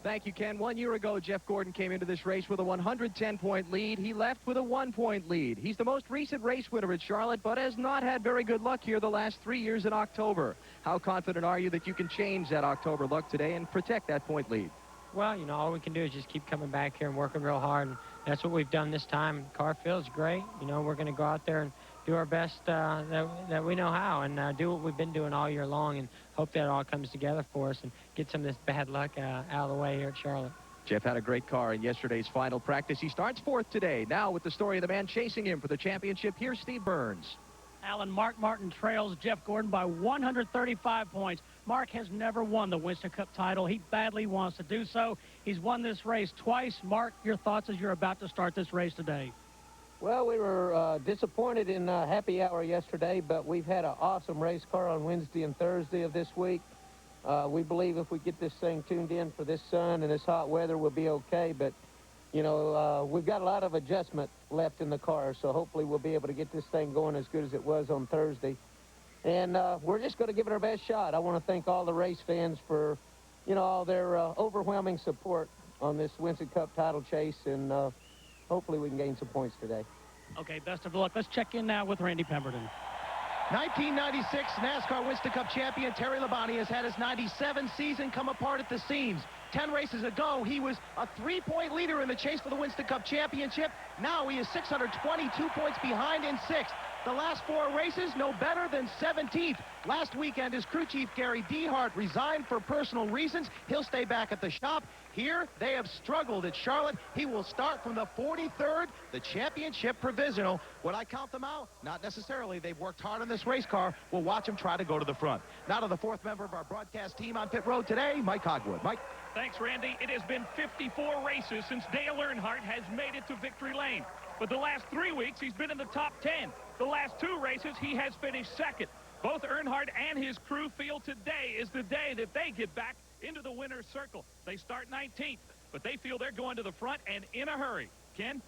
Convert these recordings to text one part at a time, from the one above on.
Thank you, Ken. 1 year ago, Jeff Gordon came into this race with a 110-point lead. He left with a 1-point lead. He's the most recent race winner at Charlotte, but has not had very good luck here the last 3 years in October. How confident are you that you can change that October luck today and protect that point lead? Well, you know, all we can do is just keep coming back here and working real hard. And that's what we've done this time. Car feels great. You know, we're going to go out there and do our best that we know how, and do what we've been doing all year long, and hope that it all comes together for us and get some of this bad luck out of the way here at Charlotte. Jeff had a great car in yesterday's final practice. He starts fourth today. Now with the story of the man chasing him for the championship, here's Steve Burns. Alan, Mark Martin trails Jeff Gordon by 135 points. Mark has never won the Winston Cup title. He badly wants to do so. He's won this race twice. Mark, your thoughts as you're about to start this race today? Well, we were disappointed in happy hour yesterday, but we've had an awesome race car on Wednesday and Thursday of this week. We believe if we get this thing tuned in for this sun and this hot weather, we'll be okay. But, you know, we've got a lot of adjustment left in the car, so hopefully we'll be able to get this thing going as good as it was on Thursday. And we're just going to give it our best shot. I want to thank all the race fans for, you know, all their overwhelming support on this Winston Cup title chase, and hopefully we can gain some points today. Okay, best of luck. Let's check in now with Randy Pemberton. 1996 NASCAR Winston Cup champion Terry Labonte has had his 97 season come apart at the seams. 10 races ago, he was a 3-point leader in the chase for the Winston Cup championship. Now he is 622 points behind in sixth. The last 4 races, no better than 17th. Last weekend, his crew chief, Gary Dehart, resigned for personal reasons. He'll stay back at the shop. Here, they have struggled at Charlotte. He will start from the 43rd, the championship provisional. Would I count them out? Not necessarily. They've worked hard on this race car. We'll watch them try to go to the front. Now to the 4th member of our broadcast team on pit road today, Mike Hogwood. Mike. Thanks, Randy. It has been 54 races since Dale Earnhardt has made it to victory lane. But the last 3 weeks, he's been in the top 10. The last 2 races, he has finished second. Both Earnhardt and his crew feel today is the day that they get back into the winner's circle. They start 19th, but they feel they're going to the front and in a hurry. Ken?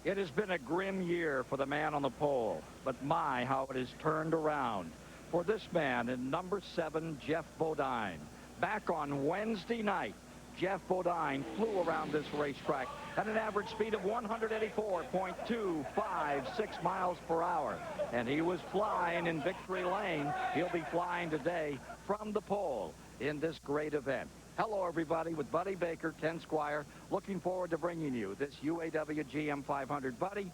It has been a grim year for the man on the pole, but my, how it has turned around. For this man in number 7, Geoff Bodine. Back on Wednesday night, Geoff Bodine flew around this racetrack at an average speed of 184.256 miles per hour. And he was flying in victory lane. He'll be flying today from the pole in this great event. Hello, everybody, with Buddy Baker, Ken Squire, looking forward to bringing you this UAW GM 500. Buddy,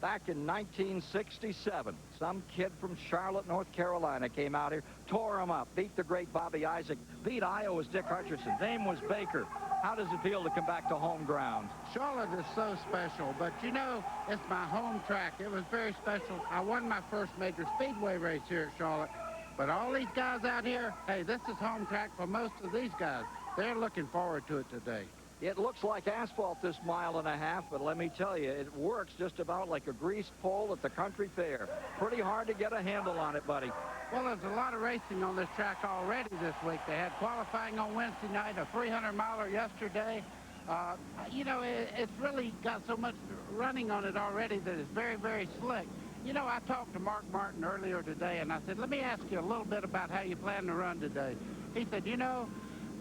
back in 1967, some kid from Charlotte, North Carolina came out here, tore him up, beat the great Bobby Isaac, beat Iowa's Dick Hutcherson. Name was Baker. How does it feel to come back to home ground? Charlotte is so special, but you know, it's my home track. It was very special. I won my first major speedway race here at Charlotte, but all these guys out here, hey, this is home track for most of these guys. They're looking forward to it today. It looks like asphalt this 1.5 miles, but let me tell you, it works just about like a greased pole at the country fair. Pretty hard to get a handle on it, buddy. Well, there's a lot of racing on this track already this week. They had qualifying on Wednesday night, a 300-miler yesterday. You know, it's really got so much running on it already that it's very, very slick. You know, I talked to Mark Martin earlier today, and I said, let me ask you a little bit about how you plan to run today. He said, you know,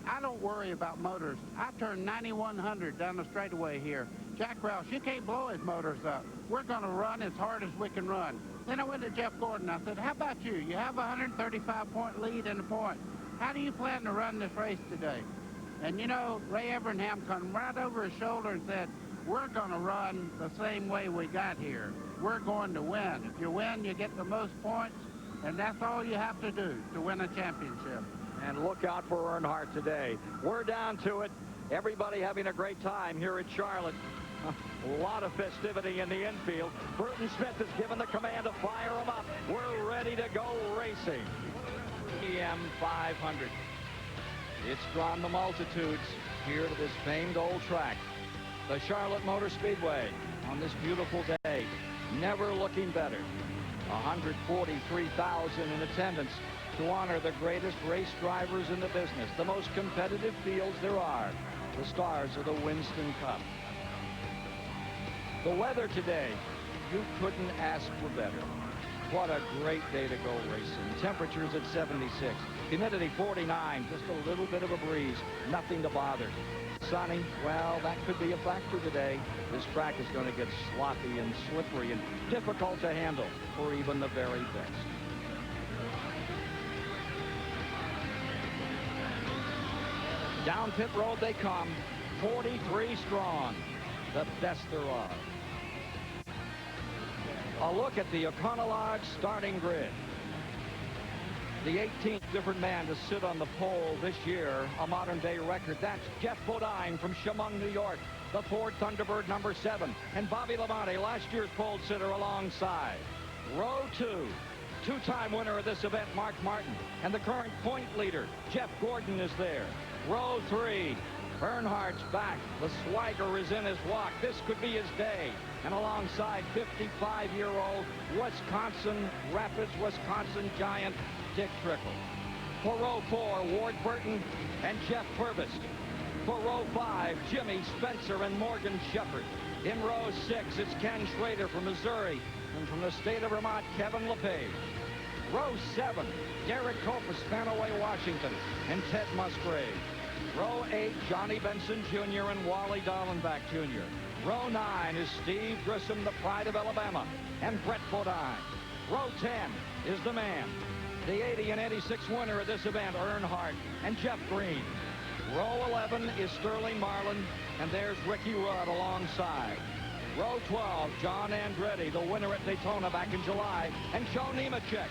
I don't worry about motors. I turned 9,100 down the straightaway here. Jack Roush, you can't blow his motors up. We're going to run as hard as we can run. Then I went to Jeff Gordon. I said, how about you? You have a 135-point lead in the point. How do you plan to run this race today? And, you know, Ray Evernham come right over his shoulder and said, we're going to run the same way we got here. We're going to win. If you win, you get the most points, and that's all you have to do to win a championship. And look out for Earnhardt today. We're down to it. Everybody having a great time here at Charlotte. A lot of festivity in the infield. Bruton Smith has given the command to fire them up. We're ready to go racing. GM 500. It's drawn the multitudes here to this famed old track. The Charlotte Motor Speedway on this beautiful day. Never looking better. 143,000 in attendance to honor the greatest race drivers in the business, the most competitive fields there are, the stars of the Winston Cup. The weather today, you couldn't ask for better. What a great day to go racing. Temperatures at 76. Humidity 49. Just a little bit of a breeze. Nothing to bother. Sunny, well, that could be a factor today. This track is going to get sloppy and slippery and difficult to handle for even the very best. Down pit road they come. 43 strong. The best there are. A look at the Econo Lodge starting grid. The 18th different man to sit on the pole this year, a modern-day record. That's Geoff Bodine from Chemung, New York, the Ford Thunderbird number 7, and Bobby Labonte, last year's pole sitter, alongside. Row 2, two-time winner of this event, Mark Martin, and the current point leader, Jeff Gordon, is there. Row 3, Earnhardt's back. The swagger is in his walk. This could be his day. And alongside 55-year-old Wisconsin Rapids, Wisconsin giant, Dick Trickle. For row 4, Ward Burton and Jeff Purvis. For row 5, Jimmy Spencer and Morgan Shepherd. In row 6, it's Ken Schrader from Missouri. And from the state of Vermont, Kevin LePage. Row 7, Derek Kopus, Spanaway, Washington, and Ted Musgrave. Row 8, Johnny Benson Jr. and Wally Dallenbach Jr. Row 9 is Steve Grissom, the pride of Alabama, and Brett Bodine. Row 10 is the man, the 80 and 86 winner of this event, Earnhardt and Jeff Green. Row 11 is Sterling Marlin, and there's Ricky Rudd alongside. Row 12, John Andretti, the winner at Daytona back in July, and Joe Nemechek.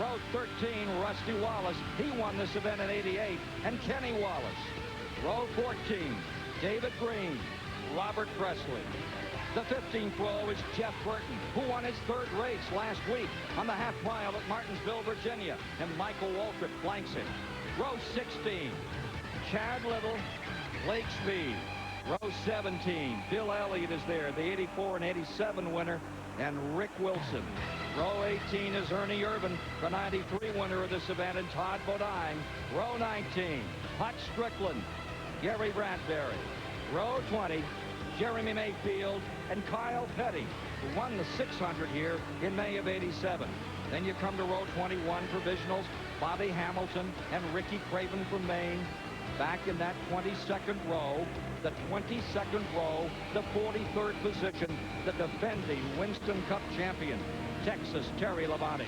Row 13, Rusty Wallace. He won this event in '88, and Kenny Wallace. Row 14, David Green, Robert Presley. The 15th row is Jeff Burton, who won his 3rd race last week on the half mile at Martinsville, Virginia, and Michael Waltrip flanks him. Row 16, Chad Little, Blake Speed. Row 17, Bill Elliott is there, the 84 and 87 winner, and Rick Wilson. Row 18 is Ernie Irvan, the 93 winner of this event, and Todd Bodine. Row 19, Hutch Strickland, Gary Bradbury. Row 20, Jeremy Mayfield and Kyle Petty, who won the 600 here in May of '87. Then you come to row 21, provisionals, Bobby Hamilton and Ricky Craven from Maine. Back in that 22nd row, the 22nd row, the 43rd position, the defending Winston Cup champion, Texas Terry Labonte.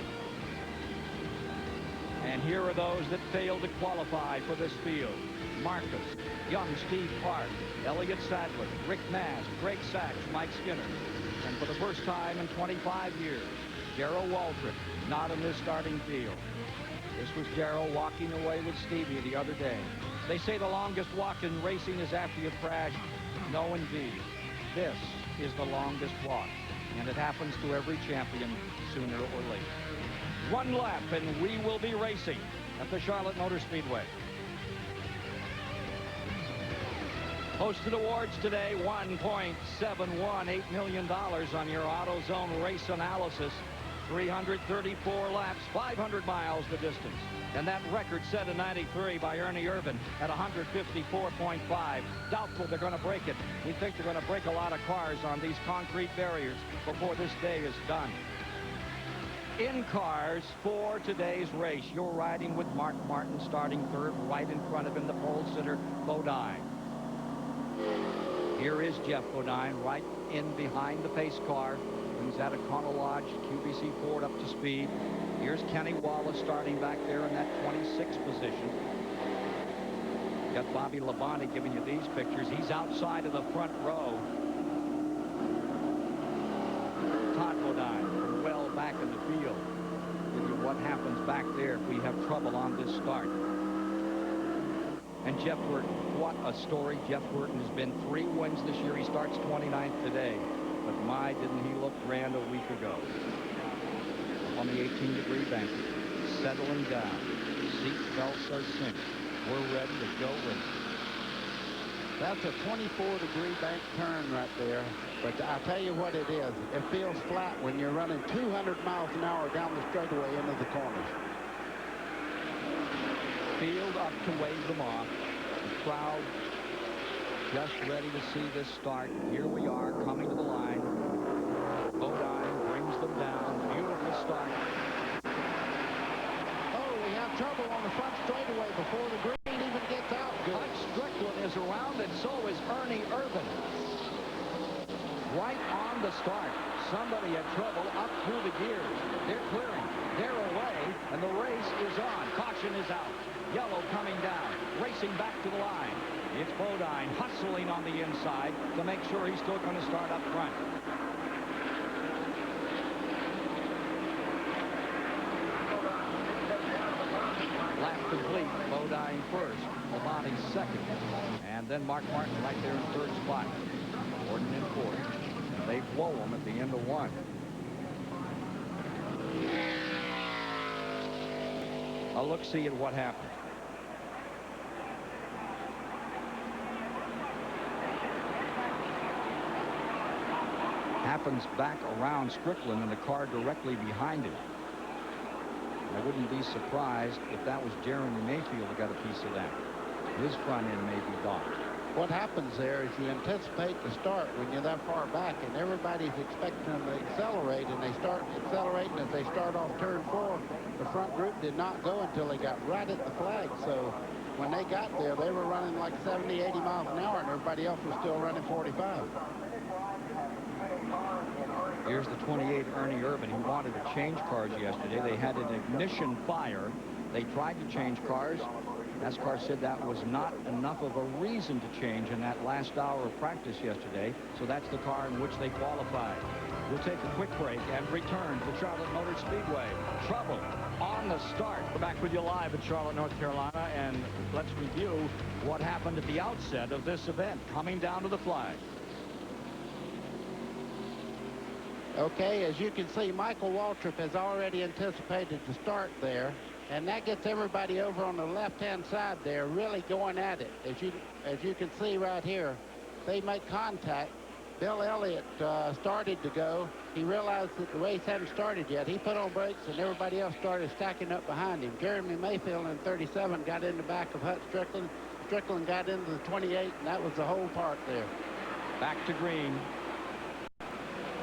And here are those that failed to qualify for this field. Marcus, young Steve Park, Elliott Sadler, Rick Mast, Greg Sachs, Mike Skinner. And for the first time in 25 years, Darrell Waltrip not in this starting field. This was Darrell walking away with Stevie the other day. They say the longest walk in racing is after you've crashed. No, indeed. This is the longest walk, and it happens to every champion sooner or later. One lap, and we will be racing at the Charlotte Motor Speedway. Hosted awards today, $1.718 million on your AutoZone race analysis. 334 laps, 500 miles the distance. And that record set in '93 by Ernie Irvan at 154.5. Doubtful they're going to break it. We think they're going to break a lot of cars on these concrete barriers before this day is done. In cars for today's race, you're riding with Mark Martin starting 3rd, right in front of him, the pole sitter, Bodine. Here is Geoff Bodine right in behind the pace car. He's at Econo Lodge, QBC Ford up to speed. Here's Kenny Wallace starting back there in that 26th position. Got Bobby Labonte giving you these pictures. He's outside of the front row. Todd Bodine from well back in the field. Give you what happens back there if we have trouble on this start. And Jeff Burton, what a story. Jeff Burton has been 3 wins this year. He starts 29th today. But my, didn't he look grand a week ago. On the 18-degree bank, settling down. Seat belts are cinched. We're ready to go racing. That's a 24-degree bank turn right there. But I'll tell you what it is. It feels flat when you're running 200 miles an hour down the straightaway into the corners. Field up to wave them off. The crowd just ready to see this start. Here we are coming to the line. Bodine brings them down. Beautiful start. front straightaway before the green even gets out. Good. Hutch Strickland is around, and so is Ernie Irvan. Right on the start. Somebody had trouble up through the gears. They're clearing. They're away, and the race is on. Caution is out. Yellow coming down, racing back to the line. It's Bodine hustling on the inside to make sure he's still going to start up front. Lap complete. Bodine first, Labonte second, and then Mark Martin right there in third spot. Gordon in fourth. And they blow him at the end of one. A look-see at what happened. Happens back around Strickland and the car directly behind him. I wouldn't be surprised if that was Jeremy Mayfield who got a piece of that. His front end may be docked. What happens there is you anticipate the start when you're that far back, and everybody's expecting them to accelerate, and they start accelerating as they start off turn 4. The front group did not go until they got right at the flag, so when they got there, they were running like 70, 80 miles an hour, and everybody else was still running 45. Here's the 28, Ernie Irvan, who wanted to change cars yesterday. They had an ignition fire. They tried to change cars. NASCAR said that was not enough of a reason to change in that last hour of practice yesterday, so that's the car in which they qualified. We'll take a quick break and return to Charlotte Motor Speedway. Trouble on the start. We're back with you live at Charlotte, North Carolina, and let's review what happened at the outset of this event, coming down to the flag. Okay, as you can see, Michael Waltrip has already anticipated the start there, and that gets everybody over on the left-hand side there really going at it. As you can see right here, they make contact. Bill Elliott started to go. He realized that the race hadn't started yet. He put on brakes, and everybody else started stacking up behind him. Jeremy Mayfield in 37 got in the back of Hutch Strickland. Strickland got into the 28, and that was the whole part there. Back to green.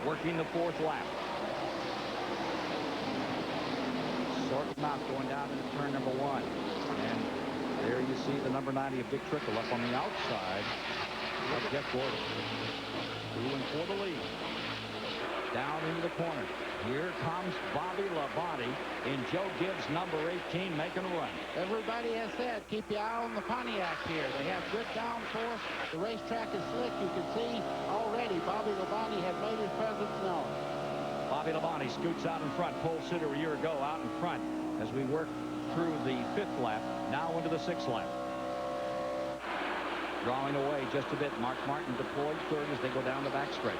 Working the fourth lap. Sorting them out going down into turn number 1. And there you see the number 90 of Dick Trickle up on the outside of Jeff Gordon. Moving for the lead. Down into the corner. Here comes Bobby Labonte in Joe Gibbs' number 18 making a run. Everybody has said, keep your eye on the Pontiac here. They have good downforce. The racetrack is slick. You can see already Bobby Labonte had made his presence known. Bobby Labonte scoots out in front. Pole sitter a year ago out in front as we work through the 5th lap, now into the 6th lap. Drawing away just a bit. Mark Martin deployed third as they go down the backstretch.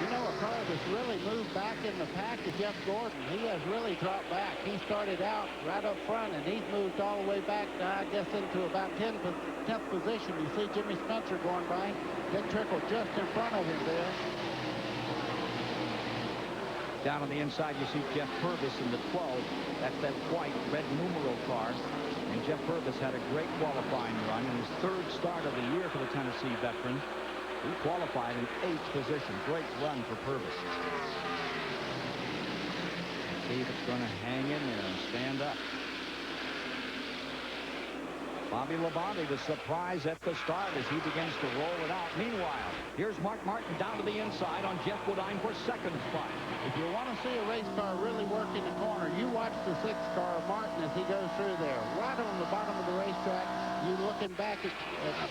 You know, a car that's really moved back in the pack is Jeff Gordon. He has really dropped back. He started out right up front, and he's moved all the way back, I guess, into about 10th position. You see Jimmy Spencer going by. Dick Trickle just in front of him there. Down on the inside, you see Jeff Purvis in the 12. That's that white red numeral car. And Jeff Purvis had a great qualifying run in his 3rd start of the year for the Tennessee veteran. He qualified in 8th position. Great run for Purvis. See if it's going to hang in there and stand up. Bobby Labonte, the surprise at the start as he begins to roll it out. Meanwhile, here's Mark Martin down to the inside on Jeff Bodine for 2nd spot. If you want to see a race car really work in the corner, you watch the 6th car of Martin as he goes through there. Right on the bottom of the racetrack, you looking back at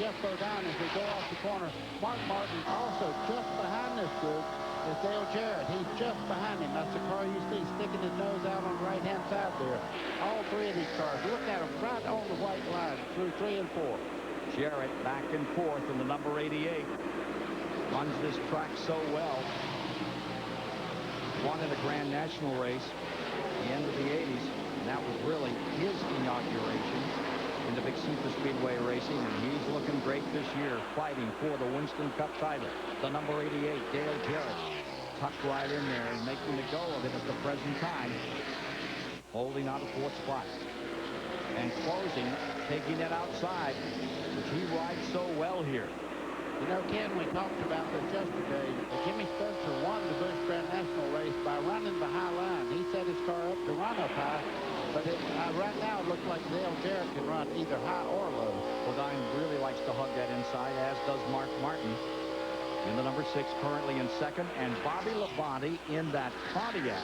Jeff Bodine as they go off the corner. Mark Martin also just behind this group is Dale Jarrett. He's just behind him. That's the car you see sticking his nose out on the right-hand side there. All 3 of these cars. Look at them right on the white line through 3 and 4. Jarrett back and forth in the number 88. Runs this track so well. Won in a Grand National race at the end of the 80s, and that was really his inauguration in the Big Super Speedway racing, and he's looking great this year, fighting for the Winston Cup title. The number 88, Dale Jarrett, tucked right in there and making the go of it at the present time, holding out a 4th spot. And closing, taking it outside, which he rides so well here. You know, Ken, we talked about this yesterday. Jimmy Spencer won the Busch Grand National race by running the high line. He set his car up to run up high, but right now it looks like Dale Jarrett can run either high or low. Bodine really likes to hug that inside, as does Mark Martin in the number 6, currently in second, and Bobby Labonte in that Pontiac.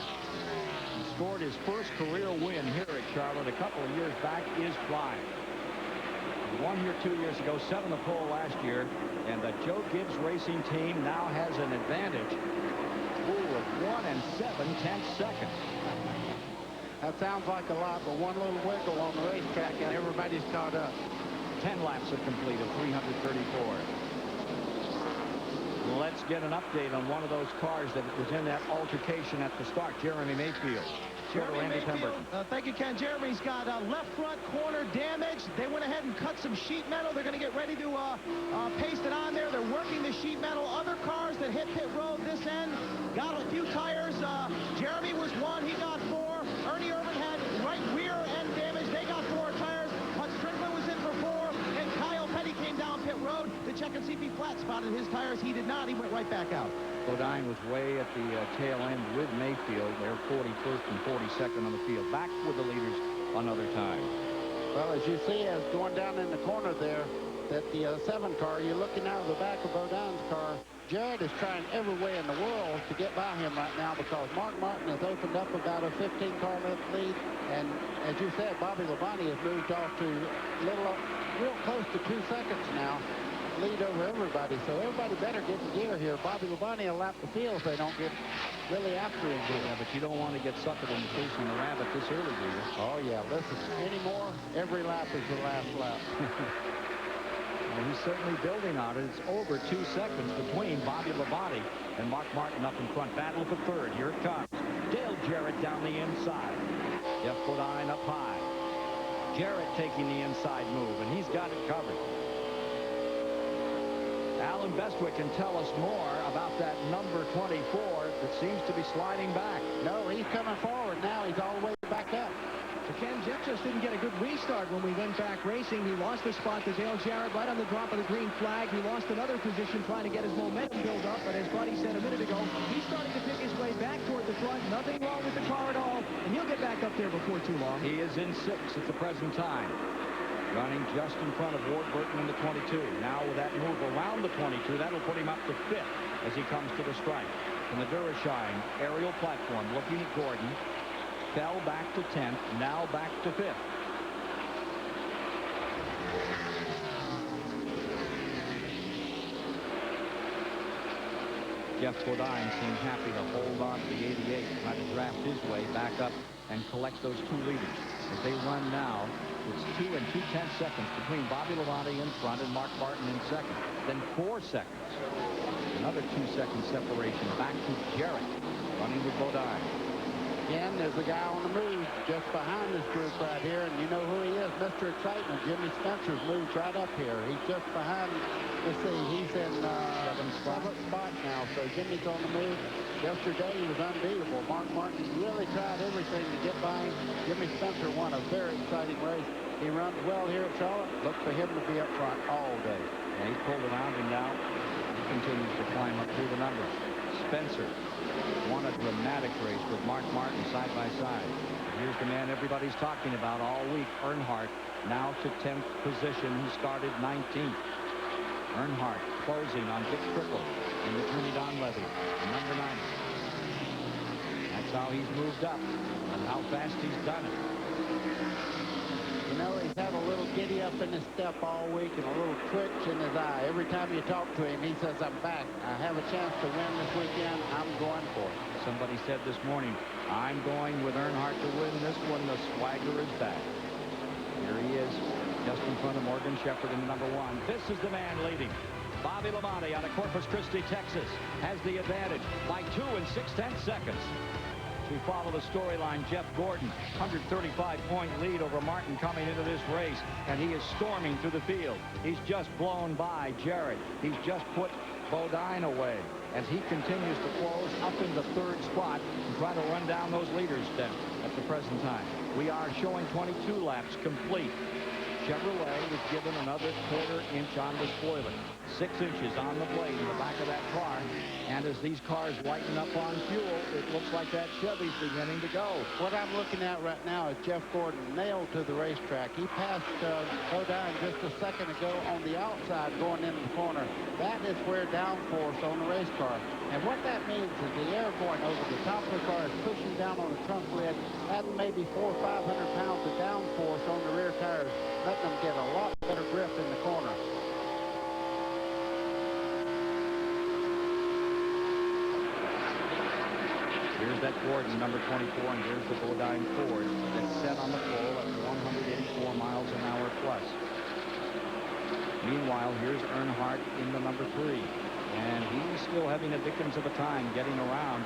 He scored his first career win here at Charlotte a couple of years back, is flying. He won here 2 years ago, set on the pole last year, and the Joe Gibbs Racing team now has an advantage of 1 7/10 seconds. That sounds like a lot, but one little wiggle on the racetrack and everybody's caught up. 10 laps are completed, 334. Let's get an update on one of those cars that was in that altercation at the start, Jeremy Mayfield. Jeremy Mayfield, thank you, Ken. Jeremy's got left front corner damage. They went ahead and cut some sheet metal. They're going to get ready to paste it on there. They're working the sheet metal. Other cars that hit pit road this end got a few tires. Jeremy was 1. He got 4. Ernie Irvin had right rear end damage. They got 4 tires. Hutch Strickland was in for 4. And Kyle Petty came down pit road to check and see if he flat spotted his tires. He did not. He went right back out. Bodine was way at the tail end with Mayfield. They're 41st and 42nd on the field. Back with the leaders another time. Well, as you see, as going down in the corner there, that the 7 car, you're looking out of the back of Bodine's car. Jarrett is trying every way in the world to get by him right now because Mark Martin has opened up about a 15-car length lead. And as you said, Bobby Labonte has moved off to real close to 2 seconds now. Lead over everybody, so everybody better get in gear here. Bobby Labonte will lap the field if they don't get really after him. Yeah, but you don't want to get suckered into chasing the rabbit this early, do you? Oh, yeah. Listen, anymore, every lap is the last lap. Well, he's certainly building on it. It's over 2 seconds between Bobby Labonte and Mark Martin up in front. Battle for third. Here it comes. Dale Jarrett down the inside. Jeff Bodine up high. Jarrett taking the inside move, and he's got it covered. Alan Bestwick can tell us more about that number 24 that seems to be sliding back. No, he's coming forward now. He's all the way back up. So Ken, Jeff just didn't get a good restart when we went back racing. He lost the spot to Dale Jarrett right on the drop of the green flag. He lost another position trying to get his momentum built up. But as Buddy said a minute ago, he's starting to pick his way back toward the front. Nothing wrong with the car at all. And he'll get back up there before too long. He is in 6th at the present time. Running just in front of Ward Burton in the 22. Now with that move around the 22, that'll put him up to 5th as he comes to the stripe. From the Durashine aerial platform, looking at Gordon. Fell back to 10th, now back to 5th. Jeff Bodine seemed happy to hold on to the 88, try to draft his way back up and collect those 2 leaders. As they run now, it's 2 2/10 seconds between Bobby Labonte in front and Mark Martin in second. Then 4 seconds. Another 2-second separation back to Jarrett, running with Bodine. Again, there's a guy on the move just behind this group right here, and you know who he is, Mr. Excitement. Jimmy Spencer's moved right up here. He's just behind, let's see, he's in 7th spot now, so Jimmy's on the move. Yesterday, he was unbeatable. Mark Martin really tried everything to get by him. Jimmy Spencer won a very exciting race. He runs well here at Charlotte. Look for him to be up front all day. And he's pulled around him now. He continues to climb up through the numbers. Spencer won a dramatic race with Mark Martin side by side. Here's the man everybody's talking about all week, Earnhardt, now to 10th position. He started 19th. Earnhardt closing on Dick Trickle in the Trinity Donlevy, number 90. That's how he's moved up and how fast he's done it. You know, he's had a little giddy up in his step all week and a little twitch in his eye. Every time you talk to him, he says, I'm back. I have a chance to win this weekend. I'm going for it. Somebody said this morning, I'm going with Earnhardt to win this one. The swagger is back. Here he is, just in front of Morgan Shepherd in number 1. This is the man leading. Bobby Labonte out of Corpus Christi, Texas, has the advantage by 2 6/10 seconds. We follow the storyline. Jeff Gordon, 135-point lead over Martin coming into this race, and he is storming through the field. He's just blown by Jarrett. He's just put Bodine away as he continues to close up in the 3rd spot and try to run down those leaders then at the present time. We are showing 22 laps complete. Chevrolet was given another 1/4 inch on the spoiler. 6 inches on the blade in the back of that car. And as these cars lighten up on fuel, it looks like that Chevy's beginning to go. What I'm looking at right now is Jeff Gordon nailed to the racetrack. He passed Bodine just a second ago on the outside going into the corner. That is where downforce on the race car. And what that means is the air going over the top of the car is pushing down on the trunk lid, adding maybe 400 or 500 pounds of downforce on the rear tires, letting them get a lot better grip in the corner. Here's that Gordon, number 24, and here's the Bodine Ford that's set on the pole at 184 miles an hour plus. Meanwhile, here's Earnhardt in the number 3. And he's still having the dickens of a time getting around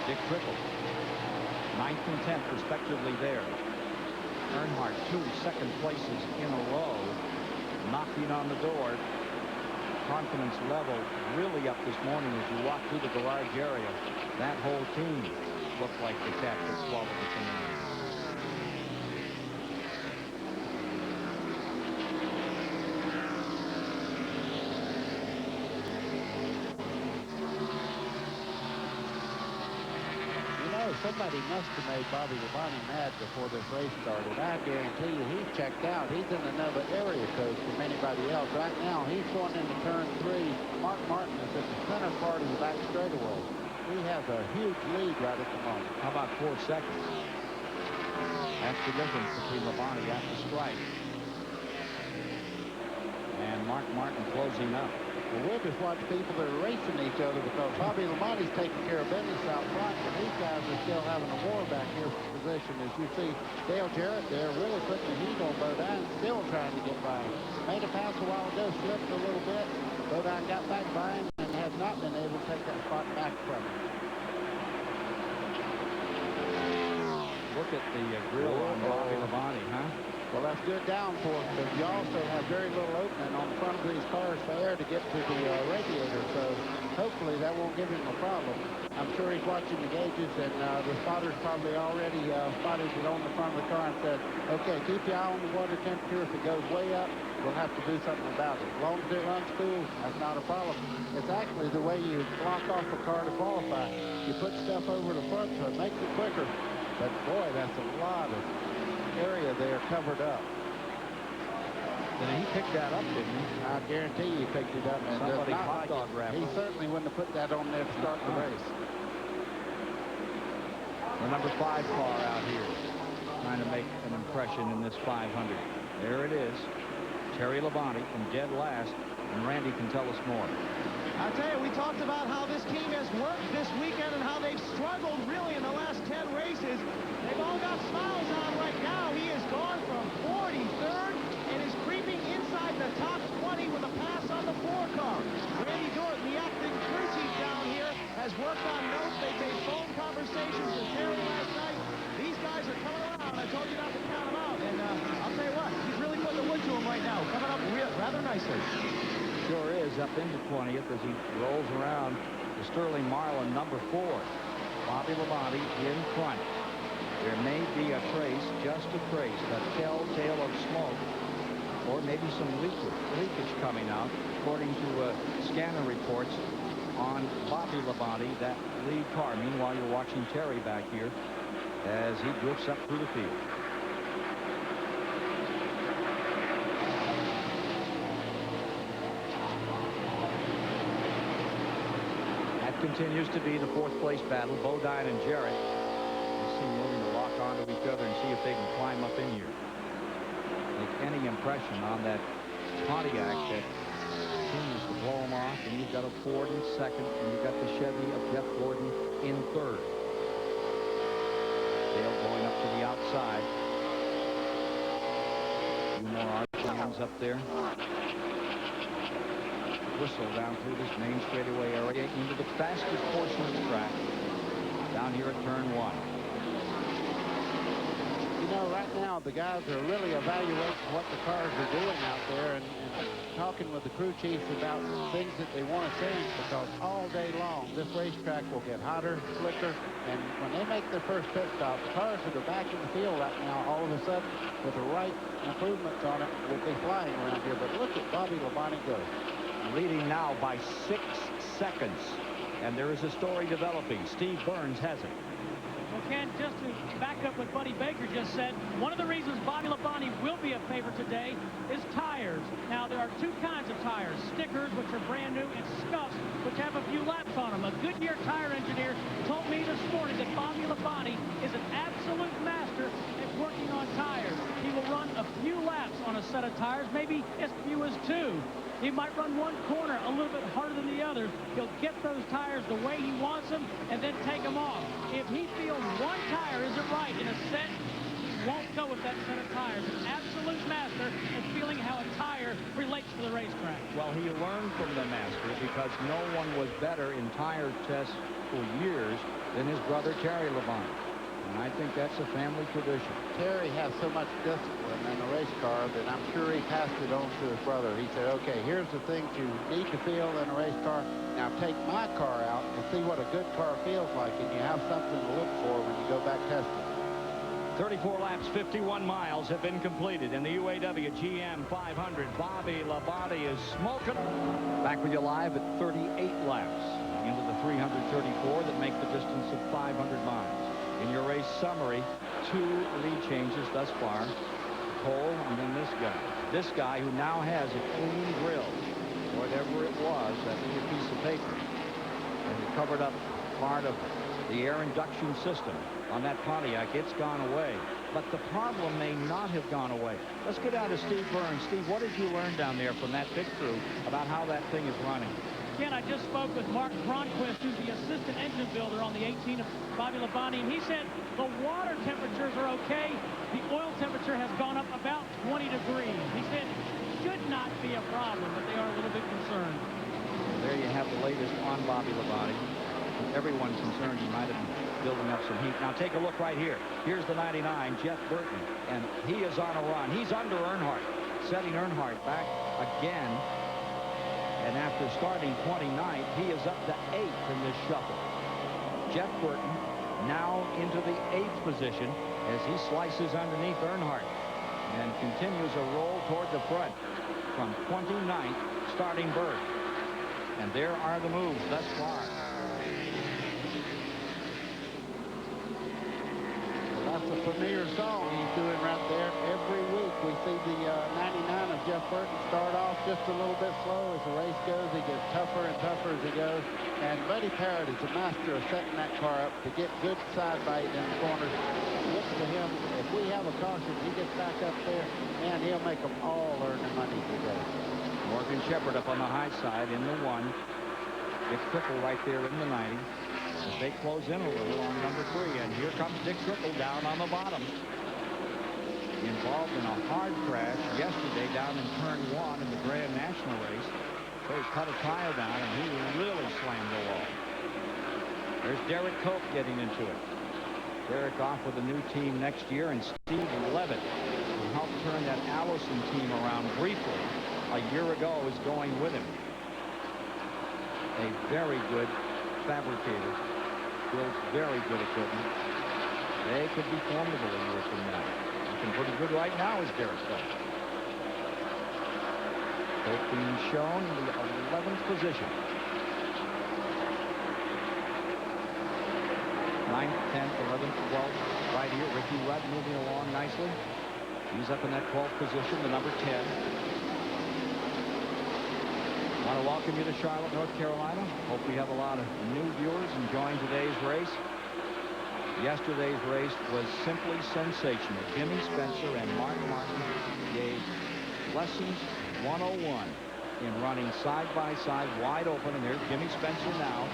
Dick Trickle. 9th and 10th, respectively, there. Earnhardt, 2 second places in a row, knocking on the door. Confidence level really up this morning as you walk through the garage area. That whole team looked like the cat that swallowed the canary. Somebody must have made Bobby Labonte mad before this race started. I guarantee you he's checked out. He's in another area code from anybody else. Right now, he's going into turn 3. Mark Martin is at the center part of the back straightaway. He has a huge lead right at the moment. How about 4 seconds? That's the difference between Labonte at the stripe. And Mark Martin closing up. Well, we'll just watch people that are racing each other because Bobby Labonte's taking care of business out front, and these guys are still having a war back here for position. As you see, Dale Jarrett there really putting the heat on Bodine, still trying to get by him. Made a pass a while ago, slipped a little bit. Bodine got back by him and has not been able to take that spot back from him. Look at the grill on Bobby Labonte, huh? Well, that's good downforce, but you also have very little opening on the front of these cars for air to get to the radiator, so hopefully that won't give him a problem. I'm sure he's watching the gauges, and the spotters probably already spotted it on the front of the car and said, okay, keep your eye on the water temperature. If it goes way up, we'll have to do something about it. As long as it runs cool, that's not a problem. It's actually the way you block off a car to qualify. You put stuff over the front so it makes it quicker, but boy, that's a lot of area there covered up. And he picked that up, didn't he? I guarantee you he picked it up. And somebody not hot like dog wrapped. He certainly wouldn't have put that on there to start the race. The number 5 car out here trying to make an impression in this 500. There it is. Terry Labonte from dead last, and Randy can tell us more. I tell you, we talked about how this team has worked this weekend and how they've struggled really in the last 10 races. They've all got smiles on right now. He has gone from 43rd and is creeping inside the top 20 with a pass on the 4 car. Randy Dorton, the acting crew chief down here, has worked on notes. They made phone conversations with Terry last night. These guys are coming around. I told you not to count them out. And I'll tell you what, he's really putting the wood to him right now. Coming up rather nicely. Sure is, up into 20th as he rolls around the Sterling Marlin number 4. Bobby Labonte in front. There may be a trace, just a trace, a telltale of smoke, or maybe some leakage coming out, according to scanner reports on Bobby Labonte, that lead car. Meanwhile, you're watching Terry back here as he drifts up through the field. Continues to be the 4th place battle. Bodine and Jarrett. You see them moving to lock onto each other and see if they can climb up in here. Make any impression on that Pontiac that continues to blow them off. And you've got a Ford in 2nd, and you've got the Chevy of Jeff Gordon in 3rd. Dale going up to the outside. A few more arcs up there. Whistle down through this main straightaway area into the fastest portion of the track down here at turn 1. You know, right now the guys are really evaluating what the cars are doing out there and talking talking with the crew chiefs about things that they want to change, because all day long this racetrack will get hotter, slicker, and when they make their first pit stop, the cars that are back in the field right now, all of a sudden, with the right improvements on it, will be flying around here. But look at Bobby Labonte go. Leading now by 6 seconds. And there is a story developing. Steve Burns has it. Well, Ken, just to back up what Buddy Baker just said, one of the reasons Bobby Labonte will be a favorite today is tires. Now, there are two kinds of tires, stickers, which are brand new, and scuffs, which have a few laps on them. A Goodyear tire engineer told me this morning that Bobby Labonte is an absolute master at working on tires. He will run a few laps on a set of tires, maybe as few as 2. He might run one corner a little bit harder than the other. He'll get those tires the way he wants them and then take them off. If he feels one tire isn't right in a set, he won't go with that set of tires. An absolute master at feeling how a tire relates to the racetrack. Well, he learned from the master because no one was better in tire tests for years than his brother Terry Labonte. And I think that's a family tradition. Terry has so much discipline in a race car that I'm sure he passed it on to his brother. He said, okay, here's the things you need to feel in a race car. Now take my car out and see what a good car feels like, and you have something to look for when you go back testing. 34 laps, 51 miles have been completed in the UAW GM 500. Bobby Labonte is smoking. Back with you live at 38 laps into the 334 that make the distance of 500 miles. In your race summary, 2 lead changes thus far. Cole and then this guy. This guy who now has a clean grill, whatever it was, that little piece of paper. And he covered up part of the air induction system on that Pontiac. It's gone away. But the problem may not have gone away. Let's get down to Steve Burns. Steve, what did you learn down there from that pit crew about how that thing is running? Again, I just spoke with Mark Cronquist, who's the assistant engine builder on the 18 of Bobby Labonte, and he said the water temperatures are okay. The oil temperature has gone up about 20 degrees. He said it should not be a problem, but they are a little bit concerned. There you have the latest on Bobby Labonte. Everyone's concerned he might have been building up some heat. Now take a look right here. Here's the 99, Jeff Burton, and he is on a run. He's under Earnhardt, setting Earnhardt back again. And after starting 29th, he is up to 8th in this shuffle. Jeff Burton now into the 8th position as he slices underneath Earnhardt and continues a roll toward the front from 29th, starting Berg. And there are the moves thus far. That's a familiar song he's doing right there. Every week we see the 99 of Jeff Burton start off just a little bit slow. As the race goes, he gets tougher and tougher as he goes. And Buddy Parrott is a master of setting that car up to get good side bite in the corners. Look to him. If we have a caution, he gets back up there, and he'll make them all earn their money today. Morgan Shepherd up on the high side in the 1. Dick Trickle right there in the 90. As they close in a little on number 3, and here comes Dick Trickle down on the bottom. Involved in a hard crash yesterday down in turn 1 in the Grand National race. So he cut a tire down, and he really slammed the wall. There's Derek Cope getting into it. Derek off with a new team next year, and Steve Levitt, who helped turn that Allison team around briefly a year ago, is going with him. A very good fabricator. Builds very good equipment. They could be formidable a year from now. Looking pretty good right now is Derek Cope. Cope being shown in the 11th position. 9th, 10th, 11th, 12th. Right here, Ricky Rudd moving along nicely. He's up in that 12th position, the number 10. I want to welcome you to Charlotte, North Carolina. Hope we have a lot of new viewers enjoying today's race. Yesterday's race was simply sensational. Jimmy Spencer and Mark Martin gave lessons 101 in running side by side, wide open. And there's Jimmy Spencer now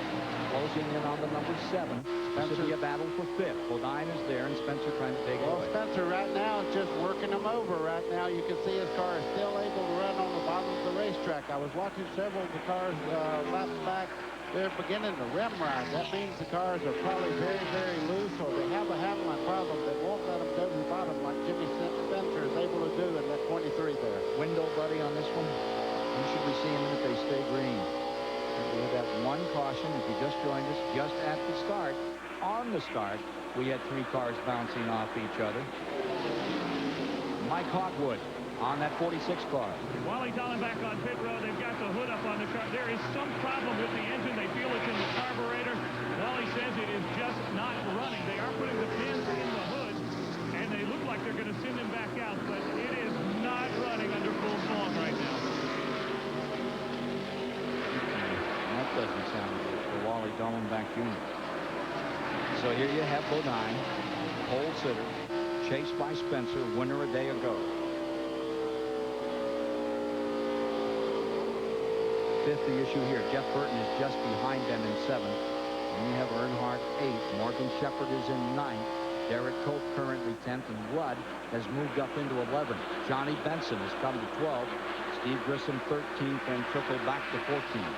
closing in on the number 7. This will be a battle for 5th. Bodine is there, and Spencer trying to take it away. Spencer right now is just working him over right now. You can see his car is still able to run on the bottom of the racetrack. I was watching several of the cars laps back. They're beginning to rim ride. That means the cars are probably very, very loose, or they have a handling problem that won't let them go to the bottom like Jimmy Spencer is able to do in that 23 there. Window, buddy, on this one? You should be seeing them if they stay green. And we had that one caution. If you just joined us, just at the start, on the start, we had 3 cars bouncing off each other. Mike Hogwood on that 46 car. Wally Dallenbach on pit road. They've got the hood up on the car. There is some problem with the engine. They feel it's in the carburetor. Wally says it is just not running. They are putting the pins in the hood, and they look like they're going to send him back out, but it is not running under full song right now. That doesn't sound good for Wally Dallenbach Jr. So here you have Bodine, pole sitter, chased by Spencer, winner a day ago. 5th, the issue here. Jeff Burton is just behind them in 7th. And you have Earnhardt 8th. Morgan Shepherd is in 9th. Derek Cope currently 10th, and Rudd has moved up into 11th. Johnny Benson has come to 12th. Steve Grissom 13th and trickled back to 14th.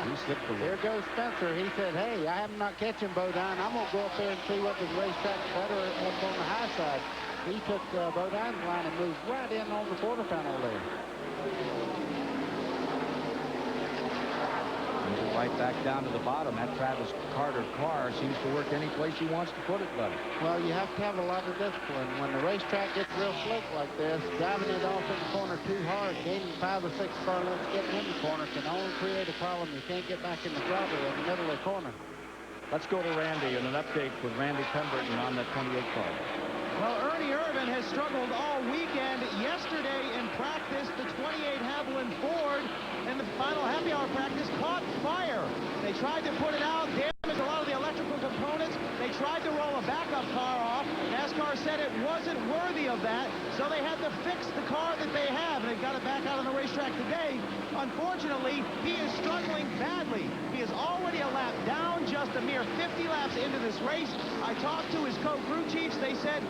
He slipped a Here little. goes Spencer. He said, hey, I'm not catching Bodine. I'm going to go up there and see what the racetrack's better up on the high side. He took Bodine's line and moved right in on the quarter panel there. Right back down to the bottom. That Travis Carter car seems to work any place he wants to put it, buddy. Well, you have to have a lot of discipline. When the racetrack gets real slick like this, driving it off in the corner too hard, gaining 5 or 6 car lengths, getting in the corner can only create a problem. You can't get back in the throttle in the middle of the corner. Let's go to Randy and an update with Randy Pemberton on that 28 car. Well, Ernie Irvan has struggled all weekend. Yesterday in practice, the 28 Haviland Ford in the final happy hour practice caught fire. They tried to put it out, damaged a lot of the electrical components. They tried to roll a backup car off. NASCAR said it wasn't worthy of that, so they had to fix the car that they have, and they've got it back out on the racetrack today. Unfortunately, he is struggling badly. He is already a lap down, just a mere 50 laps into this race. I talked to his co-crew chiefs. They said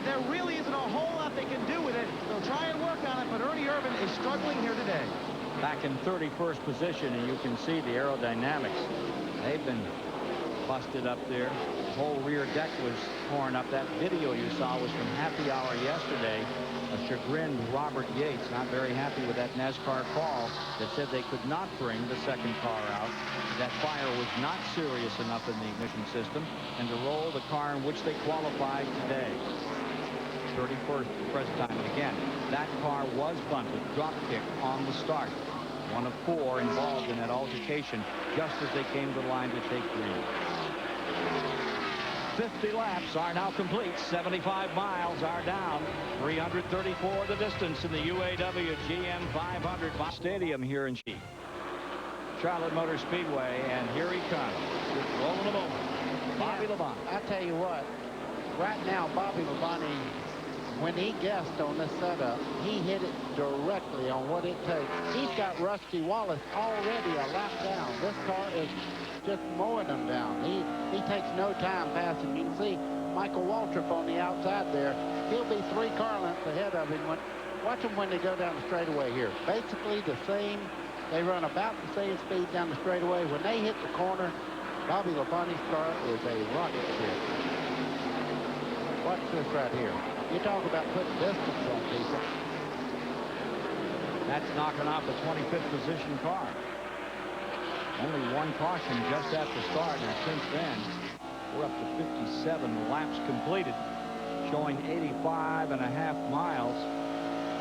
there really isn't a whole lot they can do with it. They'll try and work on it, but Ernie Irvan is struggling here today. Back in 31st position, and you can see the aerodynamics. They've been busted up there. The whole rear deck was torn up. That video you saw was from happy hour yesterday. A chagrined Robert Yates, not very happy with that NASCAR call that said they could not bring the second car out. That fire was not serious enough in the ignition system, and to roll the car in which they qualified today. 31st at the present time. And again, that car was bunted, drop kick on the start. One of 4 involved in that altercation just as they came to the line to take green. 50 laps are now complete. 75 miles are down. 334 the distance in the UAW GM 500 Stadium here in Charlotte Motor Speedway, and here he comes. Just rolling them over. Bobby Labonte. I tell you what, right now, Bobby Labonte, when he guessed on this setup, he hit it directly on what it takes. He's got Rusty Wallace already a lap down. This car is just mowing them down. He takes no time passing. You can see Michael Waltrip on the outside there. He'll be 3 car lengths ahead of him. Watch them when they go down the straightaway here. Basically the same. They run about the same speed down the straightaway. When they hit the corner, Bobby Labonte's car is a rocket ship. Watch this right here. You talk about putting distance on people. That's knocking off a 25th position car. Only 1 caution just at the start, and since then, we're up to 57 laps completed, showing 85.5 miles.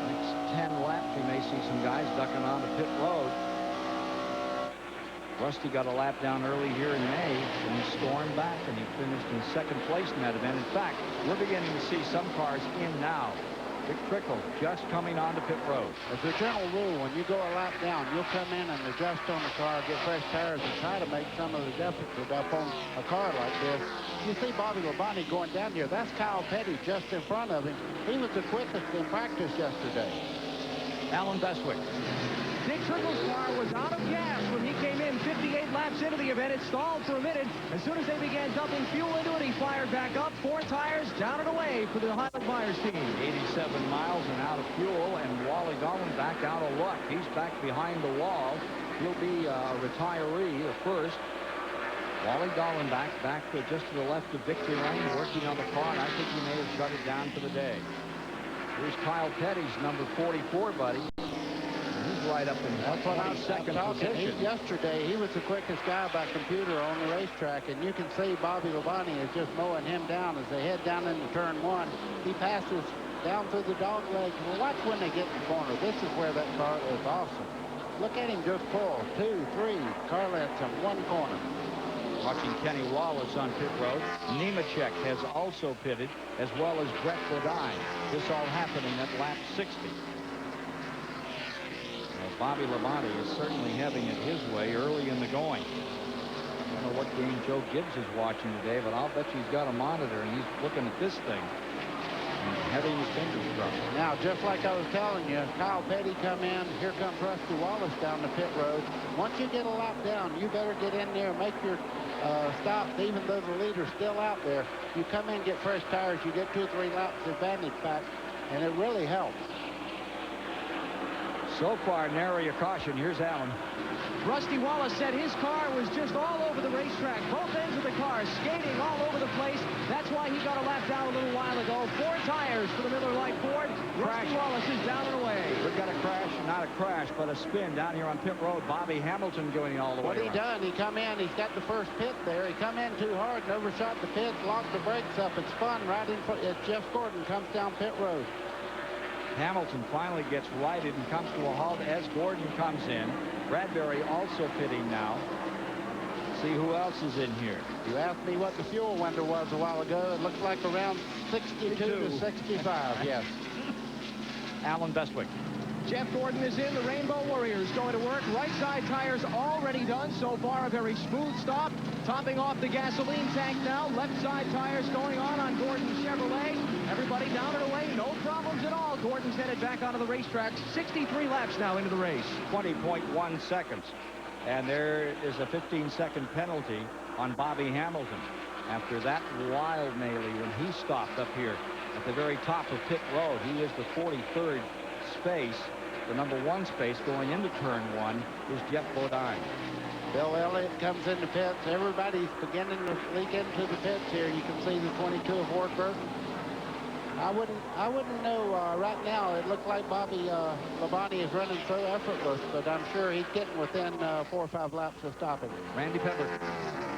Next 10 laps, you may see some guys ducking on the pit road. Rusty got a lap down early here in May, and he stormed back, and he finished in 2nd place in that event. In fact, we're beginning to see some cars in now. Dick Trickle just coming onto pit road. As a general rule, when you go a lap down, you'll come in and adjust on the car, get fresh tires, and try to make some of the deficit up on a car like this. You see Bobby Labonte going down here. That's Kyle Petty just in front of him. He was the quickest in practice yesterday. Alan Bestwick. Dick Trickle's car was out of gas when he came in 58 laps into the event. It stalled for a minute. As soon as they began dumping fuel into it, he fired back up. 4 tires down and away for the Highland Myers team. 87 miles and out of fuel, and Wally Dallenbach out of luck. He's back behind the wall. He'll be a retiree at first. Wally Dallenbach back just to the left of victory lane, working on the car, and I think he may have shut it down for the day. Here's Kyle Petty's number 44, buddy. He's right up in That's what I'm 22nd talking. position. Yesterday, he was the quickest guy by computer on the racetrack, and you can see Bobby Labonte is just mowing him down as they head down into turn 1. He passes down through the dog leg. Well, watch when they get in the corner. This is where that car is awesome. Look at him just pull. 2, 3 car lengths in one corner. Watching Kenny Wallace on pit road. Nemechek has also pitted, as well as Brett Bodine. This all happening at lap 60. Well, Bobby Labonte is certainly having it his way early in the going. I don't know what game Joe Gibbs is watching today, but I'll bet you he's got a monitor and he's looking at this thing and having his fingers crossed. Now, just like I was telling you, Kyle Petty come in. Here comes Rusty Wallace down the pit road. Once you get a lap down, you better get in there and make your stops, even though the leader's still out there. You come in, get fresh tires, you get 2 or 3 laps advantage back, and it really helps. So far, nary a caution. Here's Allen. Rusty Wallace said his car was just all over the racetrack. Both ends of the car skating all over the place. That's why he got a lap down a little while ago. 4 tires for the Miller Lite Ford. Rusty Wallace is down and away. We've got a crash, not a crash, but a spin down here on pit road. Bobby Hamilton going all the way What he around. done, he come in, he's got the first pit there. He come in too hard and overshot the pits, locked the brakes up. It's spun right in front. Jeff Gordon comes down pit road. Hamilton finally gets righted and comes to a halt as Gordon comes in. Bradbury also pitting now. See who else is in here. You asked me what the fuel window was a while ago. It looks like around 62 to 65, yes. Alan Bestwick. Jeff Gordon is in. The Rainbow Warriors going to work. Right side tires already done. So far, a very smooth stop. Topping off the gasoline tank now. Left side tires going on Gordon's Chevrolet. Everybody down and away. No problems at all. Gordon's headed back onto the racetrack. 63 laps now into the race. 20.1 seconds. And there is a 15-second penalty on Bobby Hamilton. After that wild melee when he stopped up here at the very top of pit road. He is the 43rd space. The number 1 space going into turn 1 is Jeff Bodine. Bill Elliott comes into pits. Everybody's beginning to leak into the pits here. You can see the 22 of Wartburg. I wouldn't know right now. It looked like Bobby Labonte is running so effortless, but I'm sure he's getting within 4 or 5 laps of stopping. Randy Pepper.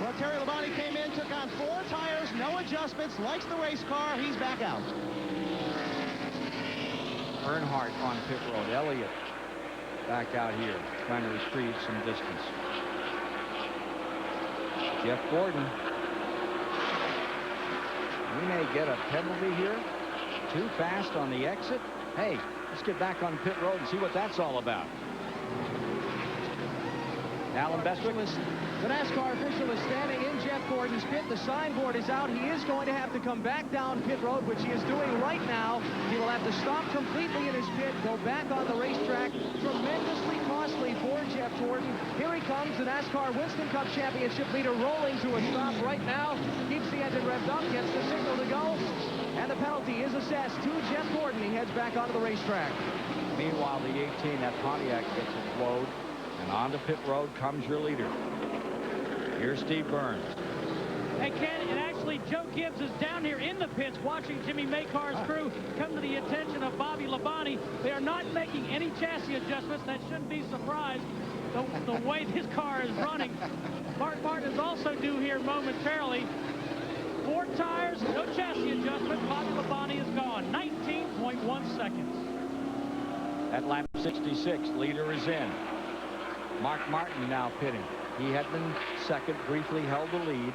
Well, Terry Labonte came in, took on 4 tires, no adjustments, likes the race car. He's back out. Earnhardt on pit road. Elliott back out here trying to retrieve some distance. Jeff Gordon. We may get a penalty here. Too fast on the exit. Hey, let's get back on pit road and see what that's all about. Alan Bestwick. The NASCAR official is standing in Jeff Gordon's pit. The signboard is out. He is going to have to come back down pit road, which he is doing right now. He will have to stop completely in his pit, go back on the racetrack. Tremendously costly for Jeff Gordon. Here he comes, the NASCAR Winston Cup Championship leader rolling to a stop right now. Keeps the engine revved up, gets the signal to go. And the penalty is assessed to Jeff Gordon. He heads back onto the racetrack. Meanwhile, the 18, that Pontiac gets it flowed. And onto pit road comes your leader. Here's Steve Burns. Hey, Ken, and actually Joe Gibbs is down here in the pits watching Jimmy Makar's crew come to the attention of Bobby Labonte. They are not making any chassis adjustments. That shouldn't be surprised the way this car is running. Mark Martin is also due here momentarily. 4 tires, no chassis adjustment. Bobby Labonte is gone. 19.1 seconds. At lap 66, leader is in. Mark Martin now pitting. He had been second, briefly held the lead.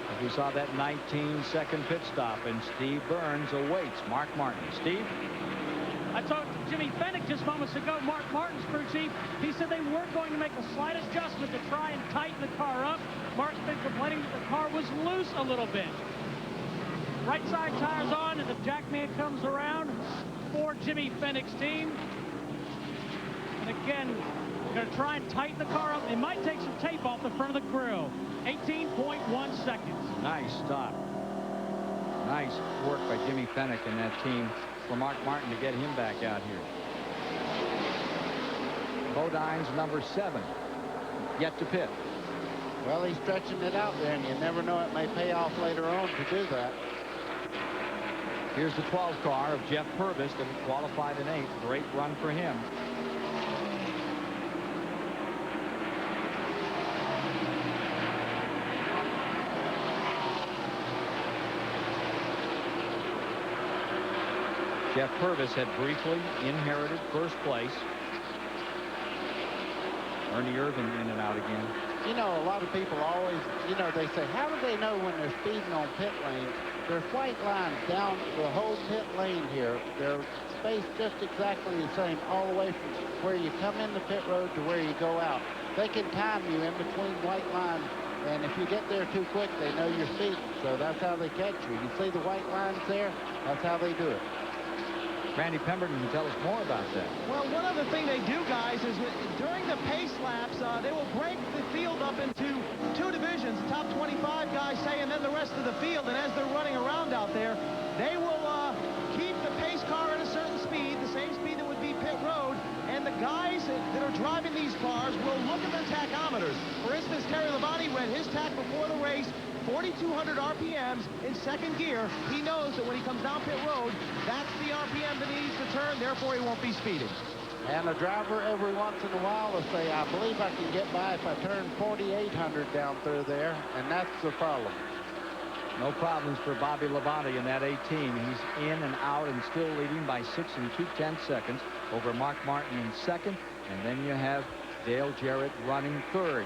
As we saw that 19-second pit stop, and Steve Burns awaits Mark Martin. Steve? I talked to Jimmy Fennick just moments ago, Mark Martin's crew chief. He said they weren't going to make a slight adjustment to try and tighten the car up. Mark's been complaining that the car was loose a little bit. Right side tires on, and the Jackman comes around for Jimmy Fennick's team. And again, going to try and tighten the car up. They might take some tape off the front of the grill. 18.1 seconds. Nice stop. Nice work by Jimmy Fennick and that team for Mark Martin to get him back out here. Bodine's number 7, yet to pit. Well, he's stretching it out there, and you never know, it may pay off later on to do that. Here's the 12 car of Jeff Purvis that qualified in 8th. Great run for him. Jeff Purvis had briefly inherited first place. Ernie Irvan in and out again. You know, a lot of people always, you know, they say, how do they know when they're speeding on pit lanes? There's white lines down the whole pit lane here. They're spaced just exactly the same all the way from where you come in the pit road to where you go out. They can time you in between white lines, and if you get there too quick, they know you're speeding. So that's how they catch you. You see the white lines there? That's how they do it. Randy Pemberton can tell us more about that. Well, one other thing they do, guys, is during the pace laps, they will break the field up into two divisions, the top 25 guys say, and then the rest of the field. And as they're running around out there, they will keep the pace car at a certain speed, the same speed that would be pit road, and the guys that are driving these cars will look at their tachometers. For instance, Terry Labonte read his tach before the race, 4,200 RPMs in second gear. He knows that when he comes down pit road, that's the RPM that he needs to turn, therefore he won't be speeding. And a driver every once in a while will say, I believe I can get by if I turn 4,800 down through there, and that's the problem. No problems for Bobby Labonte in that 18. He's in and out and still leading by 6 2/10 seconds over Mark Martin in second. And then you have Dale Jarrett running third.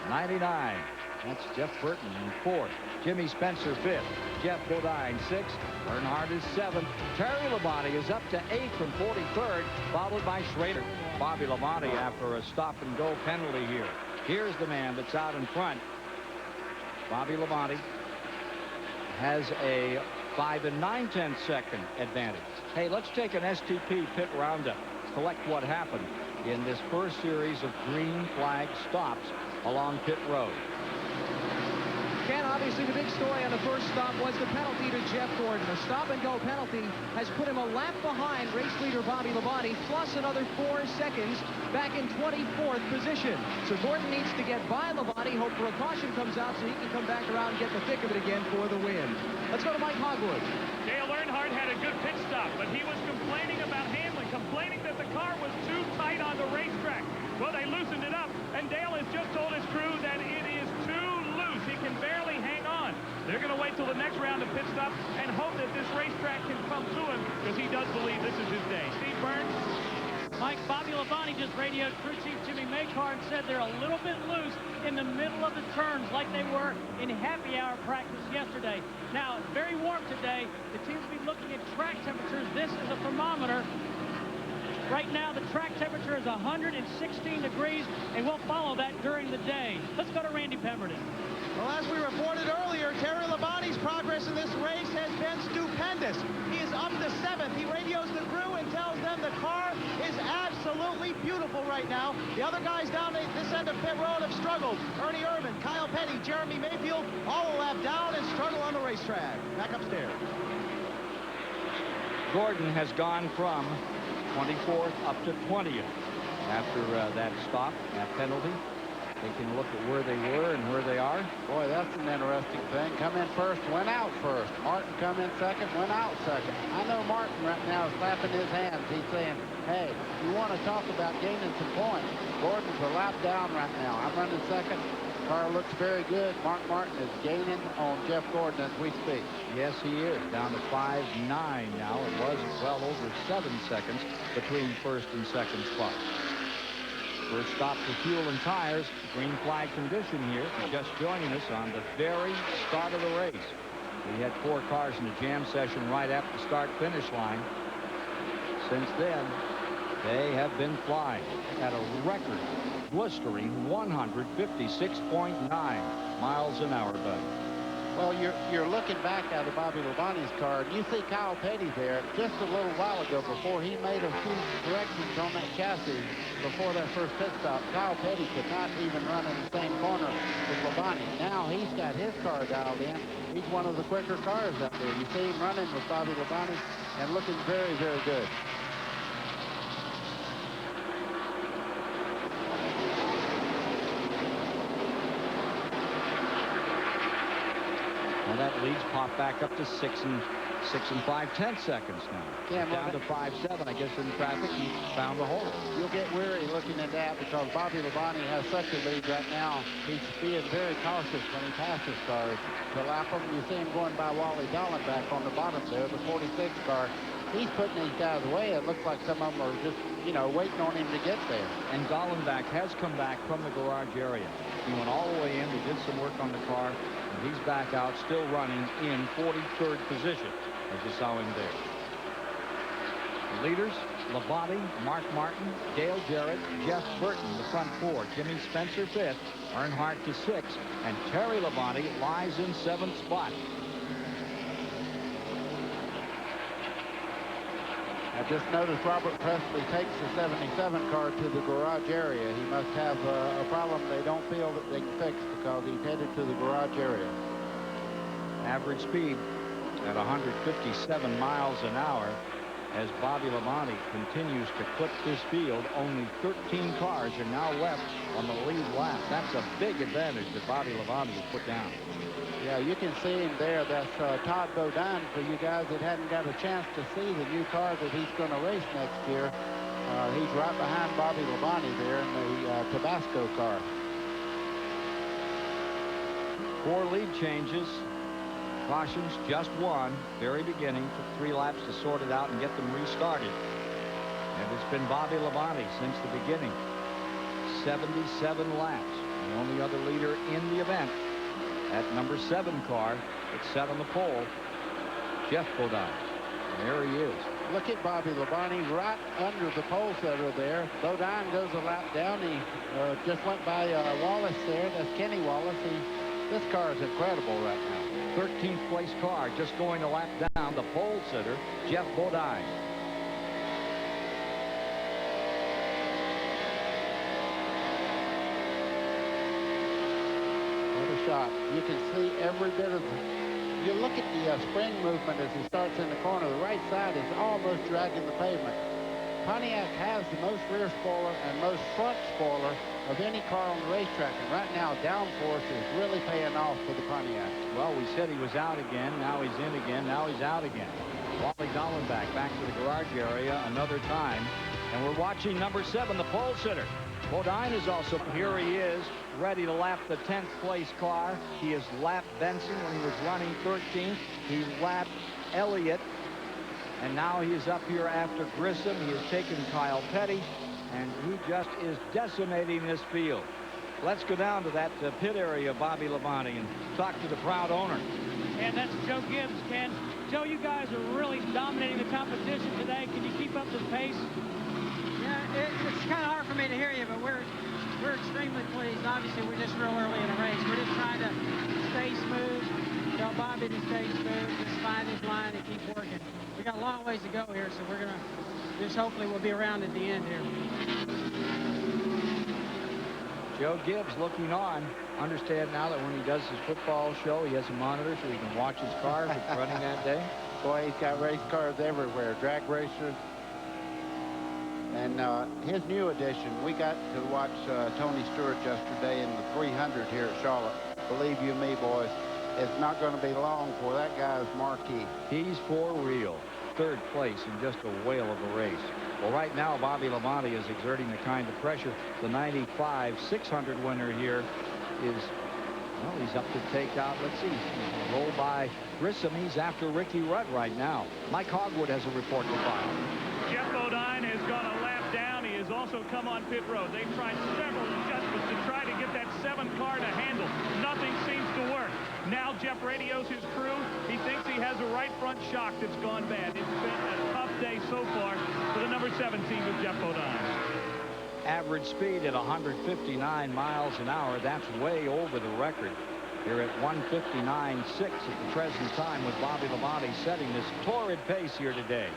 99. That's Jeff Burton in fourth. Jimmy Spencer fifth. Jeff Bodine sixth. Earnhardt is seventh. Terry Labonte is up to eighth from 43rd, followed by Schrader. Bobby Labonte after a stop-and-go penalty here. Here's the man that's out in front. Bobby Labonte has a 5 9/10 second advantage. Hey, let's take an STP pit roundup. Collect what happened in this first series of green flag stops along pit road. Ken, obviously the big story on the first stop was the penalty to Jeff Gordon. A stop-and-go penalty has put him a lap behind race leader Bobby Labonte, plus another 4 seconds back in 24th position. So Gordon needs to get by Labonte, hope for a caution comes out so he can come back around and get the thick of it again for the win. Let's go to Mike Hogwood. Dale Earnhardt had a good pit stop, but he was complaining about handling, complaining that the car was too tight on the racetrack. Well, they loosened it up, and Dale has just told his crew that it is too loose. He can barely hang on. They're going to wait till the next round of pit stops and hope that this racetrack can come to him, because he does believe this is his day. Steve Burns. Mike, Bobby Labonte just radioed crew chief Jimmy Makar and said they're a little bit loose in the middle of the turns like they were in happy hour practice yesterday. Now, it's very warm today. The teams will be looking at track temperatures. This is a thermometer. Right now, the track temperature is 116 degrees, and we'll follow that during the day. Let's go to Randy Pemberton. Well, as we reported earlier, Terry Labonte's progress in this race has been stupendous. He is up to 7th. He radios the crew and tells them the car is absolutely beautiful right now. The other guys down this end of pit road have struggled. Ernie Irvan, Kyle Petty, Jeremy Mayfield, all a lap down and struggle on the racetrack. Back upstairs. Gordon has gone from 24th up to 20th after that stop, that penalty. Taking a look at where they were and where they are. Boy, that's an interesting thing. Come in first, went out first. Martin come in second, went out second. I know Martin right now is clapping his hands. He's saying, hey, you want to talk about gaining some points. Gordon's a lap down right now. I'm running second. Car looks very good. Mark Martin is gaining on Jeff Gordon as we speak. Yes, he is. Down to 5.9 now. It was well over 7 seconds between first and second spot. First stop for fuel and tires. Green flag condition here. Just joining us on the very start of the race. We had 4 cars in the jam session right at the start-finish line. Since then, they have been flying at a record blistering 156.9 miles an hour, Bud. Well, you're looking back out of Bobby Labonte's car, and you see Kyle Petty there just a little while ago before he made a few corrections on that chassis before that first pit stop. Kyle Petty could not even run in the same corner with Labonte. Now he's got his car dialed in. He's one of the quicker cars up there. You see him running with Bobby Labonte and looking very, very good. Well, that leads pop back up to 6 5/10 seconds now. Yeah, down to 5.7. I guess in traffic he found the hole. You'll get weary looking at that because Bobby Labonte has such a lead right now. He's being very cautious when he passes cars to lap them. You see him going by Wally Dallenbach on the bottom there, the 46 car. he's putting these guys away. It looks like some of them are just, you know, waiting on him to get there. And Gollenbach has come back from the garage area. He went all the way in. He did some work on the car. And he's back out, still running in 43rd position, as you saw him there. The leaders, Labonte, Mark Martin, Dale Jarrett, Jeff Burton, the front four. Jimmy Spencer, fifth. Earnhardt to sixth. And Terry Labonte lies in seventh spot. I just noticed Robert Presley takes the 77 car to the garage area. He must have a problem they don't feel that they can fix because he's headed to the garage area. Average speed at 157 miles an hour as Bobby Labonte continues to clip this field. Only 13 cars are now left on the lead lap. That's a big advantage that Bobby Labonte has put down. Yeah, you can see him there. That's Todd Bodine for you guys that hadn't got a chance to see the new car that he's going to race next year. He's right behind Bobby Labonte there in the Tabasco car. 4 lead changes. Cautions, just one. Very beginning. Took 3 laps to sort it out and get them restarted. And it's been Bobby Labonte since the beginning. 77 laps. The only other leader in the event. That number 7 car that's set on the pole, Jeff Bodine. And there he is. Look at Bobby Labonte right under the pole setter there. Bodine goes a lap down. He just went by Wallace there. That's Kenny Wallace. This car is incredible right now. 13th place car just going a lap down. The pole sitter, Jeff Bodine. What a shot. You can see every bit of you look at the spring movement as he starts in the corner. The right side is almost dragging the pavement. Pontiac has the most rear spoiler and most front spoiler of any car on the racetrack. And right now, downforce is really paying off for the Pontiac. Well, we said he was out again. Now he's in again. Now he's out again. Wally Gollenbach back to the garage area another time. And we're watching number 7, the pole sitter. Bodine is also here. He is ready to lap the 10th place car. He has lapped Benson when he was running 13th. He lapped Elliott. And now he is up here after Grissom. He has taken Kyle Petty. And he just is decimating this field. Let's go down to that pit area of Bobby Labonte and talk to the proud owner. And that's Joe Gibbs, Ken. Joe, you guys are really dominating the competition today. Can you keep up this pace? Yeah, it's kind of hard for me to hear you, but we're extremely pleased. Obviously, we're just real early in the race. We're just trying to stay smooth, tell Bobby to stay smooth, just find his line and keep working. We got a long ways to go here, so we're going to just hopefully we'll be around at the end here. Joe Gibbs looking on. Understand now that when he does his football show, he has a monitor so he can watch his car if it's running that day. Boy, he's got race cars everywhere, drag racers. And his new addition, we got to watch Tony Stewart yesterday in the 300 here at Charlotte. Believe you me, boys, it's not going to be long for that guy's marquee. He's for real. 3rd place in just a whale of a race. Well, right now, Bobby Labonte is exerting the kind of pressure. The 95 600 winner here is, well, he's up to take out, let's see, roll by Grissom. He's after Ricky Rudd right now. Mike Hogwood has a report to file. Jeff Bodine has gone a lap down. He has also come on pit road. They've tried several adjustments to try to get that 7 car to handle. Nothing seems to work. Now Jeff radios his crew. He thinks he has a right front shock that's gone bad. It's been a tough day so far for the number 17 with Jeff Bodine. Average speed at 159 miles an hour. That's way over the record. Here at 159.6 at the present time with Bobby Labonte setting this torrid pace here today.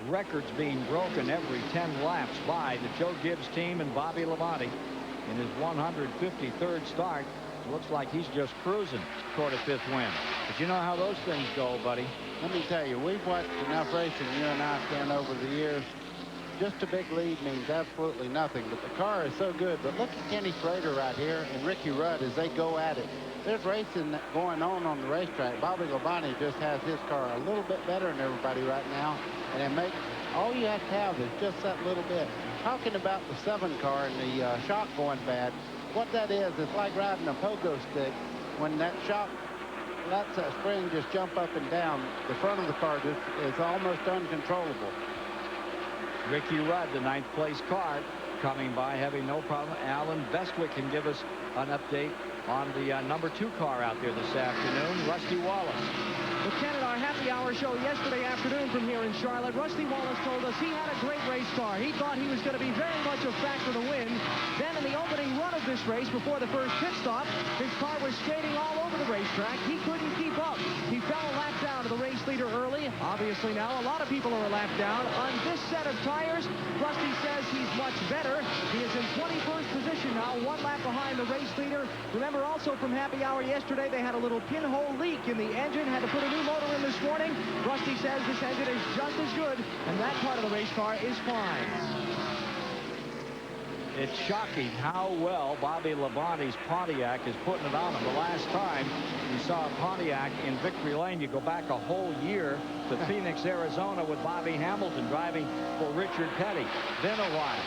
Records being broken every 10 laps by the Joe Gibbs team and Bobby Labonte in his 153rd start. It looks like he's just cruising toward a 5th win. But you know how those things go, buddy. Let me tell you, we've watched enough racing, you and I, Ken, over the years. Just a big lead means absolutely nothing, but the car is so good. But look at Kenny Schrader right here and Ricky Rudd as they go at it. There's racing going on the racetrack. Bobby Labonte just has his car a little bit better than everybody right now, and it makes all you have to have is just that little bit. Talking about the 7 car and the shock going bad, what that is, it's like riding a pogo stick. When that shock lets that spring just jump up and down. The front of the car just is almost uncontrollable. Ricky Rudd, the 9th place car, coming by, having no problem. Alan Bestwick can give us an update on the number 2 car out there this afternoon, Rusty Wallace. Well, Ken, at our happy hour show yesterday afternoon from here in Charlotte, Rusty Wallace told us he had a great race car. He thought he was going to be very much a factor to win. Then in the opening run of this race, before the first pit stop, his car was skating all over the racetrack. He couldn't keep up. He fell a lap down to the race leader early. Obviously now a lot of people are a lap down. On this set of tires, Rusty says he's much better. He is in 21st position now, 1 lap behind the race leader. Remember also from happy hour yesterday, they had a little pinhole leak in the engine, had to put a new motor in this morning. Rusty says this engine is just as good, and that part of the race car is fine. It's shocking how well Bobby Labonte's Pontiac is putting it on him. The last time we saw a Pontiac in victory lane, you go back a whole year to Phoenix, Arizona with Bobby Hamilton driving for Richard Petty. Been a while.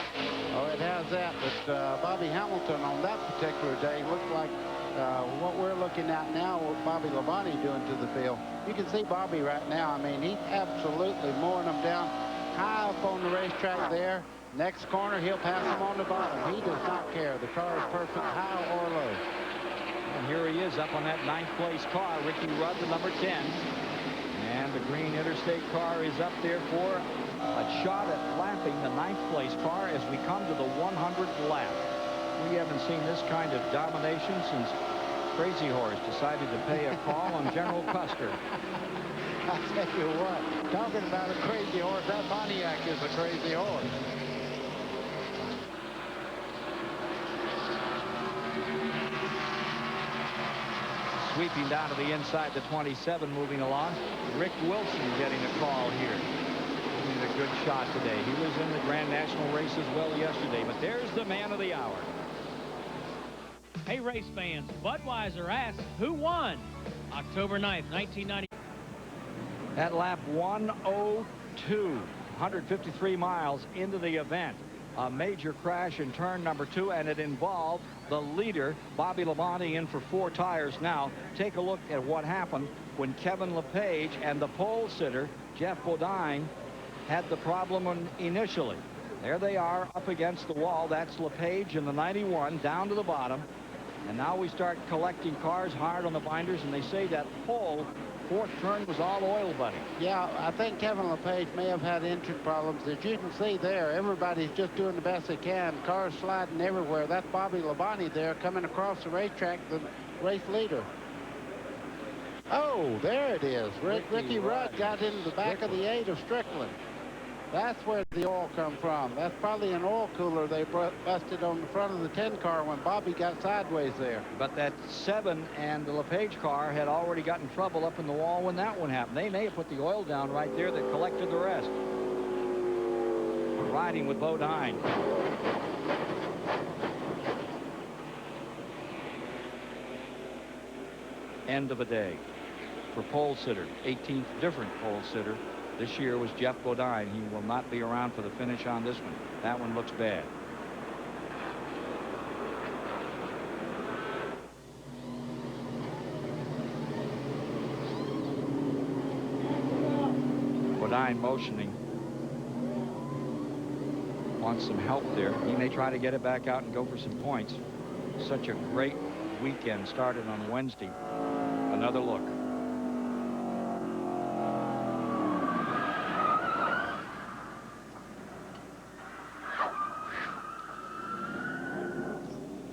Oh, it has that, but Bobby Hamilton on that particular day looked like what we're looking at now with Bobby Labonte doing to the field. You can see Bobby right now. I mean, he's absolutely mowing them down high up on the racetrack there. Next corner, he'll pass him on the bottom. He does not care. The car is perfect, high or low. And here he is up on that 9th place car, Ricky Rudd, the number 10. And the green Interstate car is up there for a shot at lapping the 9th place car as we come to the 100th lap. We haven't seen this kind of domination since Crazy Horse decided to pay a call on General Custer. I'll tell you what, talking about a crazy horse, that Pontiac is a crazy horse. Sweeping down to the inside, the 27 moving along. Rick Wilson getting a call here. He's a good shot today. He was in the Grand National race as well yesterday, but there's the man of the hour. Hey, race fans, Budweiser asks, who won? October 9th, 1990. At lap 102, 153 miles into the event, a major crash in turn number 2, and it involved the leader, Bobby Labonte, in for 4 tires. Now, take a look at what happened when Kevin LePage and the pole sitter, Jeff Bodine, had the problem initially. There they are up against the wall. That's LePage in the 91 down to the bottom. And now we start collecting cars hard on the binders, and they say that pole 4th turn was all oil, buddy. Yeah, I think Kevin LePage may have had engine problems. As you can see there, everybody's just doing the best they can. Cars sliding everywhere. That's Bobby Labonte there coming across the racetrack, the race leader. Oh, there it is. Ricky Rudd got into the back of the 8 of Strickland. That's where the oil come from. That's probably an oil cooler they busted on the front of the 10 car when Bobby got sideways there. But that 7 and the LePage car had already gotten trouble up in the wall when that one happened. They may have put the oil down right there that collected the rest. Riding with Bodine. End of a day for pole sitter. 18th different pole sitter. This year was Jeff Bodine. He will not be around for the finish on this one. That one looks bad. Bodine motioning. Wants some help there. He may try to get it back out and go for some points. Such a great weekend started on Wednesday. Another look.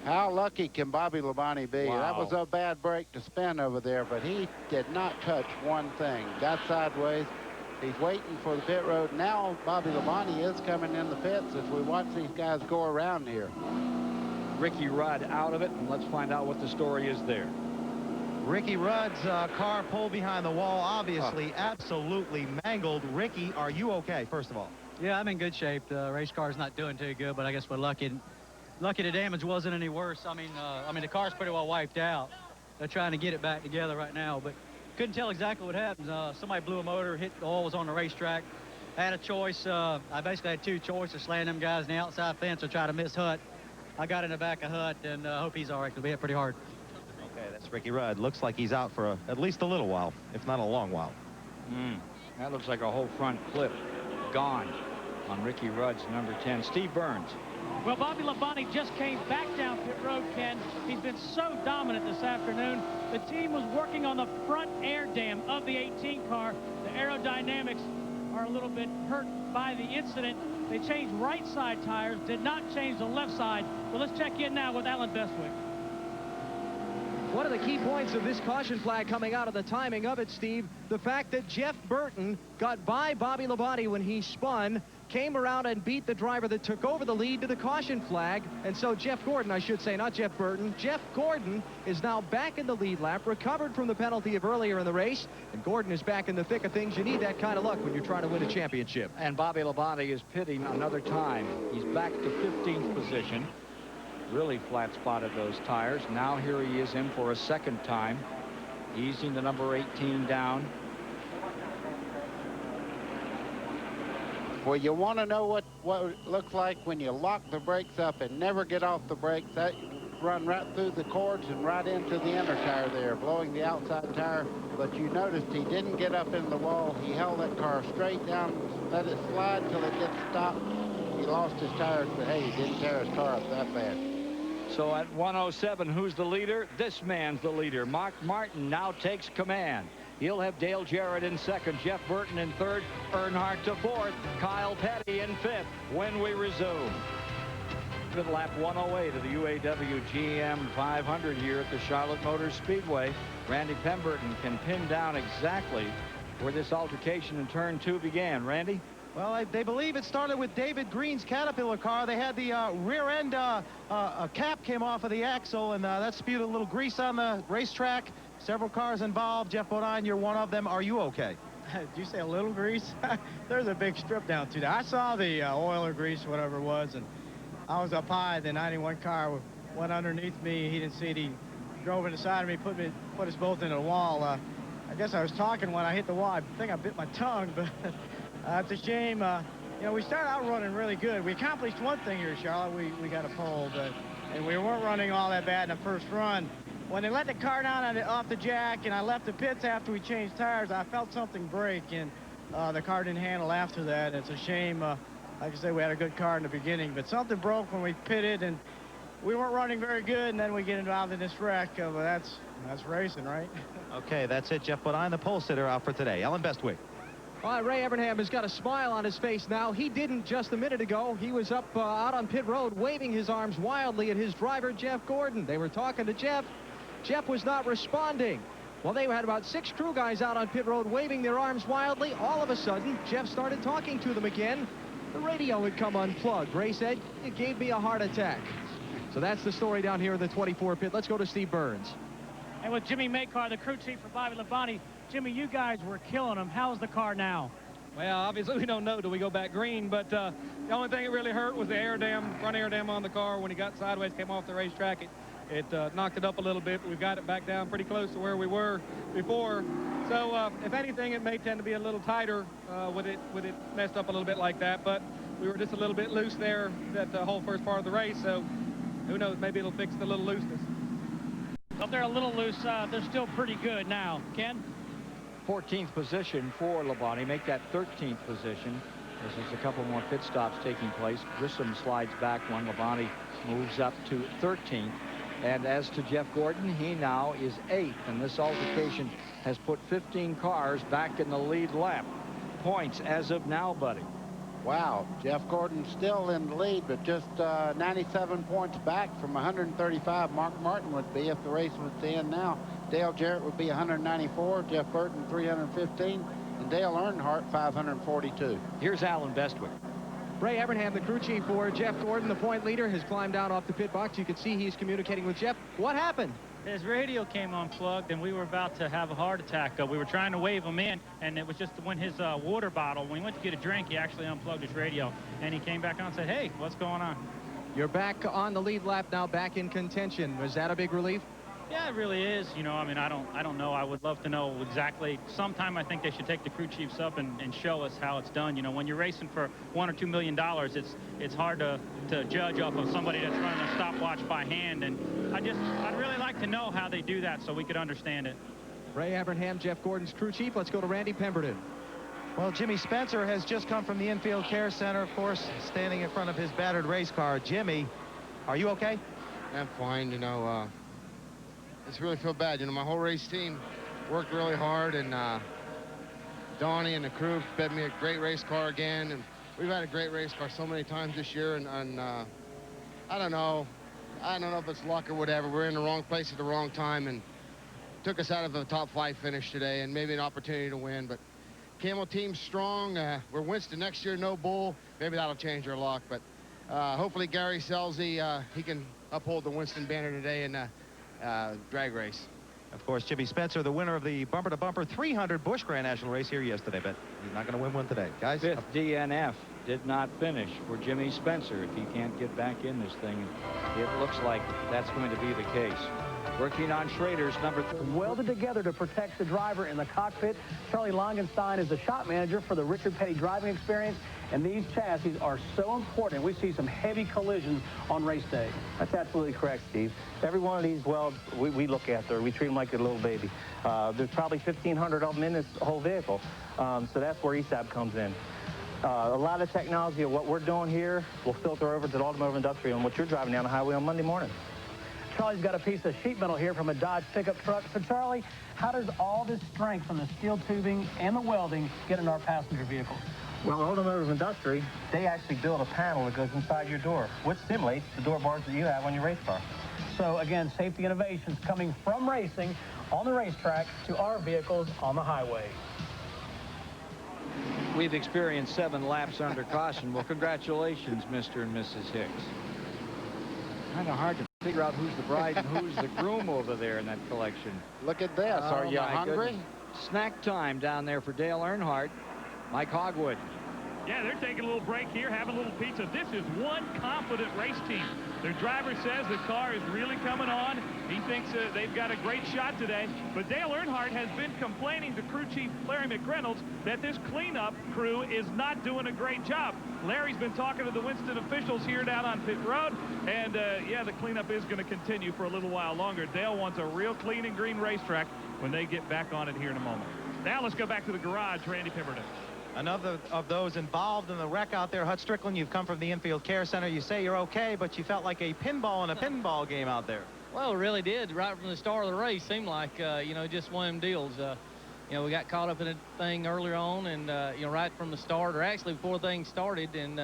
How lucky can Bobby Labonte be? Wow. That was a bad break to spin over there, but he did not touch one thing. Got sideways. He's waiting for the pit road. Now Bobby Labonte is coming in the pits as we watch these guys go around here. Ricky Rudd out of it, and let's find out what the story is there. Ricky Rudd's car pulled behind the wall, obviously absolutely mangled. Ricky, are you okay, first of all? Yeah, I'm in good shape. The race car's not doing too good, but I guess we're lucky the damage wasn't any worse. I mean, the car's pretty well wiped out. They're trying to get it back together right now, but couldn't tell exactly what happened. Somebody blew a motor, hit the oil was on the racetrack. I had a choice. I basically had 2 choices: slam them guys in the outside fence or try to miss Hutt. I got in the back of Hutt, and hope he's all right. It'll be hit pretty hard. Okay, that's Ricky Rudd. Looks like he's out for at least a little while, if not a long while. That looks like a whole front clip gone on Ricky Rudd's number 10. Steve Burns. Well, Bobby Labonte just came back down pit road, Ken. He's been so dominant this afternoon. The team was working on the front air dam of the 18 car. The aerodynamics are a little bit hurt by the incident. They changed right side tires, did not change the left side. Well, let's check in now with Alan Bestwick. One of the key points of this caution flag coming out of the timing of it, Steve, the fact that Jeff Burton got by Bobby Labonte when he spun, came around and beat the driver that took over the lead to the caution flag. And so Jeff Gordon, I should say, not Jeff Burton, Jeff Gordon is now back in the lead lap, recovered from the penalty of earlier in the race, and Gordon is back in the thick of things. You need that kind of luck when you're trying to win a championship. And Bobby Labonte is pitting another time. He's back to 15th position. Really flat spotted those tires. Now here he is in for a second time, easing the number 18 down. Well, you want to know what it looks like when you lock the brakes up and never get off the brakes. That run right through the cords and right into the inner tire there, blowing the outside tire. But you noticed he didn't get up in the wall. He held that car straight down, let it slide till it gets stopped. He lost his tires, but hey, he didn't tear his car up that bad. So at 107, who's the leader? This man's the leader. Mark Martin now takes command. He'll have Dale Jarrett in second, Jeff Burton in third, Earnhardt to fourth, Kyle Petty in fifth when we resume. Good lap 108 of the UAW GM 500 here at the Charlotte Motor Speedway. Randy Pemberton can pin down exactly where this altercation in turn 2 began. Randy? Well, they believe it started with David Green's Caterpillar car. They had the rear end cap came off of the axle, and that spewed a little grease on the racetrack. Several cars involved. Jeff Bodine, you're one of them. Are you okay? Did you say a little grease? There's a big strip down to that. I saw the oil or grease, whatever it was, and I was up high. The 91 car went underneath me. He didn't see it. He drove in the side of me, put us both into the wall. I guess I was talking when I hit the wall. I think I bit my tongue, but it's a shame. You know, we started out running really good. We accomplished one thing here, Charlotte. We got a pole, and we weren't running all that bad in the first run. When they let the car down off the jack and I left the pits after we changed tires, I felt something break, and the car didn't handle after that. It's a shame. Like I say, we had a good car in the beginning, but something broke when we pitted, and we weren't running very good, and then we get involved in this wreck. That's racing, right? Okay, that's it. Jeff Bodine, the pole sitter, out for today. Alan Bestwick. All right, Ray Evernham has got a smile on his face now. He didn't just a minute ago. He was up out on pit road waving his arms wildly at his driver, Jeff Gordon. They were talking to Jeff. Jeff was not responding. Well, they had about 6 crew guys out on pit road waving their arms wildly. All of a sudden, Jeff started talking to them again. The radio had come unplugged. Ray said, "It gave me a heart attack." So that's the story down here in the 24 pit. Let's go to Steve Burns. And with Jimmy Makar, the crew chief for Bobby Labonte, Jimmy, you guys were killing him. How's the car now? Well, obviously we don't know till we go back green, but the only thing that really hurt was the air dam, front air dam on the car. When he got sideways, came off the racetrack, it knocked it up a little bit, but we've got it back down pretty close to where we were before. So if anything, it may tend to be a little tighter with it messed up a little bit like that, but we were just a little bit loose there that the whole first part of the race, so who knows, maybe it'll fix the little looseness. Well, if they're a little loose, they're still pretty good now. Ken? 14th position for Labonte. Make that 13th position. There's a couple more pit stops taking place. Grissom slides back one. Labonte moves up to 13th. And as to Jeff Gordon, he now is 8th. And this altercation has put 15 cars back in the lead lap. Points as of now, buddy. Wow, Jeff Gordon still in the lead, but just 97 points back from 135 Mark Martin would be if the race was to end now. Dale Jarrett would be 194, Jeff Burton 315, and Dale Earnhardt 542. Here's Alan Bestwick. Ray Evernham, the crew chief for Jeff Gordon, the point leader, has climbed down off the pit box. You can see he's communicating with Jeff. What happened? His radio came unplugged, and we were about to have a heart attack. We were trying to wave him in, and it was just when his water bottle, when he went to get a drink, he actually unplugged his radio, and he came back on and said, "Hey, what's going on?" You're back on the lead lap now, back in contention. Was that a big relief? Yeah, it really is. You know, I mean, I don't know. I would love to know exactly. Sometime I think they should take the crew chiefs up and show us how it's done. You know, when you're racing for $1 or $2 million, it's hard to judge off of somebody that's running a stopwatch by hand. And I'd really like to know how they do that so we could understand it. Ray Abraham, Jeff Gordon's crew chief. Let's go to Randy Pemberton. Well, Jimmy Spencer has just come from the infield care center, of course, standing in front of his battered race car. Jimmy, are you okay? I'm fine. You know, I just really feel bad. You know, my whole race team worked really hard, and Donnie and the crew fed me a great race car again, and we've had a great race car so many times this year, and I don't know if it's luck or whatever. We're in the wrong place at the wrong time, and took us out of the top 5 finish today, and maybe an opportunity to win. But Camel team's strong. We're Winston next year, no bull. Maybe that'll change our luck, but hopefully Gary Scelzi, he can uphold the Winston banner today in drag race. Of course, Jimmy Spencer, the winner of the bumper-to-bumper 300 Busch Grand National race here yesterday, but he's not going to win one today. Guys? 5th DNF did not finish for Jimmy Spencer. If he can't get back in this thing, it looks like that's going to be the case. Working on Schrader's number 3. Welded together to protect the driver in the cockpit. Charlie Longenstein is the shop manager for the Richard Petty driving experience, and these chassis are so important. We see some heavy collisions on race day. That's absolutely correct, Steve. Every one of these welds we look after. We treat them like a little baby. There's probably 1,500 of them in this whole vehicle, so that's where ESAB comes in. A lot of technology of what we're doing here will filter over to the automotive industry on what you're driving down the highway on Monday morning. Charlie's got a piece of sheet metal here from a Dodge pickup truck. So, Charlie, how does all this strength from the steel tubing and the welding get in our passenger vehicle? Well, the automotive industry, they actually build a panel that goes inside your door, which simulates the door bars that you have on your race car. So, again, safety innovations coming from racing on the racetrack to our vehicles on the highway. We've experienced 7 laps under caution. Well, congratulations, Mr. and Mrs. Hicks. Kind of hard to figure out who's the bride and who's the groom over there in that collection. Look at this. Are you hungry? Goodness. Snack time down there for Dale Earnhardt. Mike Hogwood. Yeah, they're taking a little break here, having a little pizza. This is one confident race team. Their driver says the car is really coming on. He thinks they've got a great shot today. But Dale Earnhardt has been complaining to crew chief Larry McReynolds that this cleanup crew is not doing a great job. Larry's been talking to the Winston officials here down on pit road, and yeah, the cleanup is going to continue for a little while longer. Dale wants a real clean and green racetrack when they get back on it here in a moment. Now let's go back to the garage. Randy Pemberton. Another of those involved in the wreck out there. Hut Strickland, you've come from the infield care center. You say you're okay, but you felt like a pinball in a pinball game out there. Well, it really did. Right from the start of the race, seemed like, you know, just one of them deals. You know, we got caught up in a thing earlier on, and, you know, right from the start, or actually before things started, and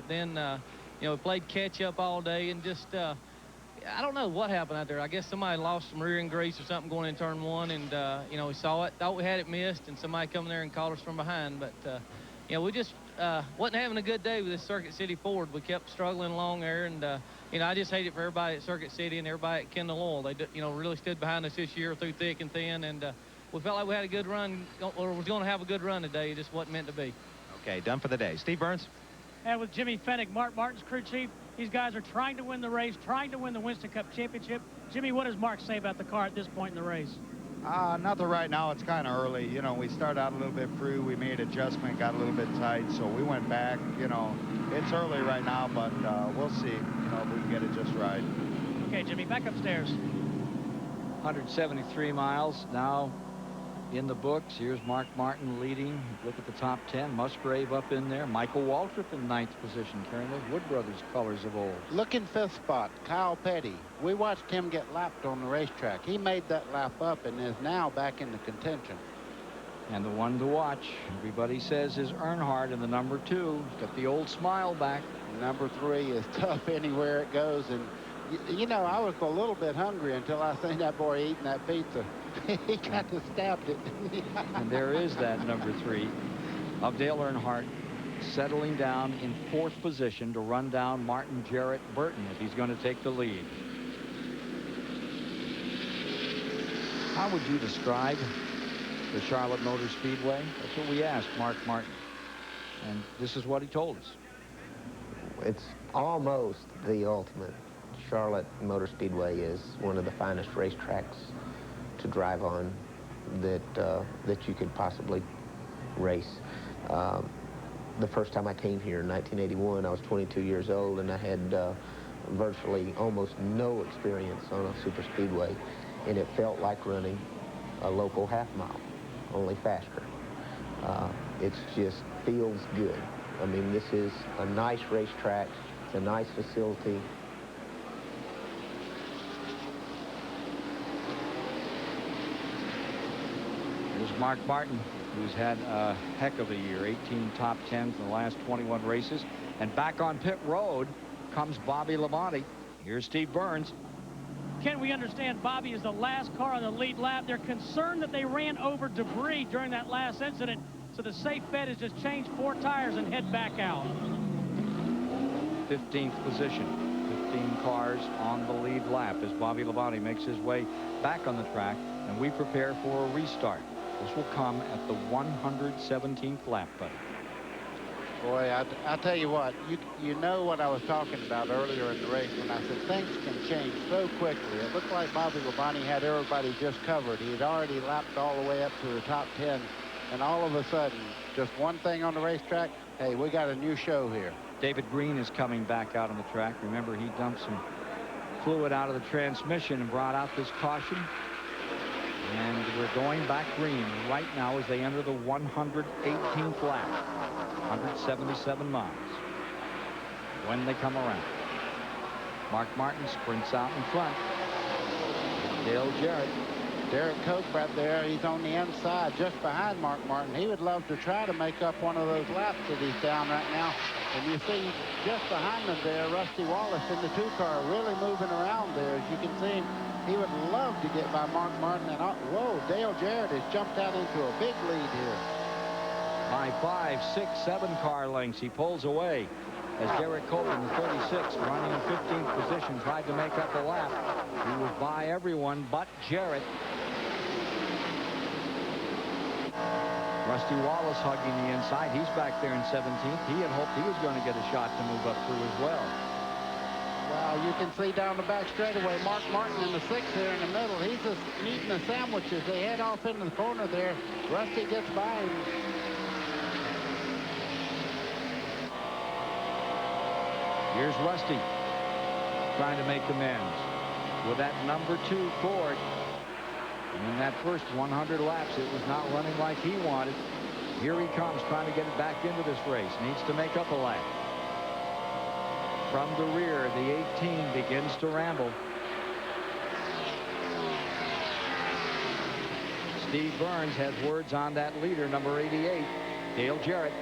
then, you know, we played catch up all day, and just, I don't know what happened out there. I guess somebody lost some rear end grease or something going in turn 1, and, you know, we saw it, thought we had it missed, and somebody come there and caught us from behind. But, you know, we just wasn't having a good day with this Circuit City Ford. We kept struggling along there, and, you know, I just hate it for everybody at Circuit City and everybody at Kendall Oil. They, you know, really stood behind us this year through thick and thin, and we felt like we had a good run, or was going to have a good run today. It just wasn't meant to be. Okay, done for the day. Steve Burns. And with Jimmy Fennick, Mark Martin's crew chief, these guys are trying to win the race, trying to win the Winston Cup Championship. Jimmy, what does Mark say about the car at this point in the race? Nothing right now. It's kind of early. You know, we started out a little bit through. We made adjustment, got a little bit tight, so we went back. You know, it's early right now, but we'll see, you know, if we can get it just right. Okay, Jimmy, back upstairs. 173 miles now in the books. Here's Mark Martin leading. Look at the top 10. Musgrave up in there. Michael Waltrip in 9th position, carrying those Wood Brothers colors of old. Look in 5th spot, Kyle Petty. We watched him get lapped on the racetrack. He made that lap up and is now back in the contention. And the one to watch, everybody says, is Earnhardt in the number 2. He's got the old smile back. Number 3 is tough anywhere it goes. And, you know, I was a little bit hungry until I seen that boy eating that pizza. He kind of stabbed it. And there is that number 3 of Dale Earnhardt settling down in 4th position to run down Martin Jarrett Burton if he's going to take the lead. How would you describe the Charlotte Motor Speedway? That's what we asked Mark Martin, and this is what he told us. It's almost the ultimate Charlotte Motor Speedway is one of the finest racetracks to drive on that you could possibly race. The first time I came here in 1981, I was 22 years old, and I had virtually almost no experience on a super speedway, and it felt like running a local half mile, only faster. It just feels good. I mean, this is a nice racetrack. It's a nice facility. Here's Mark Martin, who's had a heck of a year, 18 top 10s in the last 21 races. And back on pit road comes Bobby Labonte. Here's Steve Burns. Ken, we understand Bobby is the last car on the lead lap. They're concerned that they ran over debris during that last incident, so the safe bet is just change 4 tires and head back out. 15th position, 15 cars on the lead lap as Bobby Labonte makes his way back on the track, and we prepare for a restart. This will come at the 117th lap, buddy. Boy, I tell you what, you know what I was talking about earlier in the race when I said things can change so quickly. It looked like Bobby Labonte had everybody just covered. He had already lapped all the way up to the top 10, and all of a sudden, just one thing on the racetrack, hey, we got a new show here. David Green is coming back out on the track. Remember, he dumped some fluid out of the transmission and brought out this caution. And we're going back green right now as they enter the 118th lap. 177 miles. When they come around. Mark Martin sprints out in front. Dale Jarrett. Derek Koch right there, he's on the inside just behind Mark Martin. He would love to try to make up one of those laps that he's down right now. And you see just behind him there, Rusty Wallace in the 2 car really moving around there. As you can see him, he would love to get by Mark Martin. And whoa, Dale Jarrett has jumped out into a big lead here. By 5, 6, 7 car lengths, he pulls away as Derek Koch in the 36, running in 15th position, tried to make up a lap. He was by everyone but Jarrett. Rusty Wallace hugging the inside. He's back there in 17th. He had hoped he was going to get a shot to move up through as well. Wow, you can see down the back straightaway, Mark Martin in the 6th there in the middle. He's just eating the sandwiches. They head off into the corner there. Rusty gets by him. Here's Rusty trying to make amends with that number 2 Ford. And in that first 100 laps, it was not running like he wanted. Here he comes trying to get it back into this race. Needs to make up a lap. From the rear, the 18 begins to ramble. Steve Burns has words on that leader, number 88, Dale Jarrett.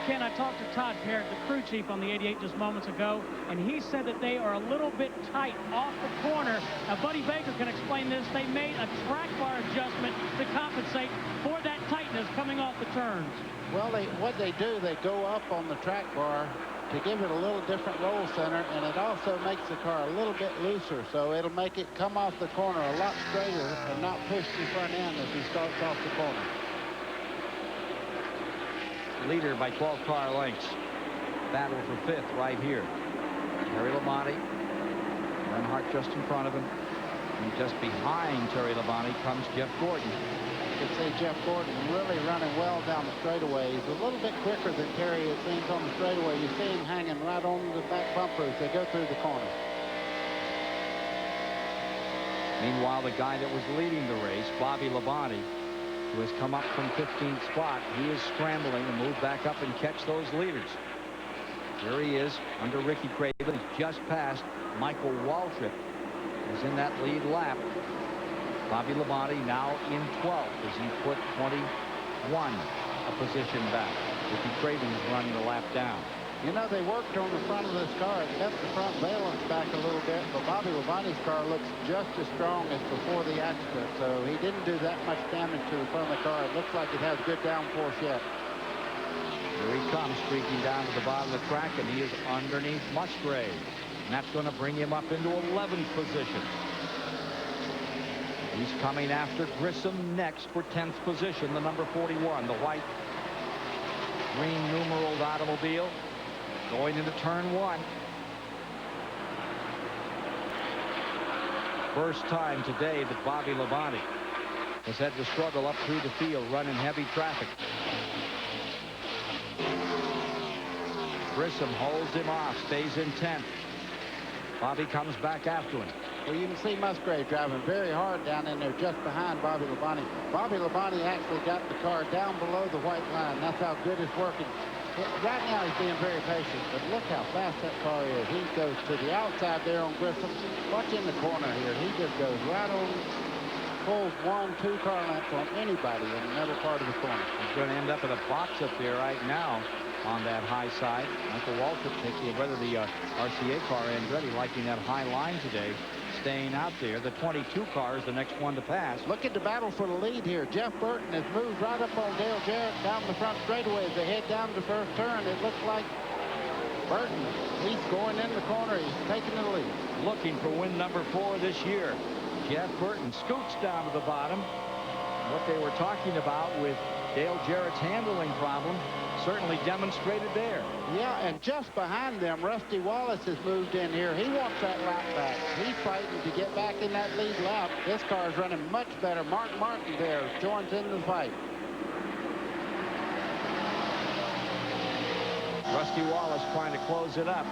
Ken, I talked to Todd Parrott, the crew chief on the 88 just moments ago, and he said that they are a little bit tight off the corner. Now, Buddy Baker can explain this. They made a track bar adjustment to compensate for that tightness coming off the turns. Well, what they do, they go up on the track bar to give it a little different roll center, and it also makes the car a little bit looser, so it'll make it come off the corner a lot straighter and not push the front end as he starts off the corner. Leader by 12 car lengths. Battle for 5th right here. Terry Labonte. Earnhardt just in front of him. And just behind Terry Labonte comes Jeff Gordon. You can see Jeff Gordon really running well down the straightaway. He's a little bit quicker than Terry, it seems, on the straightaway. You see him hanging right on the back bumper as they go through the corner. Meanwhile, the guy that was leading the race, Bobby Labonte, who has come up from 15th spot, he is scrambling to move back up and catch those leaders. Here he is under Ricky Craven. He's just passed Michael Waltrip, who's in that lead lap. Bobby Labonte now in 12th as he put 21 a position back. Ricky Craven is running the lap down. You know, they worked on the front of this car. It kept the front valence back a little bit, but Bobby Labonte's car looks just as strong as before the accident, so he didn't do that much damage to the front of the car. It looks like it has good downforce yet. Here he comes, streaking down to the bottom of the track, and he is underneath Musgrave. And that's going to bring him up into 11th position. He's coming after Grissom next for 10th position, the number 41, the white green numeraled automobile. Going into turn 1. first time today that Bobby Labonte has had to struggle up through the field, running heavy traffic. Grissom holds him off, stays in 10th. Bobby comes back after him. Well, you can see Musgrave driving very hard down in there just behind Bobby Labonte. Bobby Labonte actually got the car down below the white line. That's how good it's working. Right now he's being very patient, but look how fast that car is. He goes to the outside there on Grissom. Watch in the corner here. He just goes right on, pulls 1-2 car lengths on anybody in the middle part of the corner. He's going to end up in a box up there right now on that high side. Michael Waltrip thinking whether the RCA car, Andretti, liking that high line today, staying out there. The 22 car is the next one to pass. Look at the battle for the lead here. Jeff Burton has moved right up on Dale Jarrett down the front straightaway as they head down the first turn. It looks like Burton, he's going in the corner. He's taking the lead. Looking for win number 4 this year. Jeff Burton scoots down to the bottom. What they were talking about with Dale Jarrett's handling problem certainly demonstrated there. Yeah, and just behind them, Rusty Wallace has moved in here. He wants that lap back. He's fighting to get back in that lead lap. This car is running much better. Mark Martin there joins in the fight. Rusty Wallace trying to close it up.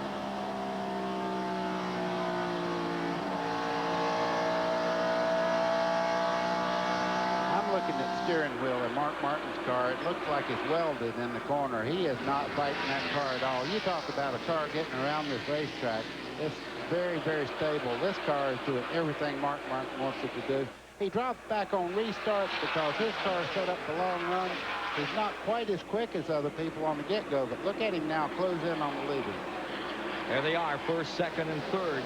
Looking at the steering wheel in Mark Martin's car, it looks like it's welded in the corner. He is not fighting that car at all. You talk about a car getting around this racetrack. It's very, very stable. This car is doing everything Mark Martin wants it to do. He dropped back on restarts because his car set up the long run. He's not quite as quick as other people on the get-go, but look at him now close in on the leader. There they are, first, second, and third.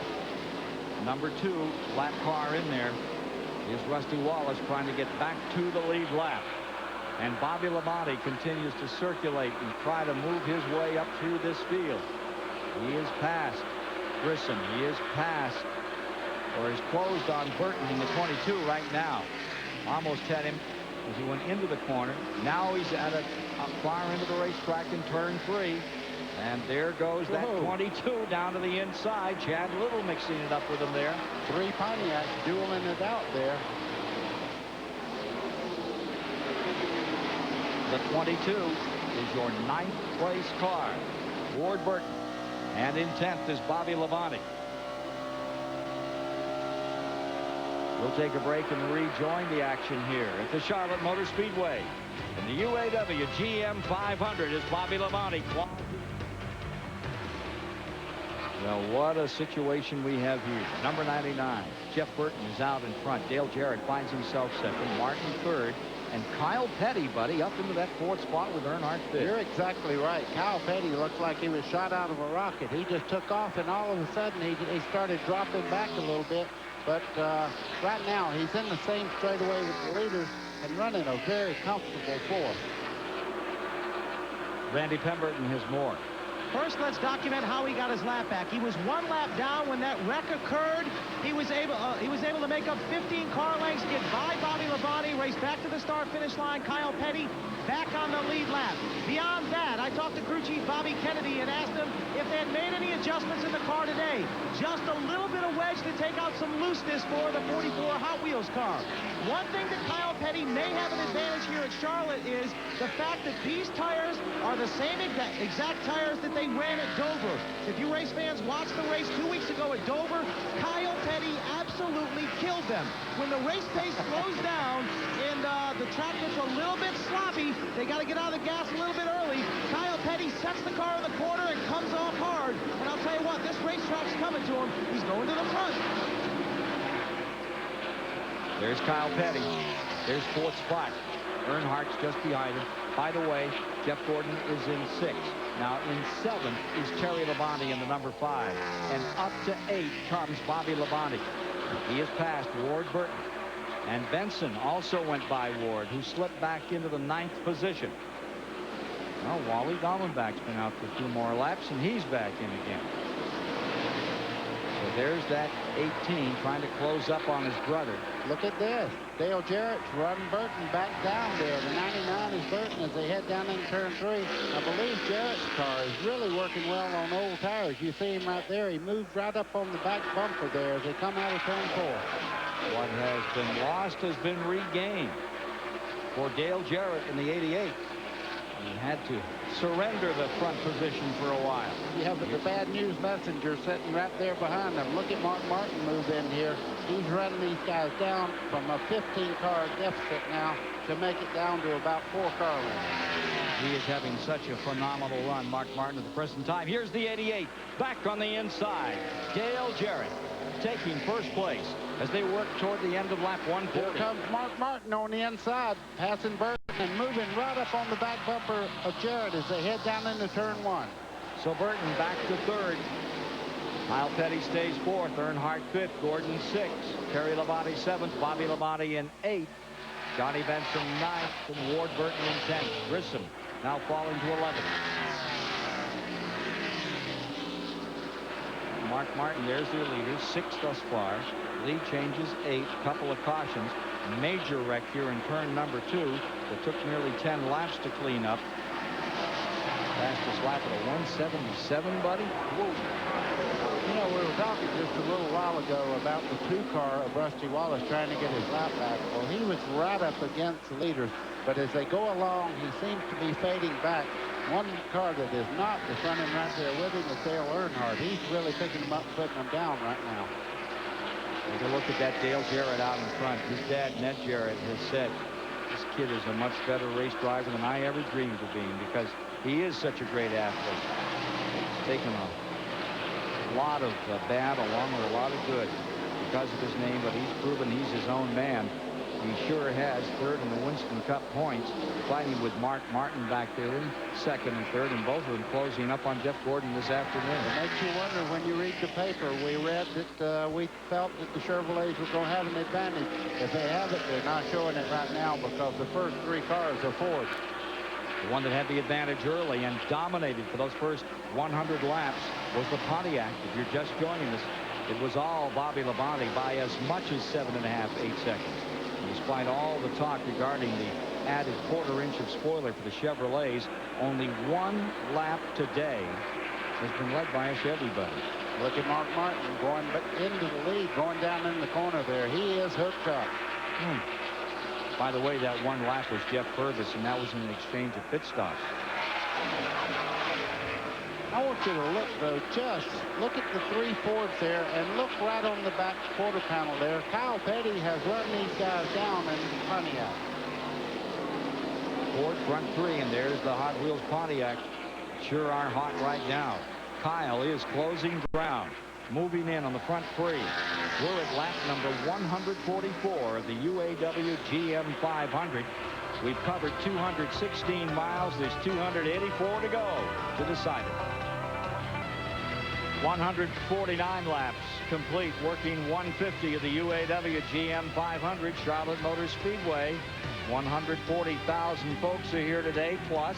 Number 2 lap car in there. Here's Rusty Wallace trying to get back to the lead lap. And Bobby Labonte continues to circulate and try to move his way up through this field. He is past Grissom. He is past, or is closed on Burton in the 22 right now. Almost had him as he went into the corner. Now he's at a far into the racetrack in turn 3. And there goes that 22 down to the inside. Chad Little mixing it up with him there. 3 Pontiacs dueling it out there. The 22 is your 9th place car. Ward Burton. And in 10th is Bobby Labonte. We'll take a break and rejoin the action here at the Charlotte Motor Speedway. In the UAW GM 500 is Bobby Labonte. Well, what a situation we have here. Number 99, Jeff Burton is out in front. Dale Jarrett finds himself second. Martin third. And Kyle Petty, buddy, up into that 4th spot with Earnhardt fifth. You're exactly right. Kyle Petty looks like he was shot out of a rocket. He just took off, and all of a sudden he started dropping back a little bit. But right now he's in the same straightaway with the leaders and running a very comfortable 4th. Randy Pemberton has more. First, let's document how he got his lap back. He was 1 lap down when that wreck occurred. He was able to make up 15 car lengths, get by Bobby Labonte, race back to the start-finish line. Kyle Petty back on the lead lap. Beyond that, I talked to crew chief Bobby Kennedy and asked him if they had made any adjustments in the car today. Just a little bit of wedge to take out some looseness for the 44 Hot Wheels car. One thing that Kyle Petty may have an advantage here at Charlotte is the fact that these tires are the same exact tires that they ran at Dover. If you race fans watched the race 2 weeks ago at Dover, Kyle Petty absolutely killed them. When the race pace slows down and the track gets a little bit sloppy, they got to get out of the gas a little bit early. Kyle Petty sets the car in the corner and comes off hard. And I'll tell you what, this racetrack's coming to him. He's going to the front. There's Kyle Petty. There's 4th spot. Earnhardt's just behind him. By the way, Jeff Gordon is in 6th. Now in 7th is Terry Labonte in the number 5. And up to 8 comes Bobby Labonte. He has passed Ward Burton. And Benson also went by Ward, who slipped back into the 9th position. Well, Wally Dallenbach's been out for 2 more laps, and he's back in again. So There's that 18 trying to close up on his brother. Look at this. Dale Jarrett's running Burton back down there. The 99 is Burton as they head down in turn 3. I believe Jarrett's car is really working well on old tires. You see him right there. He moved right up on the back bumper there as they come out of turn 4. What has been lost has been regained for Dale Jarrett in the 88. He had to surrender the front position for a while. Yeah, but the bad news messenger sitting right there behind them. Look at Mark Martin move in here. He's running these guys down from a 15-car deficit now to make it down to about 4 car lengths. He is having such a phenomenal run, Mark Martin, at the present time. Here's the 88, back on the inside. Dale Jarrett taking first place as they work toward the end of lap 140. Here comes Mark Martin on the inside, passing Burton and moving right up on the back bumper of Jarrett as they head down into turn 1. So Burton back to third. Kyle Petty stays fourth, Earnhardt fifth, Gordon sixth, Terry Labonte seventh, Bobby Labonte in eighth, Johnny Benson ninth, and Ward Burton in 10th. Grissom now falling to 11th. Mark Martin, there's their leader, 6th thus far. Lead changes 8th, couple of cautions. Major wreck here in turn number 2 that took nearly 10 laps to clean up. Fastest lap at a 177, buddy. Whoa. You know, we were talking just a little while ago about the 2-car of Rusty Wallace trying to get his lap back. Well, he was right up against the leaders, but as they go along, he seems to be fading back. One car that is not is running right there with him is Dale Earnhardt. He's really picking them up and putting them down right now. Take a look at that Dale Jarrett out in front. His dad, Ned Jarrett, has said this kid is a much better race driver than I ever dreamed of being because he is such a great athlete. He's taken a lot of bad along with a lot of good because of his name, but he's proven he's his own man. He sure has. Third in the Winston Cup points, fighting with Mark Martin back there in second and third, and both of them closing up on Jeff Gordon this afternoon. It makes you wonder when you read the paper. We read that we felt that the Chevrolets were going to have an advantage. If they have it, they're not showing it right now because the first 3 cars are Ford. The one that had the advantage early and dominated for those first 100 laps was the Pontiac. If you're just joining us, it was all Bobby Labonte by as much as 7.5, 8 seconds. And despite all the talk regarding the added quarter-inch of spoiler for the Chevrolets, only 1 lap today has been led by a Chevy buddy. Look at Mark Martin going into the lead, going down in the corner there. He is hooked up. By the way, that 1 lap was Jeff Purvis, and that was in an exchange of pit stops. I want you to look, though, just look at the 3 Fords there and look right on the back quarter panel there. Kyle Petty has run these guys down in the Pontiac. Ford front 3, and there's the Hot Wheels Pontiac. Sure are hot right now. Kyle is closing ground, moving in on the front 3. We're at lap number 144 of the UAW GM 500. We've covered 216 miles. There's 284 to go to decide it. 149 laps complete, working 150 of the UAW GM 500 Charlotte Motor Speedway. 140,000 folks are here today, plus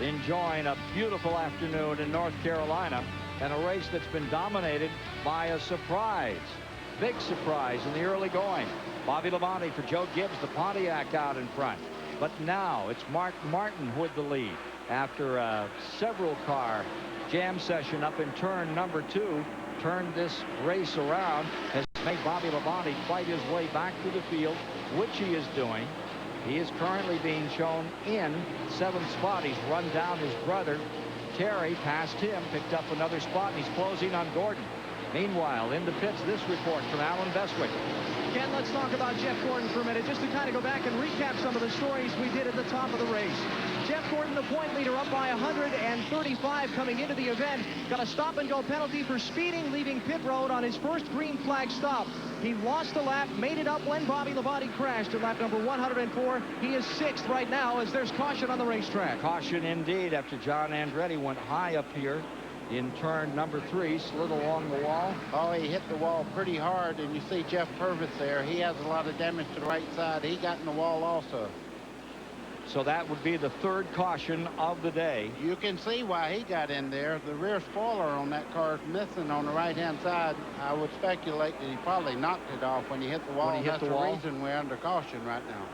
enjoying a beautiful afternoon in North Carolina and a race that's been dominated by a surprise. Big surprise in the early going. Bobby Labonte for Joe Gibbs, the Pontiac out in front. But now it's Mark Martin with the lead after a several car jam session up in turn number 2. Turned this race around, has made Bobby Labonte fight his way back to the field, which he is doing. He is currently being shown in 7th spot. He's run down his brother. Terry passed him, picked up another spot, and he's closing on Gordon. Meanwhile, in the pits, this report from Alan Bestwick. Ken, let's talk about Jeff Gordon for a minute, just to kind of go back and recap some of the stories we did at the top of the race. Jeff Gordon, the point leader, up by 135 coming into the event. Got a stop-and-go penalty for speeding, leaving pit road on his first green flag stop. He lost a lap, made it up when Bobby Labonte crashed at lap number 104. He is 6th right now as there's caution on the racetrack. Caution indeed after John Andretti went high up here in turn number 3, slid along the wall. Oh, he hit the wall pretty hard, and you see Jeff Purvis there. He has a lot of damage to the right side. He got in the wall also. So that would be the third caution of the day. You can see why he got in there. The rear spoiler on that car is missing on the right-hand side. I would speculate that he probably knocked it off when he hit the wall. When he hit the wall? That's the reason we're under caution right now.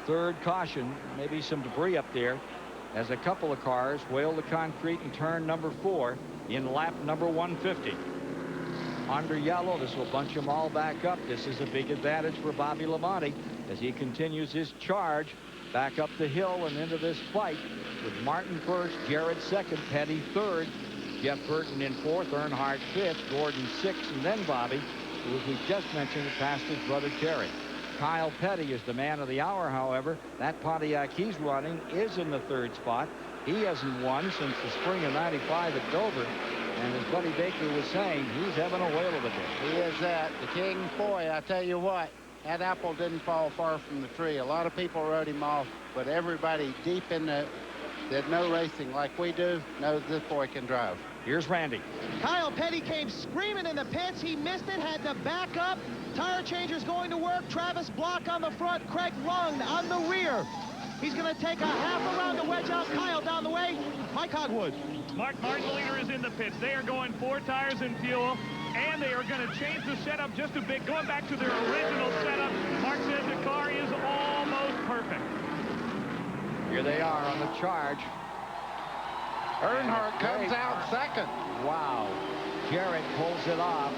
Third caution, maybe some debris up there, as a couple of cars whale the concrete in turn number 4 in lap number 150. Under yellow, this will bunch them all back up. This is a big advantage for Bobby Labonte as he continues his charge back up the hill and into this fight with Martin first, Jarrett second, Petty third, Jeff Burton in fourth, Earnhardt fifth, Gordon sixth, and then Bobby, who, as we just mentioned, passed his brother Terry. Kyle Petty is the man of the hour, however. That Pontiac he's running is in the third spot. He hasn't won since the spring of '95 at Dover. And as Buddy Baker was saying, he's having a whale of a day. He is that. The king, boy, I tell you what, that apple didn't fall far from the tree. A lot of people wrote him off, but everybody deep in the that know racing like we do knows this boy can drive. Here's Randy. Kyle Petty came screaming in the pits. He missed it, had to back up. Tire changers going to work. Travis Block on the front. Craig Lung on the rear. He's going to take a half around to wedge out Kyle down the way. Mike Hogwood. Mark Martin, leader, is in the pits. They are going 4 tires and fuel, and they are going to change the setup just a bit, going back to their original setup. Mark says the car is almost perfect. Here they are on the charge. Earnhardt comes out second. Wow. Jarrett pulls it off.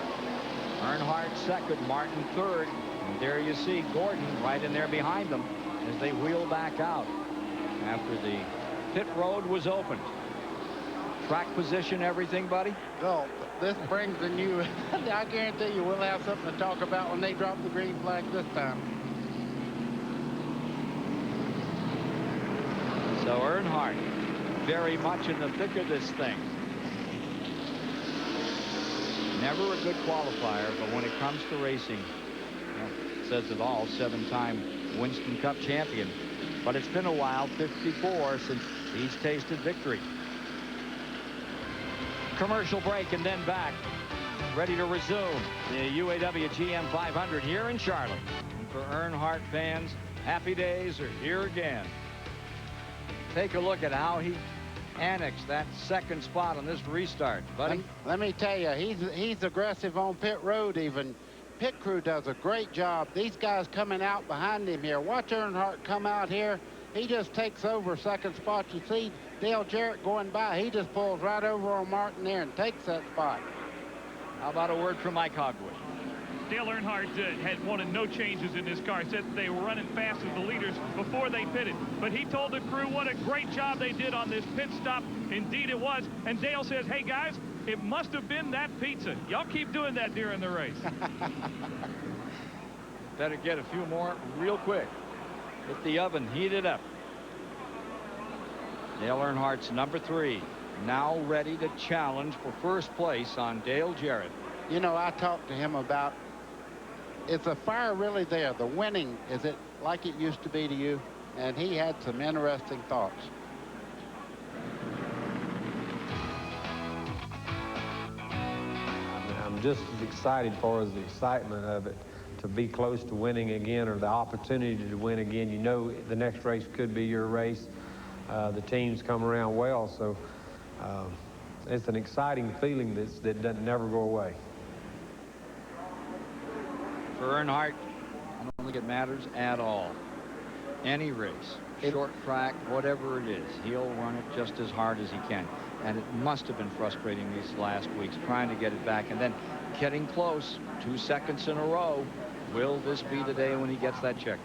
Earnhardt second, Martin third. And there you see Gordon right in there behind them as they wheel back out after the pit road was opened. Track position, everything, buddy? Well, this brings the new. I guarantee you we'll have something to talk about when they drop the green flag this time. So Earnhardt very much in the thick of this thing. Never a good qualifier, but when it comes to racing, it says it all. 7-time Winston Cup champion. But it's been a while, 54, since he's tasted victory. Commercial break and then back. Ready to resume the UAW GM 500 here in Charlotte. And for Earnhardt fans, happy days are here again. Take a look at how he annexed that second spot on this restart, buddy. Let me tell you, he's aggressive on pit road even. Pit crew does a great job. These guys coming out behind him here. Watch Earnhardt come out here. He just takes over second spot. You see Dale Jarrett going by. He just pulls right over on Martin there and takes that spot. How about a word from Mike Hogwood? Dale Earnhardt had wanted no changes in this car. Said they were running fast as the leaders before they pitted. But he told the crew what a great job they did on this pit stop. Indeed it was. And Dale says, hey guys, it must have been that pizza. Y'all keep doing that during the race. Better get a few more real quick. Get the oven heated up. Dale Earnhardt's number 3, now ready to challenge for first place on Dale Jarrett. You know, I talked to him about, is the fire really there? The winning, is it like it used to be to you? And he had some interesting thoughts. I'm just as excited for the excitement of it, to be close to winning again, or the opportunity to win again. You know the next race could be your race. The teams come around well, so it's an exciting feeling that doesn't never go away. For Earnhardt, I don't think it matters at all. Any race, short track, whatever it is, he'll run it just as hard as he can. And it must have been frustrating these last weeks, trying to get it back and then getting close, 2 seconds in a row. Will this be the day when he gets that checker?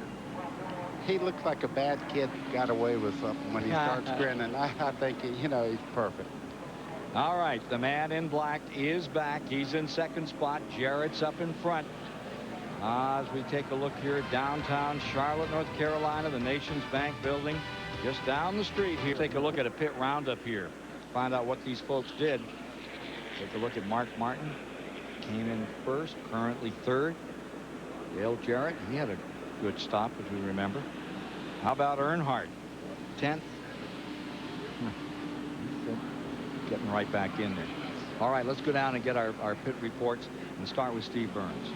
He looks like a bad kid got away with something when he starts grinning. I think, you know, he's perfect. All right, the man in black is back. He's in second spot. Jarrett's up in front. As we take a look here at downtown Charlotte, North Carolina, the Nations Bank building just down the street here. Take a look at a pit roundup here. Find out what these folks did. Take a look at Mark Martin. Came in first, currently third. Dale Jarrett, he had a good stop, as we remember. How about Earnhardt? 10th. Getting right back in there. All right, let's go down and get our pit reports and start with Steve Burns.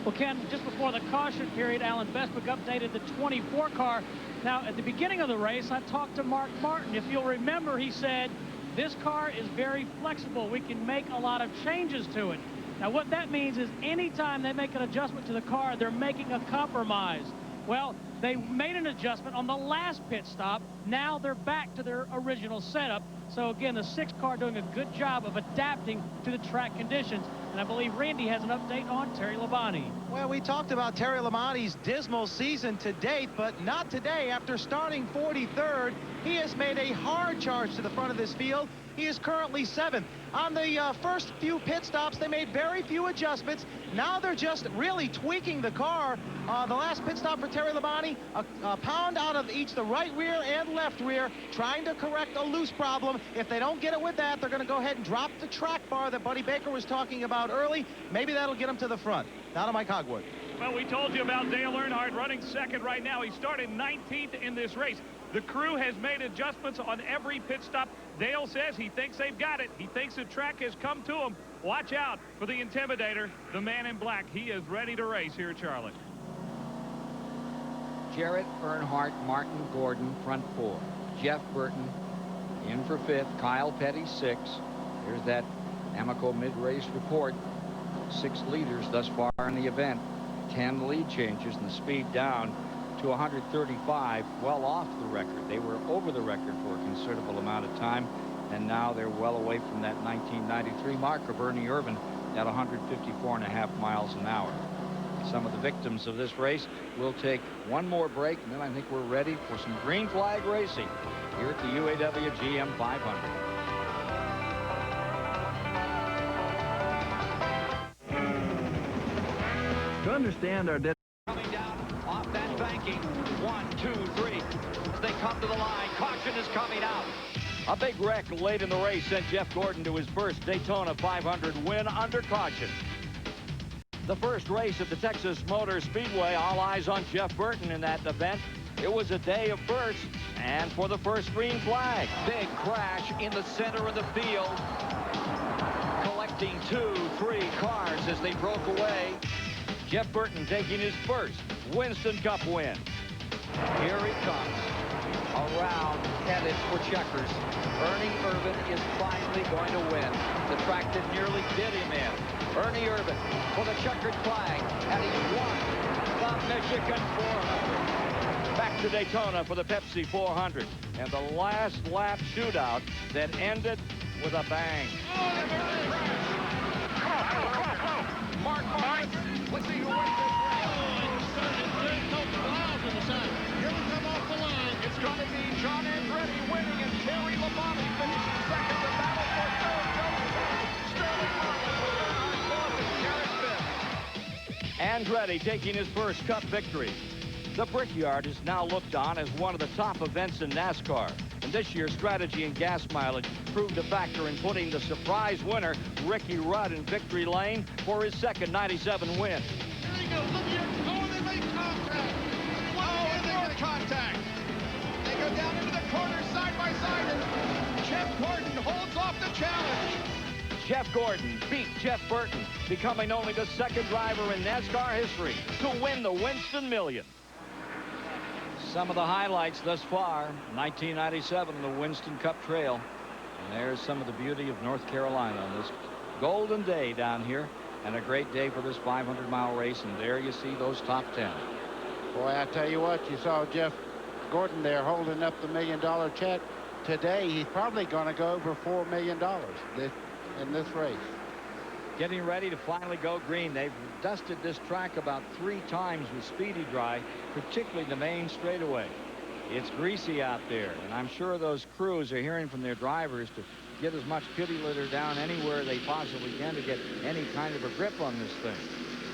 Well, Ken, just before the caution period, Alan Bestwick updated the 24 car. Now, at the beginning of the race, I talked to Mark Martin. If you'll remember, he said, this car is very flexible. We can make a lot of changes to it. Now, what that means is anytime they make an adjustment to the car, they're making a compromise. Well, they made an adjustment on the last pit stop. Now they're back to their original setup. So again, the 6 car doing a good job of adapting to the track conditions. And I believe Randy has an update on Terry Labonte. Well, we talked about Terry Labonte's dismal season to date, but not today. After starting 43rd, he has made a hard charge to the front of this field. He is currently 7th. On the first few pit stops, they made very few adjustments. Now they're just really tweaking the car. The last pit stop for Terry Labonte, a pound out of each the right rear and left rear, trying to correct a loose problem. If they don't get it with that, they're going to go ahead and drop the track bar that Buddy Baker was talking about early. Maybe that'll get them to the front. Now to Mike Hogwood. Well, we told you about Dale Earnhardt running second right now. He started 19th in this race. The crew has made adjustments on every pit stop. Dale says he thinks they've got it. He thinks the track has come to him. Watch out for the Intimidator, the man in black. He is ready to race here at Charlotte. Jarrett, Earnhardt, Martin, Gordon, front 4. Jeff Burton in for 5th. Kyle Petty, 6th. There's that Amoco mid-race report. 6 leaders thus far in the event. 10 lead changes and the speed down to 135, well off the record. They were over the record for a considerable amount of time, and now they're well away from that 1993 mark of Ernie Irvan at 154.5 miles an hour. Some of the victims of this race will take one more break, and then I think we're ready for some green flag racing here at the UAW GM 500. To understand our Coming down off that banking. 1, 2, 3. As they come to the line, caution is coming out. A big wreck late in the race sent Jeff Gordon to his first Daytona 500 win under caution. The first race at the Texas Motor Speedway, all eyes on Jeff Burton in that event. It was a day of firsts, and for the first green flag. Big crash in the center of the field. Collecting 2, 3 cars as they broke away. Jeff Burton taking his first Winston Cup win. Here he comes. Around, headed for checkers. Ernie Irvan is finally going to win. The track that nearly did him in. Ernie Irvan for the checkered flag, and he won the Michigan 400. Back to Daytona for the Pepsi 400. And the last lap shootout that ended with a bang. Mark Martin. Let's see who wins this race. Here we come off the line. It's going to be John Andretti winning and Terry Labonte finishing second. The battle for third goes to Sterling Marlin with Earnhardt fourth and Jarrett fifth. Andretti taking his first Cup victory. The Brickyard is now looked on as one of the top events in NASCAR. And this year, strategy and gas mileage proved a factor in putting the surprise winner, Ricky Rudd, in victory lane for his second 97 win. Here he goes. Look here. Oh, they make contact. Oh, and more contact. They go down into the corner side by side, and Jeff Gordon holds off the challenge. Jeff Gordon beat Jeff Burton, becoming only the second driver in NASCAR history to win the Winston Million. Some of the highlights thus far, 1997, the Winston Cup Trail. And there's some of the beauty of North Carolina on this golden day down here, and a great day for this 500-mile race. And there you see those top 10. Boy, I tell you what, you saw Jeff Gordon there holding up the $1 million check. Today, he's probably going to go over $4 million in this race. Getting ready to finally go green. They've dusted this track about 3 times with Speedy Dry, particularly the main straightaway. It's greasy out there, and I'm sure those crews are hearing from their drivers to get as much pity litter down anywhere they possibly can to get any kind of a grip on this thing.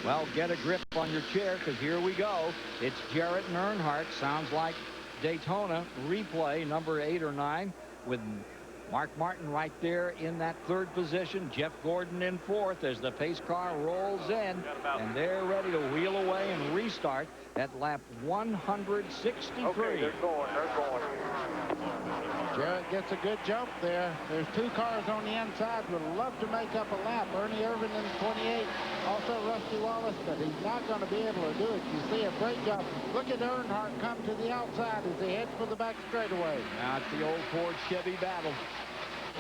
Well, get a grip on your chair, because here we go. It's Jarrett and Earnhardt. Sounds like Daytona replay number 8 or 9 with Mark Martin right there in that 3rd position. Jeff Gordon in 4th as the pace car rolls in, and they're ready to wheel away and restart. start at lap 163. Okay, they're going. Jarrett gets a good jump there. There's 2 cars on the inside. Would love to make up a lap. Ernie Irvan in 28. Also Rusty Wallace, but he's not going to be able to do it. You see a great job. Look at Earnhardt come to the outside as he heads for the back straightaway. Now it's the old Ford Chevy battle.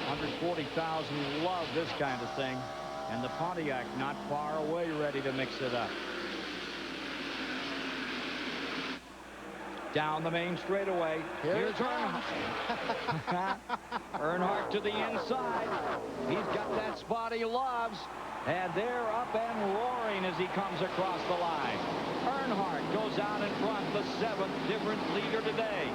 140,000 love this kind of thing. And the Pontiac not far away, ready to mix it up. Down the main straightaway. Here's Earnhardt. Earnhardt to the inside. He's got that spot he loves. And they're up and roaring as he comes across the line. Earnhardt goes out in front, the 7th different leader today.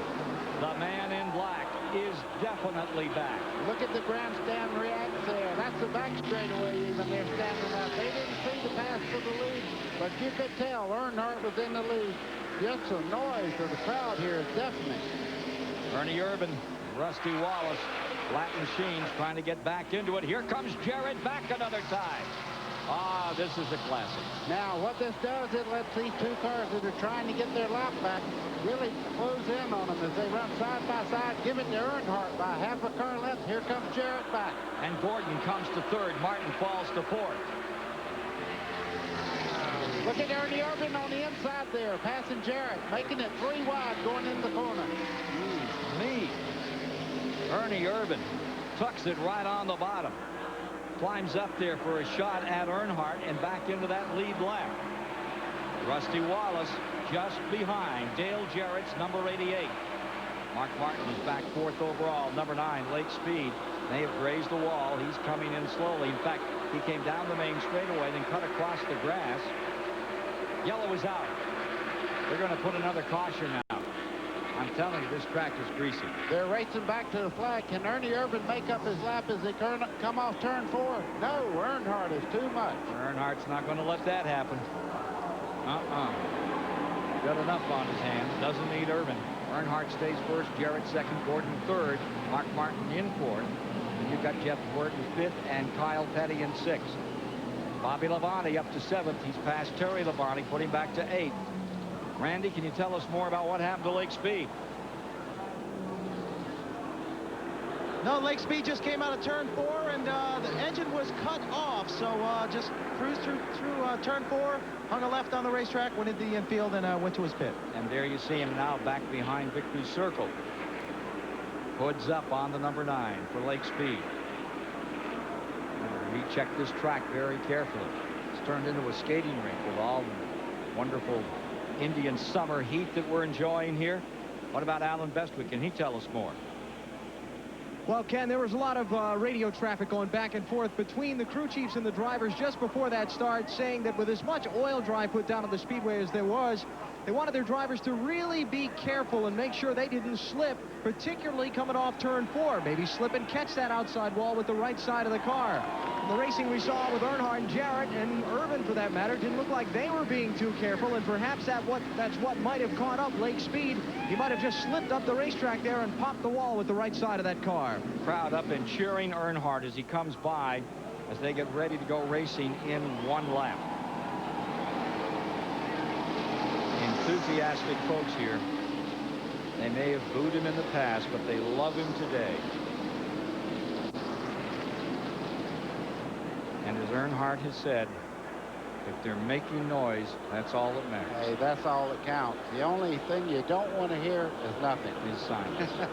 The man in black is definitely back. Look at the grandstand reacts there. That's the back straightaway even. They're standing up. They didn't see the pass to the lead, but you could tell Earnhardt was in the lead. Just some noise of the crowd here is deafening. Ernie Irvan, Rusty Wallace, Lap Machines trying to get back into it. Here comes Jarrett back another time. Ah, this is a classic. Now, what this does, it lets these 2 cars that are trying to get their lap back really close in on them as they run side by side. Give it to Earnhardt by half a car left. Here comes Jarrett back. And Gordon comes to 3rd. Martin falls to 4th. Look at Ernie Irvan on the inside there, passing Jarrett, making it 3 wide going in the corner. Me. Ernie Irvan tucks it right on the bottom. Climbs up there for a shot at Earnhardt and back into that lead lap. Rusty Wallace just behind Dale Jarrett's number 88. Mark Martin is back 4th overall. Number 9, Lake Speed, may have grazed the wall. He's coming in slowly. In fact, he came down the main straightaway, then cut across the grass. Yellow is out. They're going to put another caution out. I'm telling you, this track is greasy. They're racing back to the flag. Can Ernie Irvan make up his lap as they come off turn 4? No, Earnhardt is too much. Earnhardt's not going to let that happen. Got enough on his hands. Doesn't need Irvan. Earnhardt stays 1st, Jarrett 2nd, Gordon 3rd, Mark Martin in 4th. And you've got Jeff Gordon 5th and Kyle Petty in 6th. Bobby Labonte up to 7th. He's passed Terry Labonte, put him back to 8th. Randy, can you tell us more about what happened to Lake Speed? No, Lake Speed just came out of turn 4, and the engine was cut off. So just cruised through turn 4, hung a left on the racetrack, went into the infield, and went to his pit. And there you see him now back behind Victory Circle. Hoods up on the number 9 for Lake Speed. He checked this track very carefully. It's turned into a skating rink with all the wonderful Indian summer heat that we're enjoying here. What about Alan Bestwick? Can he tell us more? Well, Ken, there was a lot of radio traffic going back and forth between the crew chiefs and the drivers just before that start, saying that with as much oil drive put down on the speedway as there was, they wanted their drivers to really be careful and make sure they didn't slip, particularly coming off turn 4. Maybe slip and catch that outside wall with the right side of the car. And the racing we saw with Earnhardt and Jarrett and Irvan, for that matter, didn't look like they were being too careful, and perhaps that's what might have caught up Lake Speed. He might have just slipped up the racetrack there and popped the wall with the right side of that car. Crowd up and cheering Earnhardt as he comes by as they get ready to go racing in 1 lap. Enthusiastic folks here. They may have booed him in the past, but they love him today. And as Earnhardt has said, if they're making noise, that's all that matters. Hey, that's all that counts. The only thing you don't want to hear is nothing. Is silence. The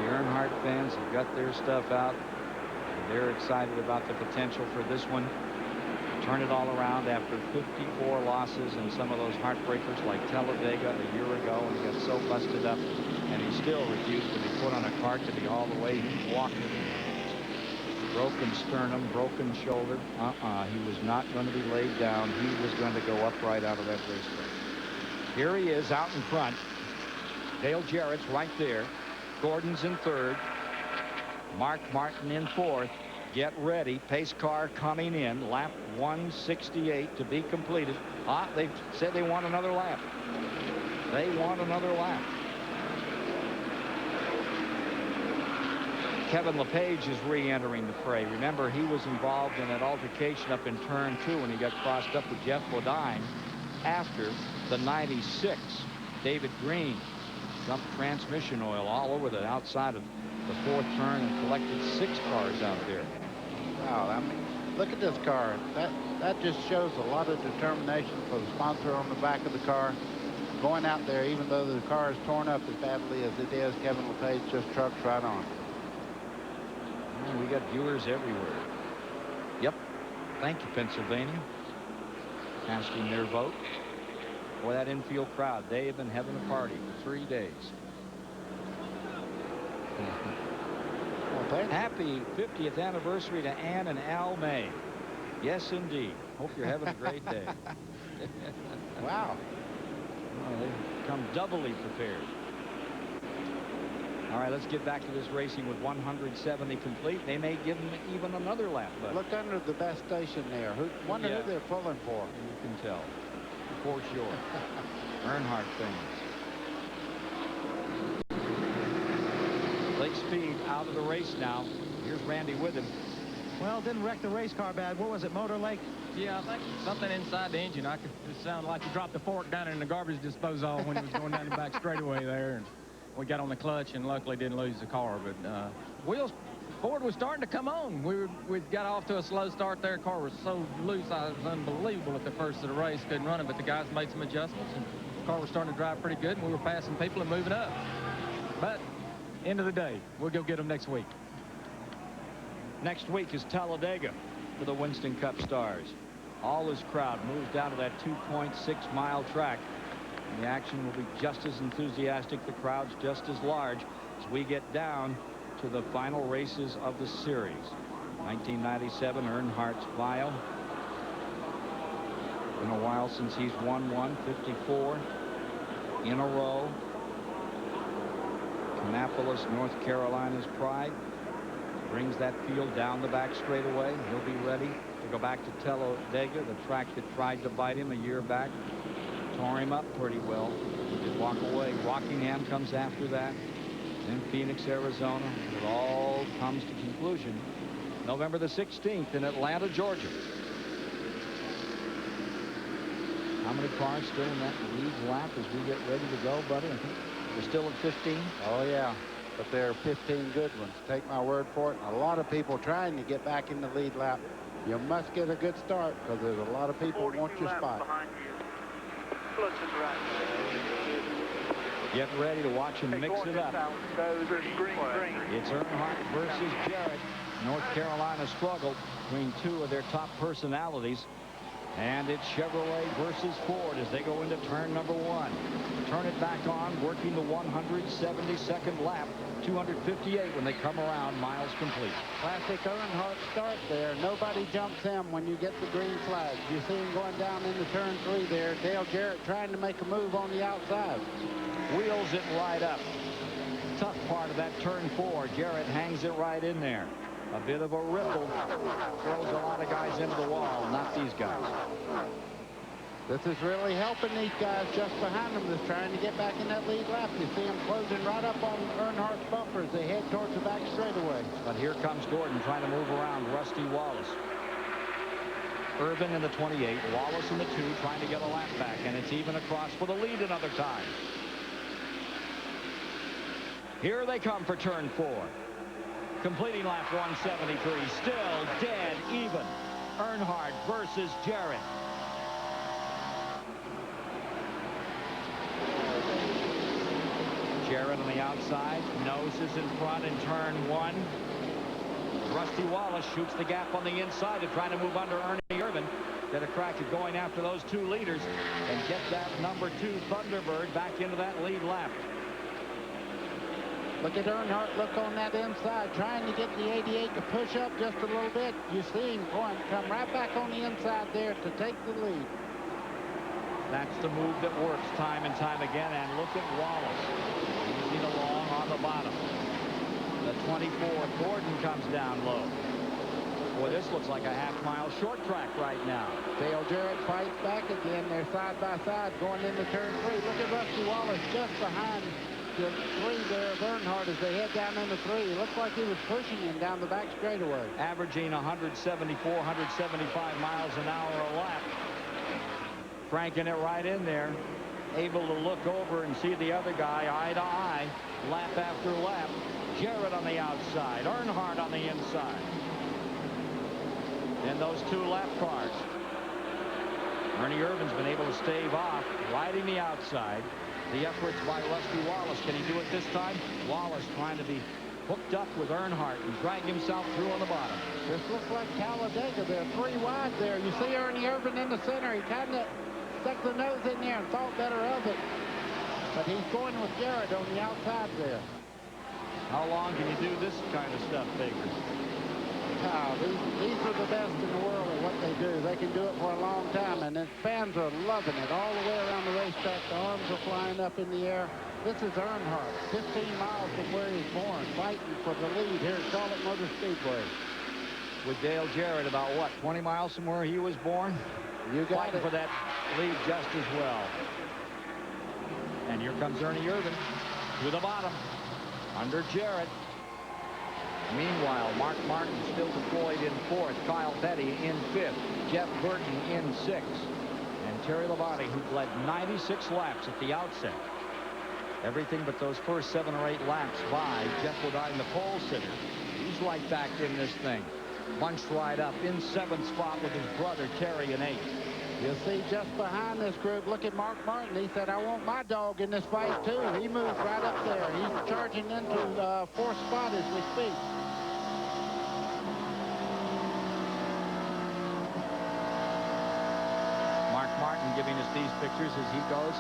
Earnhardt fans have got their stuff out. And they're excited about the potential for this one. Turn it all around after 54 losses and some of those heartbreakers like Talladega a year ago, and he got so busted up, and he still refused to be put on a cart to be all the way walking. Broken sternum, broken shoulder. He was not going to be laid down. He was going to go upright out of that racetrack. Here he is out in front. Dale Jarrett's right there. Gordon's in 3rd. Mark Martin in 4th. Get ready. Pace car coming in. Lap 168 to be completed. They said they want another lap. They want another lap. Kevin LePage is re-entering the fray. Remember, he was involved in an altercation up in turn 2 when he got crossed up with Jeff Bodine after the 96. David Green dumped transmission oil all over the outside of the 4th turn and collected 6 cars out there. Wow, I mean, look at this car. That just shows a lot of determination for the sponsor on the back of the car. Going out there, even though the car is torn up as badly as it is, Kevin LePage just trucks right on. And we got viewers everywhere. Yep. Thank you, Pennsylvania. Casting their vote. Boy, that infield crowd, they have been having a party for 3 days. Well, happy 50th anniversary to Ann and Al May. Yes, indeed. Hope you're having a great day. Wow. Well, they've come doubly prepared. All right, let's get back to this racing with 170 complete. They may give them even another lap. But look under the best station there. Wonder who they're pulling for. You can tell. For sure. Earnhardt things. Lake Speed out of the race now. Here's Randy with him. Well, didn't wreck the race car bad. What was it, Motor Lake? Yeah, I think something inside the engine. I could just sound like you dropped the fork down in the garbage disposal when he was going down the back straightaway there. And we got on the clutch and luckily didn't lose the car. But Ford was starting to come on. We got off to a slow start there. Car was so loose, it was unbelievable at the first of the race. Couldn't run it, but the guys made some adjustments and the car was starting to drive pretty good. And we were passing people and moving up. But end of the day, we'll go get them next week. Next week is Talladega for the Winston Cup stars. All this crowd moves down to that 2.6-mile track. And the action will be just as enthusiastic. The crowd's just as large as we get down to the final races of the series. 1997 Earnhardt's file. Been a while since he's won one. 54 in a row. Kannapolis, North Carolina's pride. Brings that field down the back straightaway. He'll be ready to go back to Talladega, the track that tried to bite him a year back. Tore him up pretty well. He did walk away. Rockingham comes after that. Then Phoenix, Arizona. It all comes to conclusion November the 16th in Atlanta, Georgia. How many cars still in that lead lap as we get ready to go, buddy? I think we're still at 15. Oh, yeah. But there are 15 good ones. Take my word for it. A lot of people trying to get back in the lead lap. You must get a good start because there's a lot of people who want your spot. Get ready to watch him mix it up. It's Earnhardt versus Jarrett. North Carolina struggled between two of their top personalities. And it's Chevrolet versus Ford as they go into turn number 1. Turn it back on, working the 172nd lap. 258 when they come around, miles complete. Classic Earnhardt start there. Nobody jumps him when you get the green flag. You see him going down into turn 3 there. Dale Jarrett trying to make a move on the outside. Wheels it right up. Tough part of that turn 4. Jarrett hangs it right in there. A bit of a ripple. Throws a lot of guys into the wall, not these guys. This is really helping these guys just behind them that's trying to get back in that lead lap. You see them closing right up on Earnhardt's bumper as they head towards the back straightaway. But here comes Gordon trying to move around Rusty Wallace. Irvin in the 28, Wallace in the 2 trying to get a lap back, and it's even across for the lead another time. Here they come for turn 4. Completing lap 173, still dead even. Earnhardt versus Jarrett. Jarrett on the outside, noses in front in turn 1. Rusty Wallace shoots the gap on the inside to try to move under Ernie Irvin. Get a crack at going after those 2 leaders and get that number 2 Thunderbird back into that lead lap. Look at Earnhardt look on that inside, trying to get the 88 to push up just a little bit. You see him come right back on the inside there to take the lead. That's the move that works time and time again. And look at Wallace. Easing along on the bottom. The 24, Gordon comes down low. Boy, this looks like a half-mile short track right now. Dale Jarrett fights back again. They're side by side going into turn 3. Look at Rusty Wallace just behind the 3 there of Earnhardt as they head down into 3. It looked like he was pushing him down the back straightaway. Averaging 174, 175 miles an hour a lap. Cranking it right in there. Able to look over and see the other guy eye to eye, lap after lap. Jarrett on the outside, Earnhardt on the inside. And those 2 lap cars. Ernie Irvan's been able to stave off, riding the outside. The efforts by Rusty Wallace. Can he do it this time? Wallace trying to be hooked up with Earnhardt and drag himself through on the bottom. This looks like Talladega there, 3 wide there. You see Ernie Irvan in the center. He kind of stuck the nose in there and thought better of it. But he's going with Jarrett on the outside there. How long can you do this kind of stuff, Baker? Oh, these are the best in the world at what they do. They can do it for a long time, and the fans are loving it all the way around the racetrack. The arms are flying up in the air. This is Earnhardt, 15 miles from where he's born, fighting for the lead here at Charlotte Motor Speedway. With Dale Jarrett about, what, 20 miles from where he was born? You got fighting it. for that lead just as well. And here comes Ernie Irvan to the bottom under Jarrett. Meanwhile, Mark Martin still deployed in 4th, Kyle Petty in 5th, Jeff Burton in 6th, and Terry Labonte, who led 96 laps at the outset. Everything but those first 7 or 8 laps by Jeff Bodine, the pole sitter. He's right back in this thing. Bunched right up in 7th spot with his brother Terry in 8th. You'll see just behind this group, look at Mark Martin. He said, I want my dog in this fight too. He moved right up there. He's charging into 4th spot as we speak. Mark Martin giving us these pictures as he goes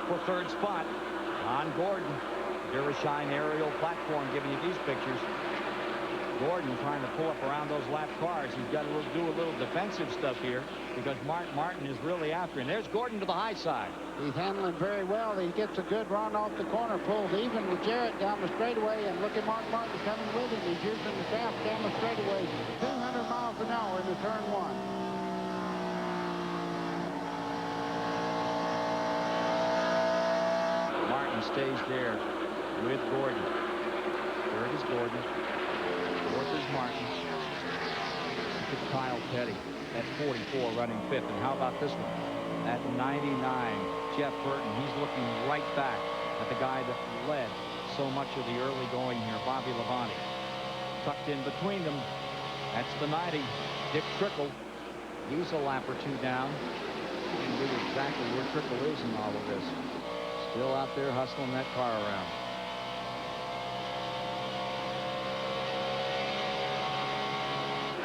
for 3rd spot. Don Gordon, Durashine aerial platform giving you these pictures. Gordon trying to pull up around those lap cars. He's got to do a little defensive stuff here because Mark Martin is really after him. There's Gordon to the high side. He's handling very well. He gets a good run off the corner, pulls even with Jarrett down the straightaway, and look at Mark Martin coming with him. He's using the shaft down the straightaway, 200 miles an hour into turn 1. Martin stays there with Gordon. 3rd is Gordon. 4th is Martin. Look at Kyle Petty at 44 running 5th. And how about this one? At 99, Jeff Burton. He's looking right back at the guy that led so much of the early going here, Bobby Labonte. Tucked in between them, that's the 90, Dick Trickle. He's a lap or 2 down. You can read exactly where Trickle is in all of this. Still out there hustling that car around.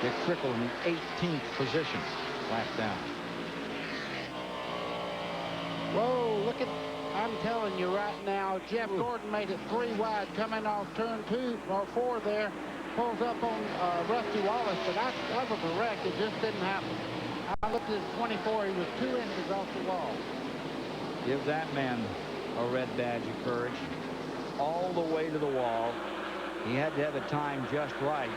Dick Trickle in the 18th position, lap down. Whoa, look at, I'm telling you right now, Jeff Gordon made it 3 wide coming off turn 2 or 4 there. Pulls up on Rusty Wallace, but that was a wreck. It just didn't happen. I looked at 24. He was 2 inches off the wall. Give that man a red badge of courage. All the way to the wall. He had to have it timed just right,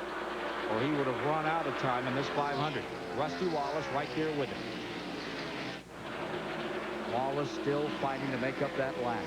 or he would have run out of time in this 500. Rusty Wallace right there with him. Wallace still fighting to make up that lap.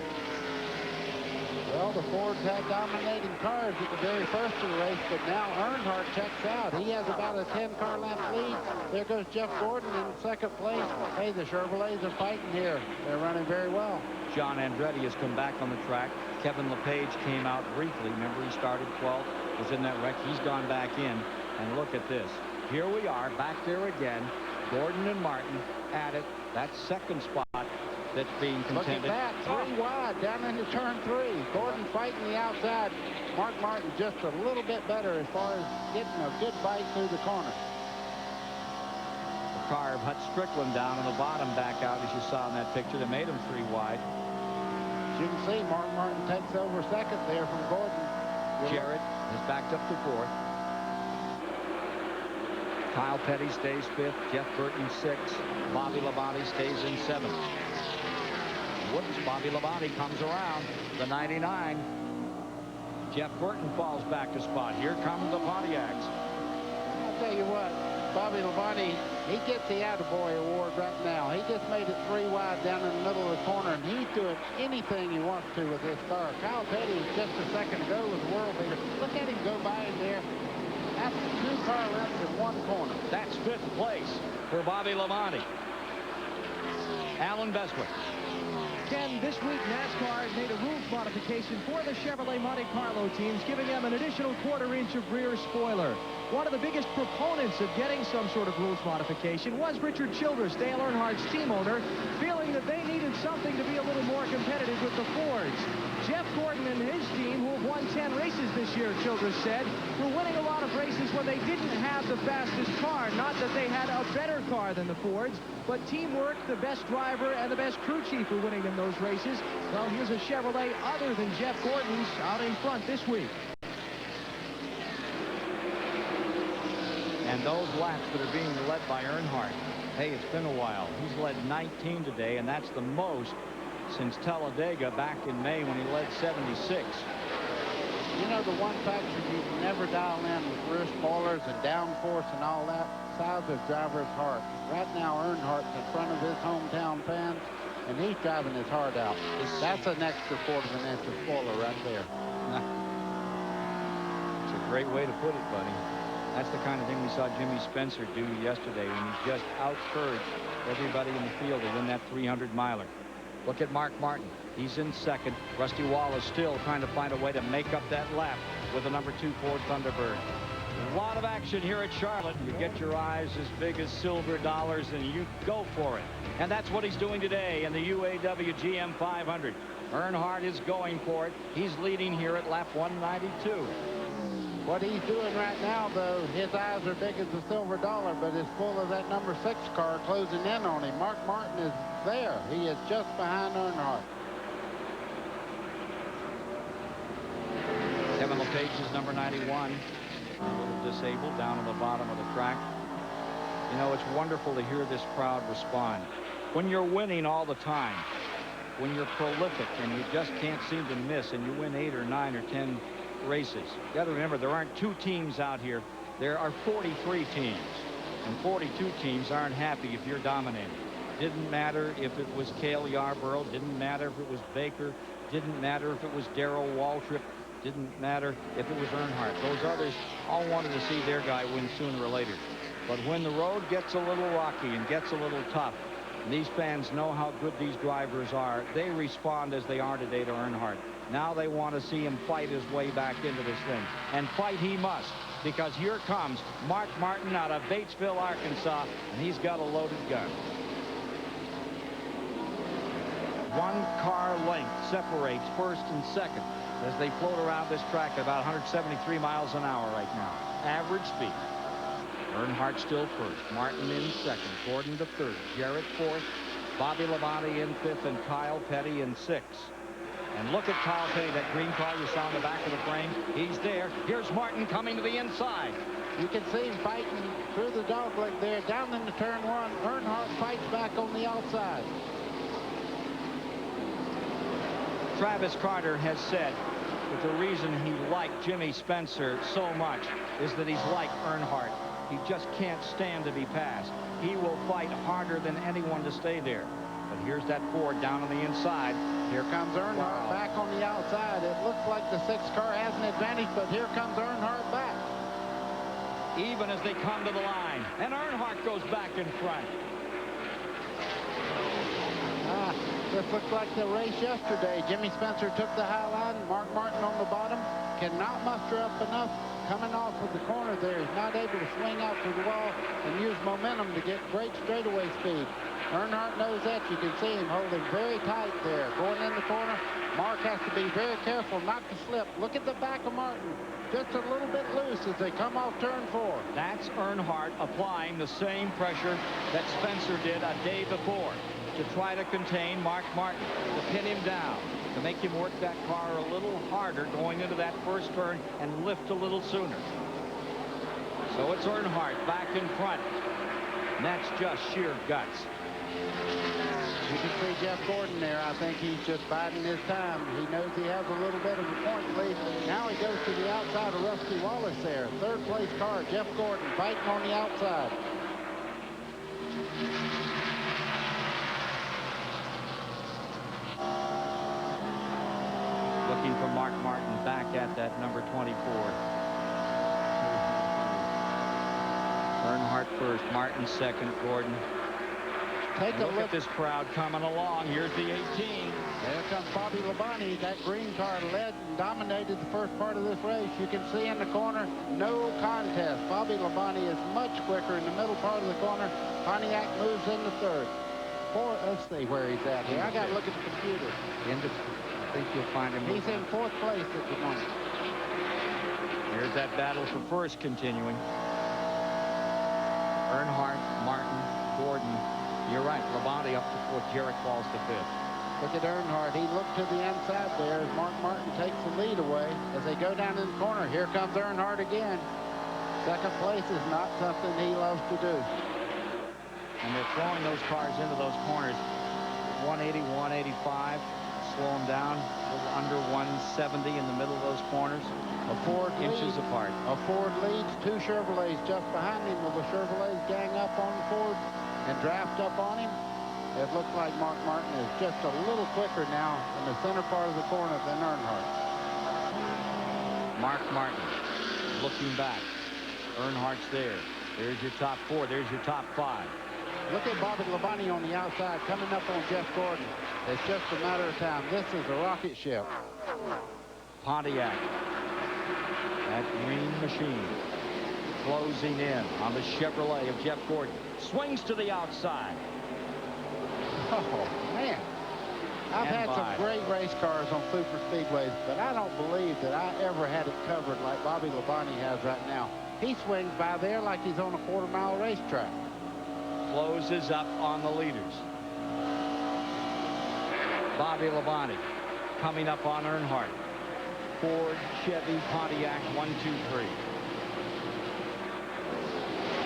Well, the Fords had dominating cars at the very first of the race, but now Earnhardt checks out. He has about a 10-car lap lead. There goes Jeff Gordon in 2nd place. Hey, the Chevrolets are fighting here. They're running very well. John Andretti has come back on the track. Kevin LePage came out briefly. Remember, he started 12th, was in that wreck. He's gone back in. And look at this. Here we are, back there again. Gordon and Martin at it. That 2nd spot that's being contended. Look at that, 3 wide down into turn 3. Gordon fighting the outside. Mark Martin just a little bit better as far as getting a good bite through the corner. The car of Hut Strickland down on the bottom back out, as you saw in that picture. They made him 3 wide. As you can see, Mark Martin takes over 2nd there from Gordon. Jarrett is backed up to 4th. Kyle Petty stays 5th. Jeff Burton 6th. Bobby Labonte stays in 7th. Whoops, Bobby Labonte comes around the 99. Jeff Burton falls back a spot. Here come the Pontiacs. I'll tell you what, Bobby Labonte, he gets the Attaboy Award right now. He just made it 3 wide down in the middle of the corner, and he's doing anything he wants to with this car. Kyle Petty, just a second ago, was a world leader. Look at him go by in there. That's 2 car lengths in 1 corner. That's 5th place for Bobby Labonte. Alan Bestwick. Again, this week, NASCAR made a rules modification for the Chevrolet Monte Carlo teams, giving them an additional 1/4 inch of rear spoiler. One of the biggest proponents of getting some sort of rules modification was Richard Childress, Dale Earnhardt's team owner, feeling that they needed something to be a little more competitive with the Fords. Jeff Gordon and his team, who have won 10 races this year, Childress said, were winning a lot of races when they didn't have the fastest car. Not that they had a better car than the Fords, but teamwork, the best driver, and the best crew chief were winning in those races. Well, here's a Chevrolet other than Jeff Gordon's out in front this week. And those laps that are being led by Earnhardt, hey, it's been a while. He's led 19 today, and that's the most since Talladega back in May when he led 76. You know, the one factor you can never dial in with rear spoilers and downforce and all that, size of driver's heart. Right now, Earnhardt's in front of his hometown fans, and he's driving his heart out. That's an extra 1/4 inch of spoiler right there. It's a great way to put it, buddy. That's the kind of thing we saw Jimmy Spencer do yesterday when he just out-encouraged everybody in the field to win that 300-miler. Look at Mark Martin. He's in second. Rusty Wallace still trying to find a way to make up that lap with the number 2 Ford Thunderbird. A lot of action here at Charlotte. You get your eyes as big as silver dollars and you go for it. And that's what he's doing today in the UAW GM 500. Earnhardt is going for it. He's leading here at lap 192. What he's doing right now, though, his eyes are big as a silver dollar, but it's full of that number 6 car closing in on him. Mark Martin is there. He is just behind Earnhardt. Kevin LePage is number 91. A little disabled down on the bottom of the track. You know, it's wonderful to hear this crowd respond. When you're winning all the time, when you're prolific and you just can't seem to miss and you win 8 or 9 or 10 races. You got to remember, there aren't 2 teams out here. There are 43 teams. And 42 teams aren't happy if you're dominating. Didn't matter if it was Cale Yarborough. Didn't matter if it was Baker. Didn't matter if it was Darrell Waltrip. Didn't matter if it was Earnhardt. Those others all wanted to see their guy win sooner or later. But when the road gets a little rocky and gets a little tough, and these fans know how good these drivers are, they respond as they are today to Earnhardt. Now they want to see him fight his way back into this thing. And fight he must, because here comes Mark Martin out of Batesville, Arkansas, and he's got a loaded gun. 1 car length separates first and second as they float around this track at about 173 miles an hour right now. Average speed. Earnhardt still first. Martin in second. Gordon to third. Jarrett fourth. Bobby Labonte in fifth, and Kyle Petty in sixth. And look at Kyle Petty, that green car you saw in the back of the frame. He's there. Here's Martin coming to the inside. You can see him fighting through the dogleg there. Down into turn 1, Earnhardt fights back on the outside. Travis Carter has said that the reason he liked Jimmy Spencer so much is that he's like Earnhardt. He just can't stand to be passed. He will fight harder than anyone to stay there. But here's that Ford down on the inside. Here comes Earnhardt back on the outside. It looks like the 6 car has an advantage, but here comes Earnhardt back. Even as they come to the line. And Earnhardt goes back in front. This looks like the race yesterday. Jimmy Spencer took the high line. Mark Martin on the bottom. Cannot muster up enough coming off of the corner there. He's not able to swing out to the wall and use momentum to get great straightaway speed. Earnhardt knows that. You can see him holding very tight there. Going in the corner, Mark has to be very careful not to slip. Look at the back of Martin. Just a little bit loose as they come off turn 4. That's Earnhardt applying the same pressure that Spencer did a day before to try to contain Mark Martin, to pin him down, to make him work that car a little harder going into that first turn and lift a little sooner. So it's Earnhardt back in front. And that's just sheer guts. You can see Jeff Gordon there. I think he's just biding his time. He knows he has a little bit of a point lead. Now he goes to the outside of Rusty Wallace there. 3rd place car, Jeff Gordon, fighting on the outside. back at that number 24. Earnhardt first, Martin second, Gordon. Take a look at this crowd coming along. Here's the 18. There comes Bobby Labonte. That green car led and dominated the first part of this race. You can see in the corner, no contest. Bobby Labonte is much quicker in the middle part of the corner. Pontiac moves into third. Let's see where he's at here. I got to look at the computer. I think you'll find him. He's in fourth place at the moment. Here's that battle for first continuing. Earnhardt, Martin, Gordon. You're right, Labonte up to fourth. Jarrett falls to fifth. Look at Earnhardt. He looked to the inside there as Mark Martin takes the lead away. As they go down in the corner, here comes Earnhardt again. Second place is not something he loves to do. And they're throwing those cars into those corners. 180, 185. Slow them down. A little under 170 in the middle of those corners. A Ford inches apart. A Ford leads, two Chevrolets just behind him. Will the Chevrolets gang up on Ford and draft up on him? It looks like Mark Martin is just a little quicker now in the center part of the corner than Earnhardt. Mark Martin looking back. Earnhardt's there. There's your top four. There's your top five. Look at Bobby Labonte on the outside coming up on Jeff Gordon. It's just a matter of time. This is a rocket ship. Pontiac. That green machine closing in on the Chevrolet of Jeff Gordon. Swings to the outside. Oh, man. I've had some great race cars on super speedways, but I don't believe that I ever had it covered like Bobby Labonte has right now. He swings by there like he's on a quarter-mile racetrack. Closes up on the leaders. Bobby Labonte coming up on Earnhardt. Ford, Chevy, Pontiac, 1, 2, 3.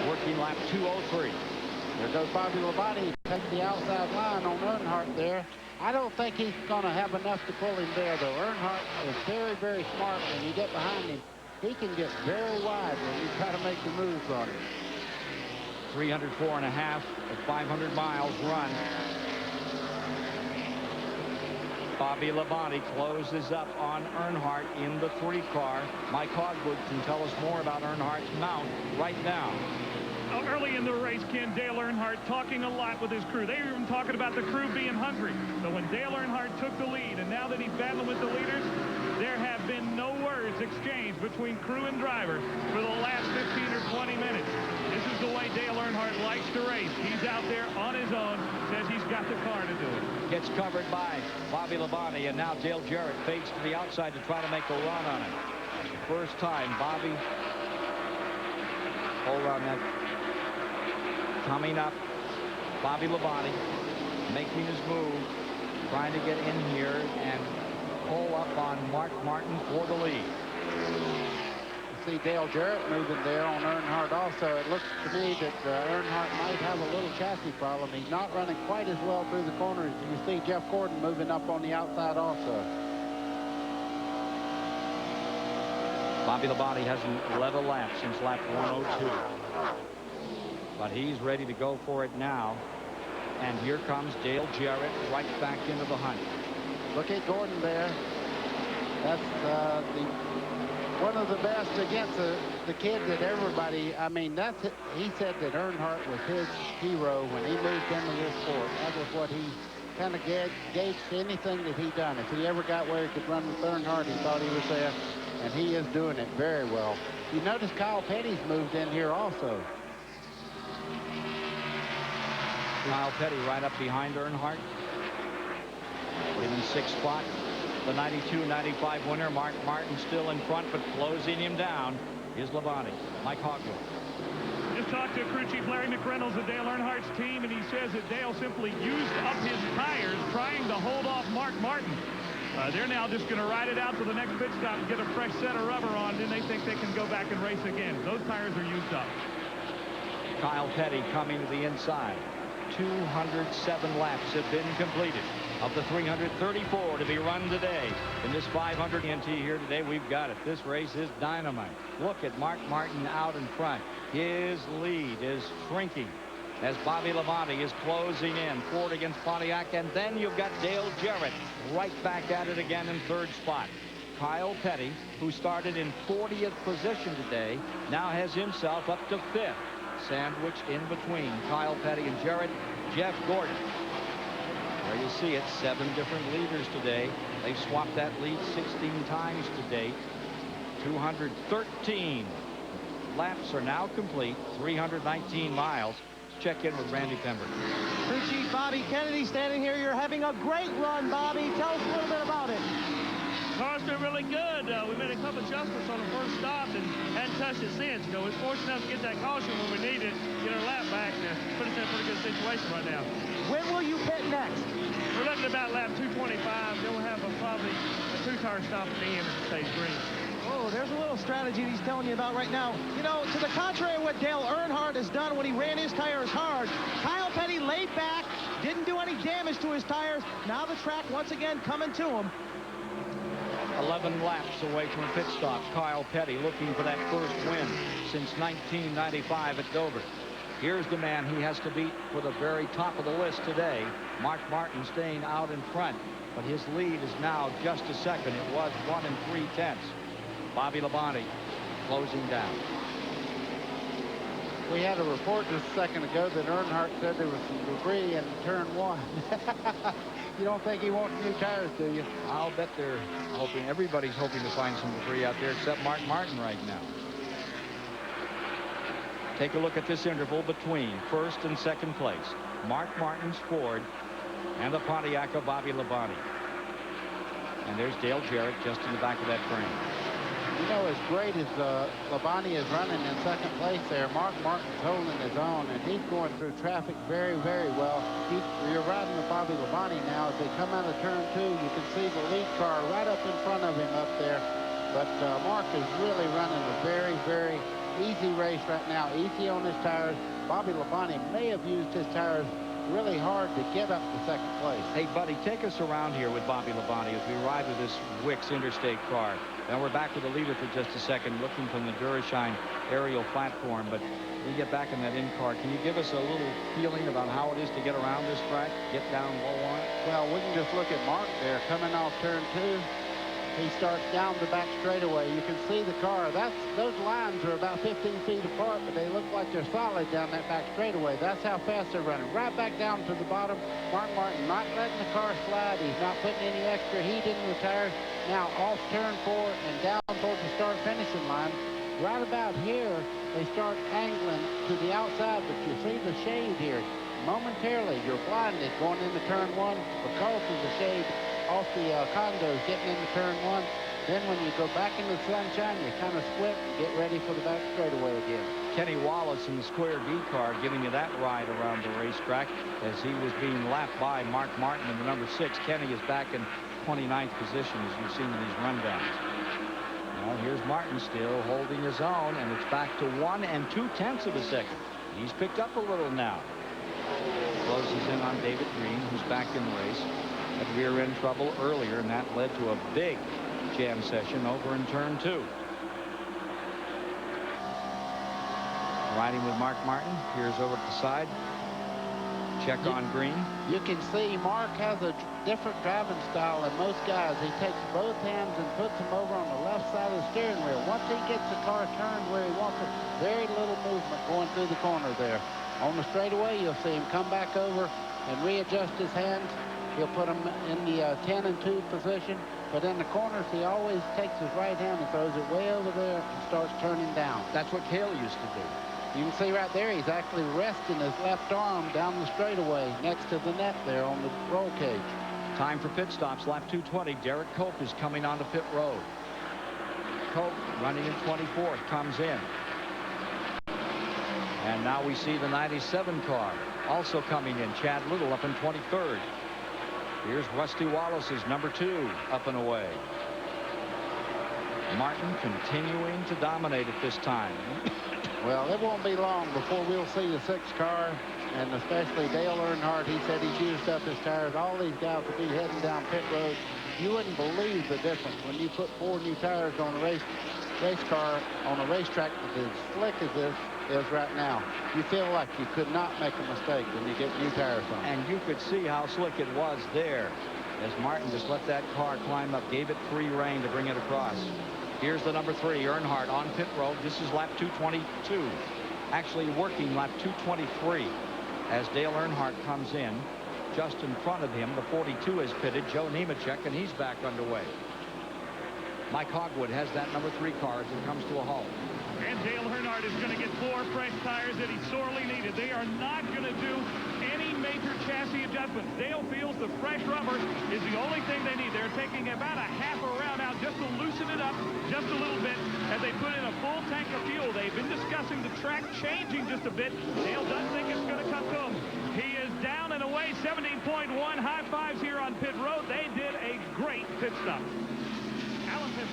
Working lap 203. There goes Bobby Labonte. Takes the outside line on Earnhardt there. I don't think he's going to have enough to pull him there, though. Earnhardt is very, very smart. When you get behind him, he can get very wide when you try to make the moves on him. 304.5 at 500 miles run. Bobby Labonte closes up on Earnhardt in the 3 car. Mike Hogwood can tell us more about Earnhardt's mount right now. Early in the race, Ken, Dale Earnhardt talking a lot with his crew. They were even talking about the crew being hungry. But when Dale Earnhardt took the lead, and now that he's battling with the leaders, there have been no words exchanged between crew and driver for the last 15 or 20 minutes. This is the way Dale Earnhardt likes to race. He's out there on his own, says he's got the car to do it. Gets covered by Bobby Labonte, and now Dale Jarrett fades to the outside to try to make a run on him. First time, Bobby. Hold on that. Coming up, Bobby Labonte making his move, trying to get in here and pull up on Mark Martin for the lead. You see Dale Jarrett moving there on Earnhardt also. It looks to me that Earnhardt might have a little chassis problem. He's not running quite as well through the corners. You see Jeff Gordon moving up on the outside also. Bobby Labonte hasn't led a lap since lap 102. But he's ready to go for it now. And here comes Dale Jarrett right back into the hunt. Look at Gordon there. That's one of the best against the kid that everybody, I mean, he said that Earnhardt was his hero when he moved into this sport. That was what he kind of gauged anything that he done. If he ever got where he could run with Earnhardt, he thought he was there. And he is doing it very well. You notice Kyle Petty's moved in here also. Kyle Petty right up behind Earnhardt. Put him in 6th spot. The 92-95 winner, Mark Martin, still in front, but closing him down is Labonte. Mike Hogwood. Just talked to crew chief Larry McReynolds of Dale Earnhardt's team, and he says that Dale simply used up his tires trying to hold off Mark Martin. They're now just going to ride it out to the next pit stop and get a fresh set of rubber on. Then they think they can go back and race again. Those tires are used up. Kyle Petty coming to the inside. 207 laps have been completed of the 334 to be run today. In this 500 NT here today, we've got it. This race is dynamite. Look at Mark Martin out in front. His lead is shrinking as Bobby Labonte is closing in. Ford against Pontiac, and then you've got Dale Jarrett right back at it again in 3rd spot. Kyle Petty, who started in 40th position today, now has himself up to 5th. Sandwiched in between Kyle Petty and Jarrett, Jeff Gordon. There you see it, 7 different leaders today. They've swapped that lead 16 times to date. 213 laps are now complete, 319 miles. Check in with Randy Pemberton. Crew Chief Bobby Kennedy standing here. You're having a great run, Bobby. Tell us a little bit about it. Car's doing really good. We made a couple adjustments on the first stop and hadn't touched it since. You know, we're fortunate enough to get that caution when we need it, get our lap back, and put us in a pretty good situation right now. When will you pit next? We're looking at about lap 225. Then we'll have probably a 2-tire stop at the end if it stays green. Oh, there's a little strategy he's telling you about right now. You know, to the contrary of what Dale Earnhardt has done when he ran his tires hard, Kyle Petty laid back, didn't do any damage to his tires. Now the track once again coming to him. 11 laps away from pit stop. Kyle Petty looking for that first win since 1995 at Dover. Here's the man he has to beat for the very top of the list today. Mark Martin staying out in front, but his lead is now just a second. It was 1 3/10. Bobby Labonte closing down. We had a report just a second ago that Earnhardt said there was some debris in turn 1. You don't think he wants new tires, do you? I'll bet they're hoping, everybody's hoping to find some debris out there except Mark Martin right now. Take a look at this interval between first and second place. Mark Martin's Ford and the Pontiac of Bobby Labonte. And there's Dale Jarrett just in the back of that frame. You know, as great as Labonte is running in second place there, Mark Martin's holding his own, and he's going through traffic very, very well. You're riding with Bobby Labonte now. As they come out of turn 2, you can see the lead car right up in front of him up there. But Mark is really running a very, very easy race right now. Easy on his tires. Bobby Labonte may have used his tires really hard to get up to second place. Hey, buddy, take us around here with Bobby Labonte as we ride with this Wicks Interstate car. Now we're back with the leader for just a second, looking from the Durashine aerial platform. But we get back in that in-car. Can you give us a little feeling about how it is to get around this track, get down low on it? Well, we can just look at Mark there coming off turn 2. He starts down the back straightaway. You can see the car. Those lines are about 15 feet apart, but they look like they're solid down that back straightaway. That's how fast they're running. Right back down to the bottom. Mark Martin not letting the car slide. He's not putting any extra heat into the tires. Now off turn 4 and down towards the start-finishing line. Right about here, they start angling to the outside, but you see the shade here. Momentarily, you're blinded going into turn 1 because of the shade off the condos getting into turn 1. Then when you go back into the sunshine, you kind of split and get ready for the back straightaway again. Kenny Wallace in the Square D car giving you that ride around the racetrack as he was being lapped by Mark Martin in the number 6. Kenny is back in 29th position, as you've seen in these rundowns. Now here's Martin still holding his own, and it's back to 1 2/10 of a second. He's picked up a little now. Closes in on David Green, who's back in the race. Had rear end trouble earlier, and that led to a big jam session over in turn 2. Riding with Mark Martin. Here's over to the side. Check on Green. You can see Mark has a different driving style than most guys. He takes both hands and puts them over on the left side of the steering wheel. Once he gets the car turned where he wants it, very little movement going through the corner there. On the straightaway, you'll see him come back over and readjust his hands. He'll put them in the 10 2 position. But in the corners, he always takes his right hand and throws it way over there and starts turning down. That's what Cale used to do. You can see right there, he's actually resting his left arm down the straightaway next to the net there on the roll cage. Time for pit stops, lap 220. Derek Cope is coming onto pit road. Cope running in 24th, comes in. And now we see the 97 car also coming in. Chad Little up in 23rd. Here's Rusty Wallace's number 2 up and away. Martin continuing to dominate at this time. Well, it won't be long before we'll see the 6th car, and especially Dale Earnhardt. He said he's used up his tires. All these guys will be heading down pit road. You wouldn't believe the difference when you put 4 new tires on a race car on a racetrack that's as slick as this is right now. You feel like you could not make a mistake when you get new tires on. And you could see how slick it was there. as Martin just let that car climb up, gave it free rein to bring it across. Here's the number 3, Earnhardt, on pit road. This is lap 222. Actually working lap 223 as Dale Earnhardt comes in. Just in front of him, the 42 is pitted, Joe Nemechek, and he's back underway. Mike Hogwood has that number 3 car as it comes to a halt. And Dale Earnhardt is going to get 4 fresh tires that he sorely needed. They are not going to do any major chassis adjustments. Dale feels the fresh rubber is the only thing they need. They're taking about a half a round out just to loosen it up just a little bit as they put in a full tank of fuel. They've been discussing the track changing just a bit. Dale does think it's going to come to him. He is down and away, 17.1. High fives here on pit road. They did a great pit stop. Alan Pitt.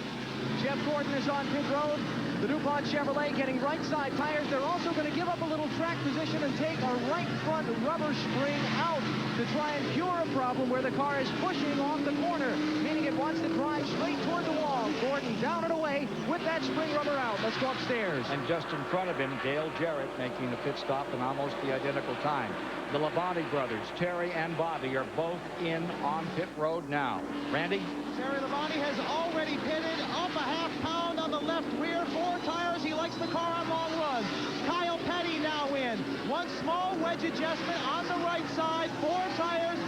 Jeff Gordon is on pit road. The DuPont Chevrolet getting right side tires. They're also going to give up a little track position and take a right front rubber spring out to try and cure a problem where the car is pushing off the corner, meaning it wants to drive straight toward the wall. Gordon down and away with that spring rubber out. Let's go upstairs. And just in front of him, Dale Jarrett making the pit stop in almost the identical time. The Labonte brothers, Terry and Bobby, are both in on pit road now. Randy? Terry Labonte has already pitted, up a half pound on the left rear, 4 tires. He likes the car on long runs. Kyle Petty now in. 1 small wedge adjustment on the right side, 4 tires.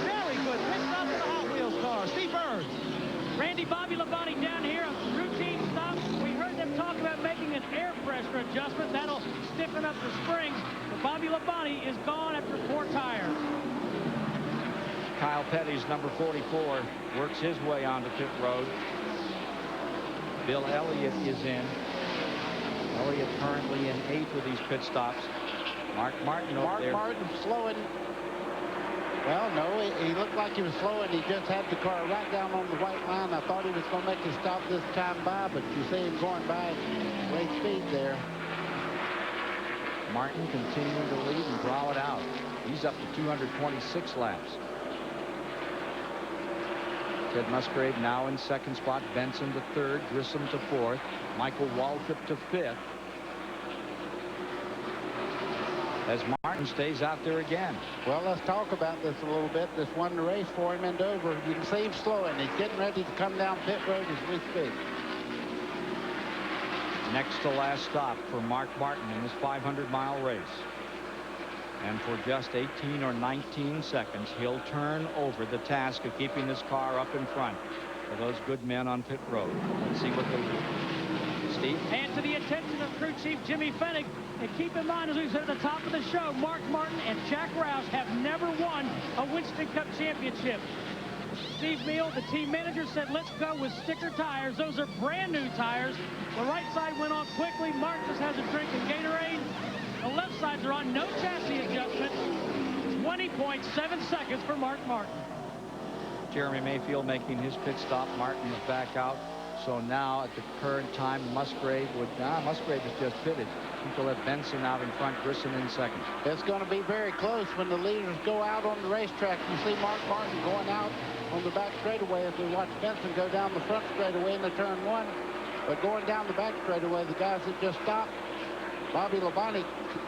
Very good pit stop for the Hot Wheels car. Steve Burns. Randy, Bobby Labonte down here, a routine stop. We heard them talk about making an air pressure adjustment. That'll stiffen up the springs. But Bobby Labonte is gone after 4 tires. Kyle Petty's number 44 works his way onto pit road. Bill Elliott is in. Elliott currently in 8th with these pit stops. Mark Martin over there. Mark Martin slowing. Well, no, he looked like he was slowing. He just had the car right down on the white line. I thought he was going to make a stop this time by, but you see him going by great speed there. Martin continuing to lead and draw it out. He's up to 226 laps. Ted Musgrave now in 2nd spot. Benson to 3rd. Grissom to 4th. Michael Waltrip to 5th. As Martin stays out there again. Well, let's talk about this a little bit. This won the race for him in Dover. You can see him slowing. He's getting ready to come down pit road as we speak. Next to last stop for Mark Martin in this 500-mile race. And for just 18 or 19 seconds, he'll turn over the task of keeping this car up in front for those good men on pit road. Let's see what they do. Steve? And to the attention of crew chief Jimmy Fennig, and keep in mind, as we said at the top of the show, Mark Martin and Jack Roush have never won a Winston Cup championship. Steve Meal, the team manager, said let's go with sticker tires. Those are brand new tires. The right side went on quickly. Mark just has a drink of Gatorade. The left sides are on, no chassis adjustment. 20.7 seconds for Mark Martin. Jeremy Mayfield making his pit stop. Martin is back out. So now at the current time, Musgrave would, Musgrave is just pitted. He'll let Benson out in front, Grissom in 2nd. It's going to be very close when the leaders go out on the racetrack. You see Mark Martin going out on the back straightaway as we watch Benson go down the front straightaway in the turn 1. But going down the back straightaway, the guys that just stopped, Bobby Labonte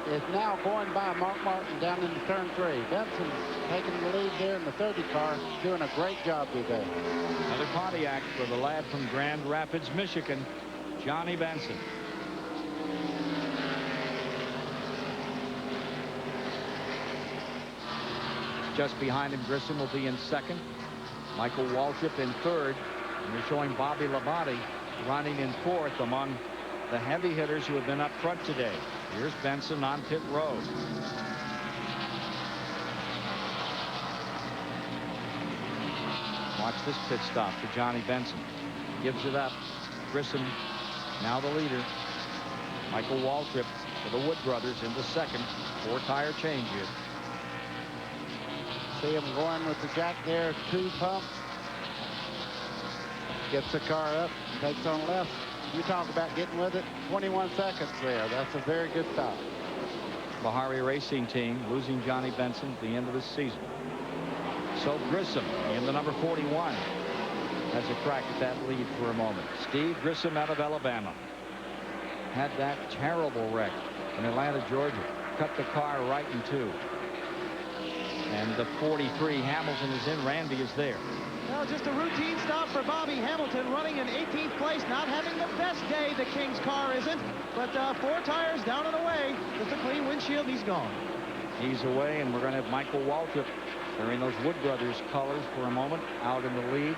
is now going by Mark Martin down into turn 3. Benson taking the lead there in the 30 car, doing a great job today. Another Pontiac for the lad from Grand Rapids, Michigan, Johnny Benson. Just behind him, Grissom will be in 2nd. Michael Waltrip in 3rd. And we're showing Bobby Labonte running in 4th among the heavy hitters who have been up front today. Here's Benson on pit road. Watch this pit stop for Johnny Benson. Gives it up. Grissom, now the leader. Michael Waltrip for the Wood brothers into 2nd. 4-tire change here. See him going with the jack there, 2 pumps. Gets the car up, takes on left. You talk about getting with it. 21 seconds there. That's a very good stop. Bahari Racing Team losing Johnny Benson at the end of the season. So Grissom in the number 41 has a crack at that lead for a moment. Steve Grissom out of Alabama had that terrible wreck in Atlanta, Georgia. Cut the car right in 2. And the 43, Hamilton is in. Randy is there. Well, just a routine stop for Bobby Hamilton, running in 18th place, not having the best day. The King's car isn't, but 4 tires down and away. Just a clean windshield. He's gone. He's away, and we're going to have Michael Waltrip wearing those Wood Brothers colors for a moment out in the lead.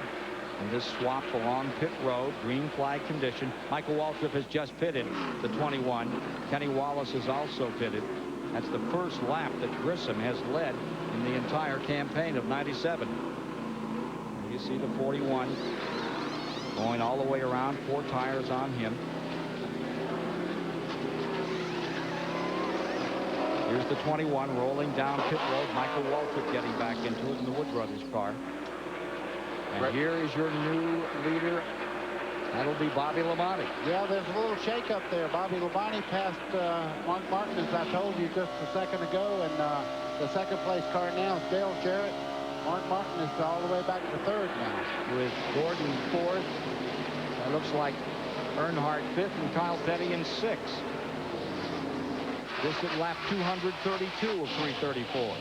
And this swap along pit road, green flag condition. Michael Waltrip has just pitted the 21. Kenny Wallace is also pitted. That's the first lap that Grissom has led in the entire campaign of 97. You see the 41 going all the way around, 4 tires on him. Here's the 21 rolling down pit road. Michael Waltrip getting back into it in the Wood Brothers car. And here is your new leader. That'll be Bobby Labonte. Yeah, there's a little shake-up there. Bobby Labonte passed Mark Martin, as I told you just a second ago, and the second-place car now is Dale Jarrett. Mark Martin is all the way back to 3rd now. With Gordon 4th. It looks like Earnhardt 5th and Kyle Petty in 6th. This at lap 232 of 334.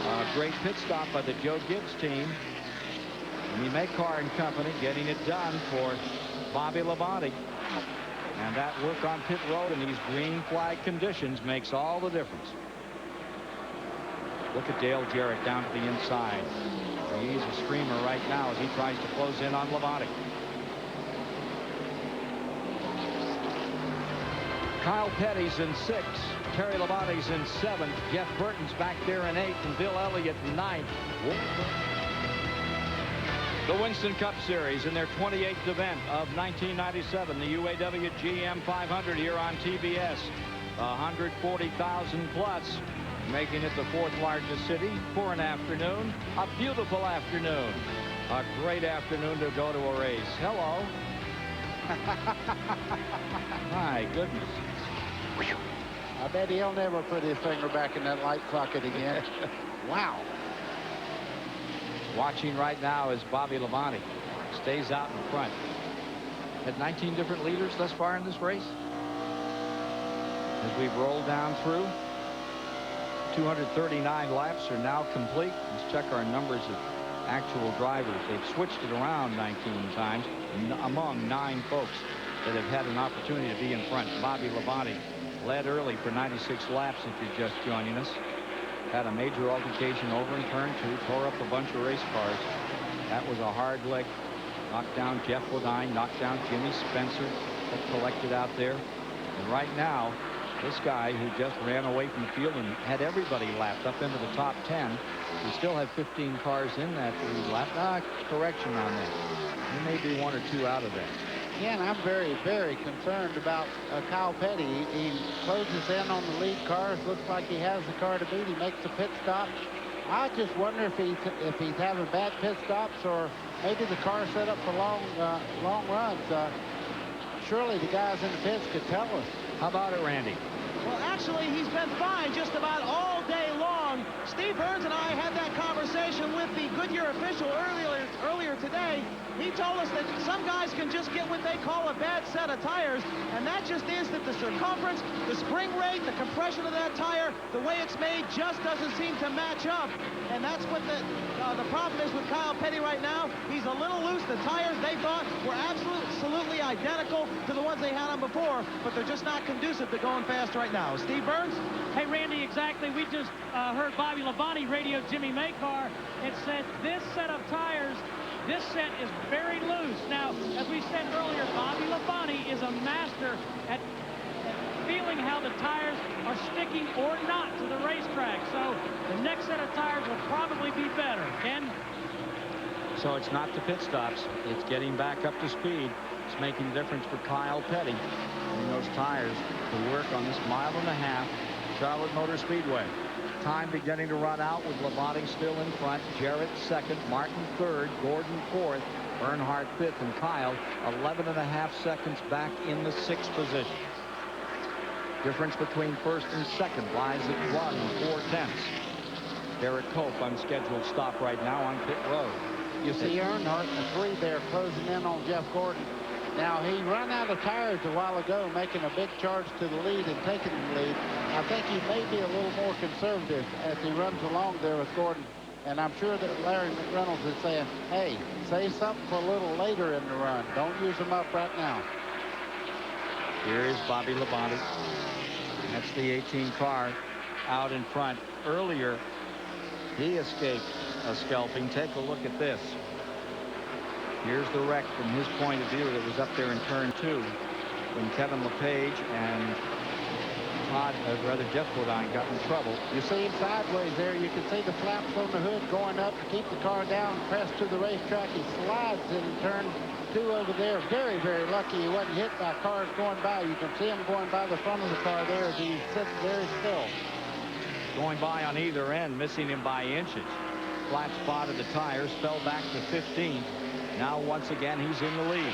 A great pit stop by the Joe Gibbs team. May Car and Company getting it done for Bobby Labonte. And that work on pit road in these green flag conditions makes all the difference. Look at Dale Jarrett down to the inside. He's a screamer right now as he tries to close in on Labonte. Kyle Petty's in 6th. Terry Labonte's in 7th. Jeff Burton's back there in 8th. And Bill Elliott in 9th. The Winston Cup Series in their 28th event of 1997. The UAW GM 500 here on TBS. 140,000 plus. Making it the 4th largest city for an afternoon. A beautiful afternoon. A great afternoon to go to a race. Hello. My goodness. I bet he'll never put his finger back in that light socket again. Wow. Watching right now is Bobby Labonte. Stays out in front. Had 19 different leaders thus far in this race. As we've rolled down through, 239 laps are now complete. Let's check our numbers of actual drivers. They've switched it around 19 times among 9 folks that have had an opportunity to be in front. Bobby Labonte led early for 96 laps if you're just joining us. Had a major altercation over in turn 2, tore up a bunch of race cars. That was a hard leg. Knocked down Jeff Bodine, knocked down Jimmy Spencer, got collected out there. And right now, this guy who just ran away from the field and had everybody lapped up into the top 10. We still have 15 cars in that lead lap. Correction on that. There may be 1 or 2 out of that. Yeah, and I'm very, very concerned about Kyle Petty. He closes in on the lead cars. Looks like he has the car to beat. He makes a pit stop. I just wonder if he's having bad pit stops, or maybe the car set up for long runs. Surely the guys in the pits could tell us. How about it, Randy? Well, actually, he's been fine just about all day long. Steve Burns and I had that conversation with the Goodyear official earlier today. He told us that some guys can just get what they call a bad set of tires, and that just is that the circumference, the spring rate, the compression of that tire, the way it's made just doesn't seem to match up. And that's what the problem is with Kyle Petty right now. He's a little loose. The tires they thought were absolutely identical to the ones they had on before, but they're just not conducive to going fast right now. Steve Burns? Hey, Randy, exactly. We just heard Bobby Labonte radio Jimmy Maycar. It said this set of tires, this set is very loose. Now, as we said earlier, Bobby Labonte is a master at feeling how the tires are sticking or not to the racetrack. So the next set of tires will probably be better. Ken? So it's not the pit stops. It's getting back up to speed. It's making a difference for Kyle Petty. Getting those tires to work on this 1.5 mile Charlotte Motor Speedway. Time beginning to run out with Labonte still in front. Jarrett 2nd, Martin 3rd, Gordon 4th, Earnhardt 5th, and Kyle 11.5 seconds back in the 6th position. Difference between 1st and 2nd lies at 1/4. Derek Cope unscheduled stop right now on pit road. You see Earnhardt in the 3 there closing in on Jeff Gordon. Now, he ran out of tires a while ago, making a big charge to the lead and taking the lead. I think he may be a little more conservative as he runs along there with Gordon. And I'm sure that Larry McReynolds is saying, hey, save something for a little later in the run. Don't use them up right now. Here is Bobby Labonte. That's the 18 car out in front. Earlier, he escaped a scalping. Take a look at this. Here's the wreck from his point of view that was up there in turn 2 when Kevin LePage and Jeff Gordon got in trouble. You see him sideways there. You can see the flaps on the hood going up to keep the car down, pressed to the racetrack. He slides in turn 2 over there. Very, very lucky he wasn't hit by cars going by. You can see him going by the front of the car there as he sits very still. Going by on either end, missing him by inches. Flat spot of the tires, fell back to 15. Now once again he's in the lead.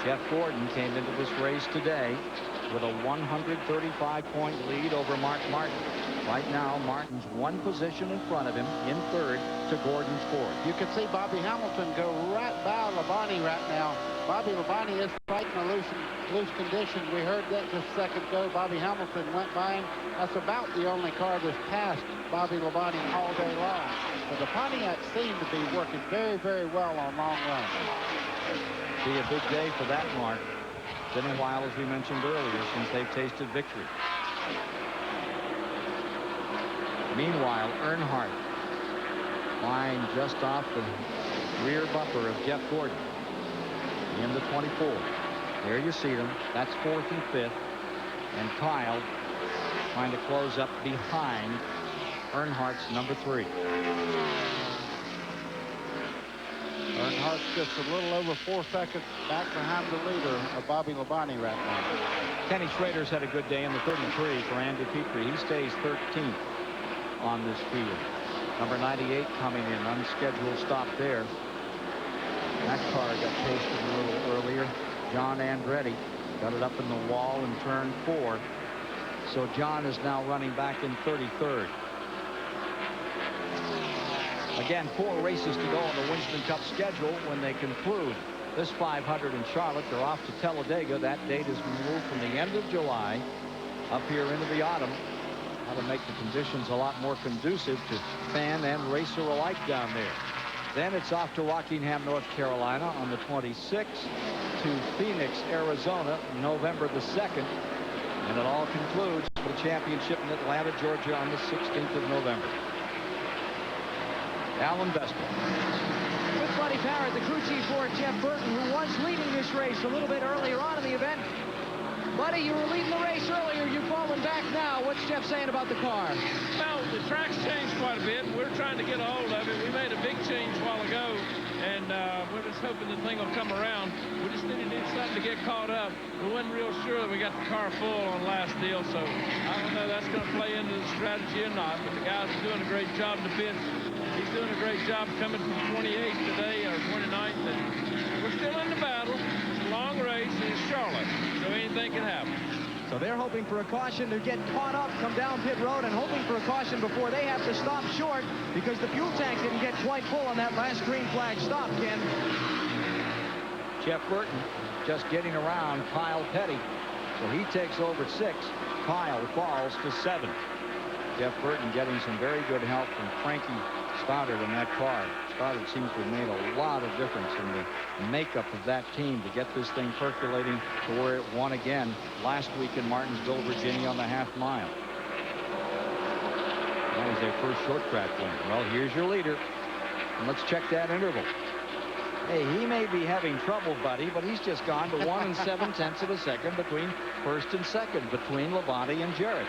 Jeff Gordon came into this race today with a 135-point lead over Mark Martin. Right now, Martin's 1 position in front of him in 3rd to Gordon's 4th. You can see Bobby Hamilton go right by Labonte right now. Bobby Labonte is fighting a loose condition. We heard that just a second ago. Bobby Hamilton went by him. That's about the only car that's passed Bobby Labonte all day long. But the Pontiacs seem to be working very, very well on long runs. Be a big day for that mark. Been a while, as we mentioned earlier, since they've tasted victory. Meanwhile, Earnhardt flying just off the rear bumper of Jeff Gordon in the 24. There you see them. That's 4th and 5th. And Kyle trying to close up behind Earnhardt's number 3. Earnhardt's just a little over 4 seconds back behind the leader of Bobby Labonte right now. Kenny Schrader's had a good day in the 33 for Andy Petrie. He stays 13th on this field. Number 98 coming in, unscheduled stop there. That car got tasted a little earlier. John Andretti got it up in the wall in turn 4. So John is now running back in 33rd. Again, 4 races to go on the Winston Cup schedule. When they conclude this 500 in Charlotte, they're off to Talladega. That date is moved from the end of July up here into the autumn. How to make the conditions a lot more conducive to fan and racer alike down there. Then it's off to Rockingham, North Carolina on the 26th, to Phoenix, Arizona, November the 2nd. And it all concludes with the championship in Atlanta, Georgia on the 16th of November. Alan Vester. With Buddy Parrott, the crew chief for Jeff Burton, who was leading this race a little bit earlier on in the event. Buddy, you were leading the race earlier. You've fallen back now. What's Jeff saying about the car? Well, the track's changed quite a bit. We're trying to get a hold of it. We made a big change a while ago, and we're just hoping the thing will come around. We just need something to get caught up. We wasn't real sure that we got the car full on last deal, so I don't know if that's going to play into the strategy or not, but the guys are doing a great job in the pits. He's doing a great job coming from 28th today, or 29th, and we're still in the battle. It's a long race, and it's Charlotte, so anything can happen. So they're hoping for a caution to get caught up, come down pit road, and hoping for a caution before they have to stop short because the fuel tank didn't get quite full on that last green flag stop, Ken. Jeff Burton just getting around Kyle Petty. So he takes over 6. Kyle falls to 7. Jeff Burton getting some very good help from Frankie Stoddard in that car. Stoddard seems to have made a lot of difference in the makeup of that team to get this thing percolating to where it won again last week in Martinsville, Virginia on the half mile. That was their first short track win. Well, here's your leader. And let's check that interval. Hey, he may be having trouble, Buddy, but he's just gone to 1 7/10 of a second between first and second, between Labonte and Jarrett.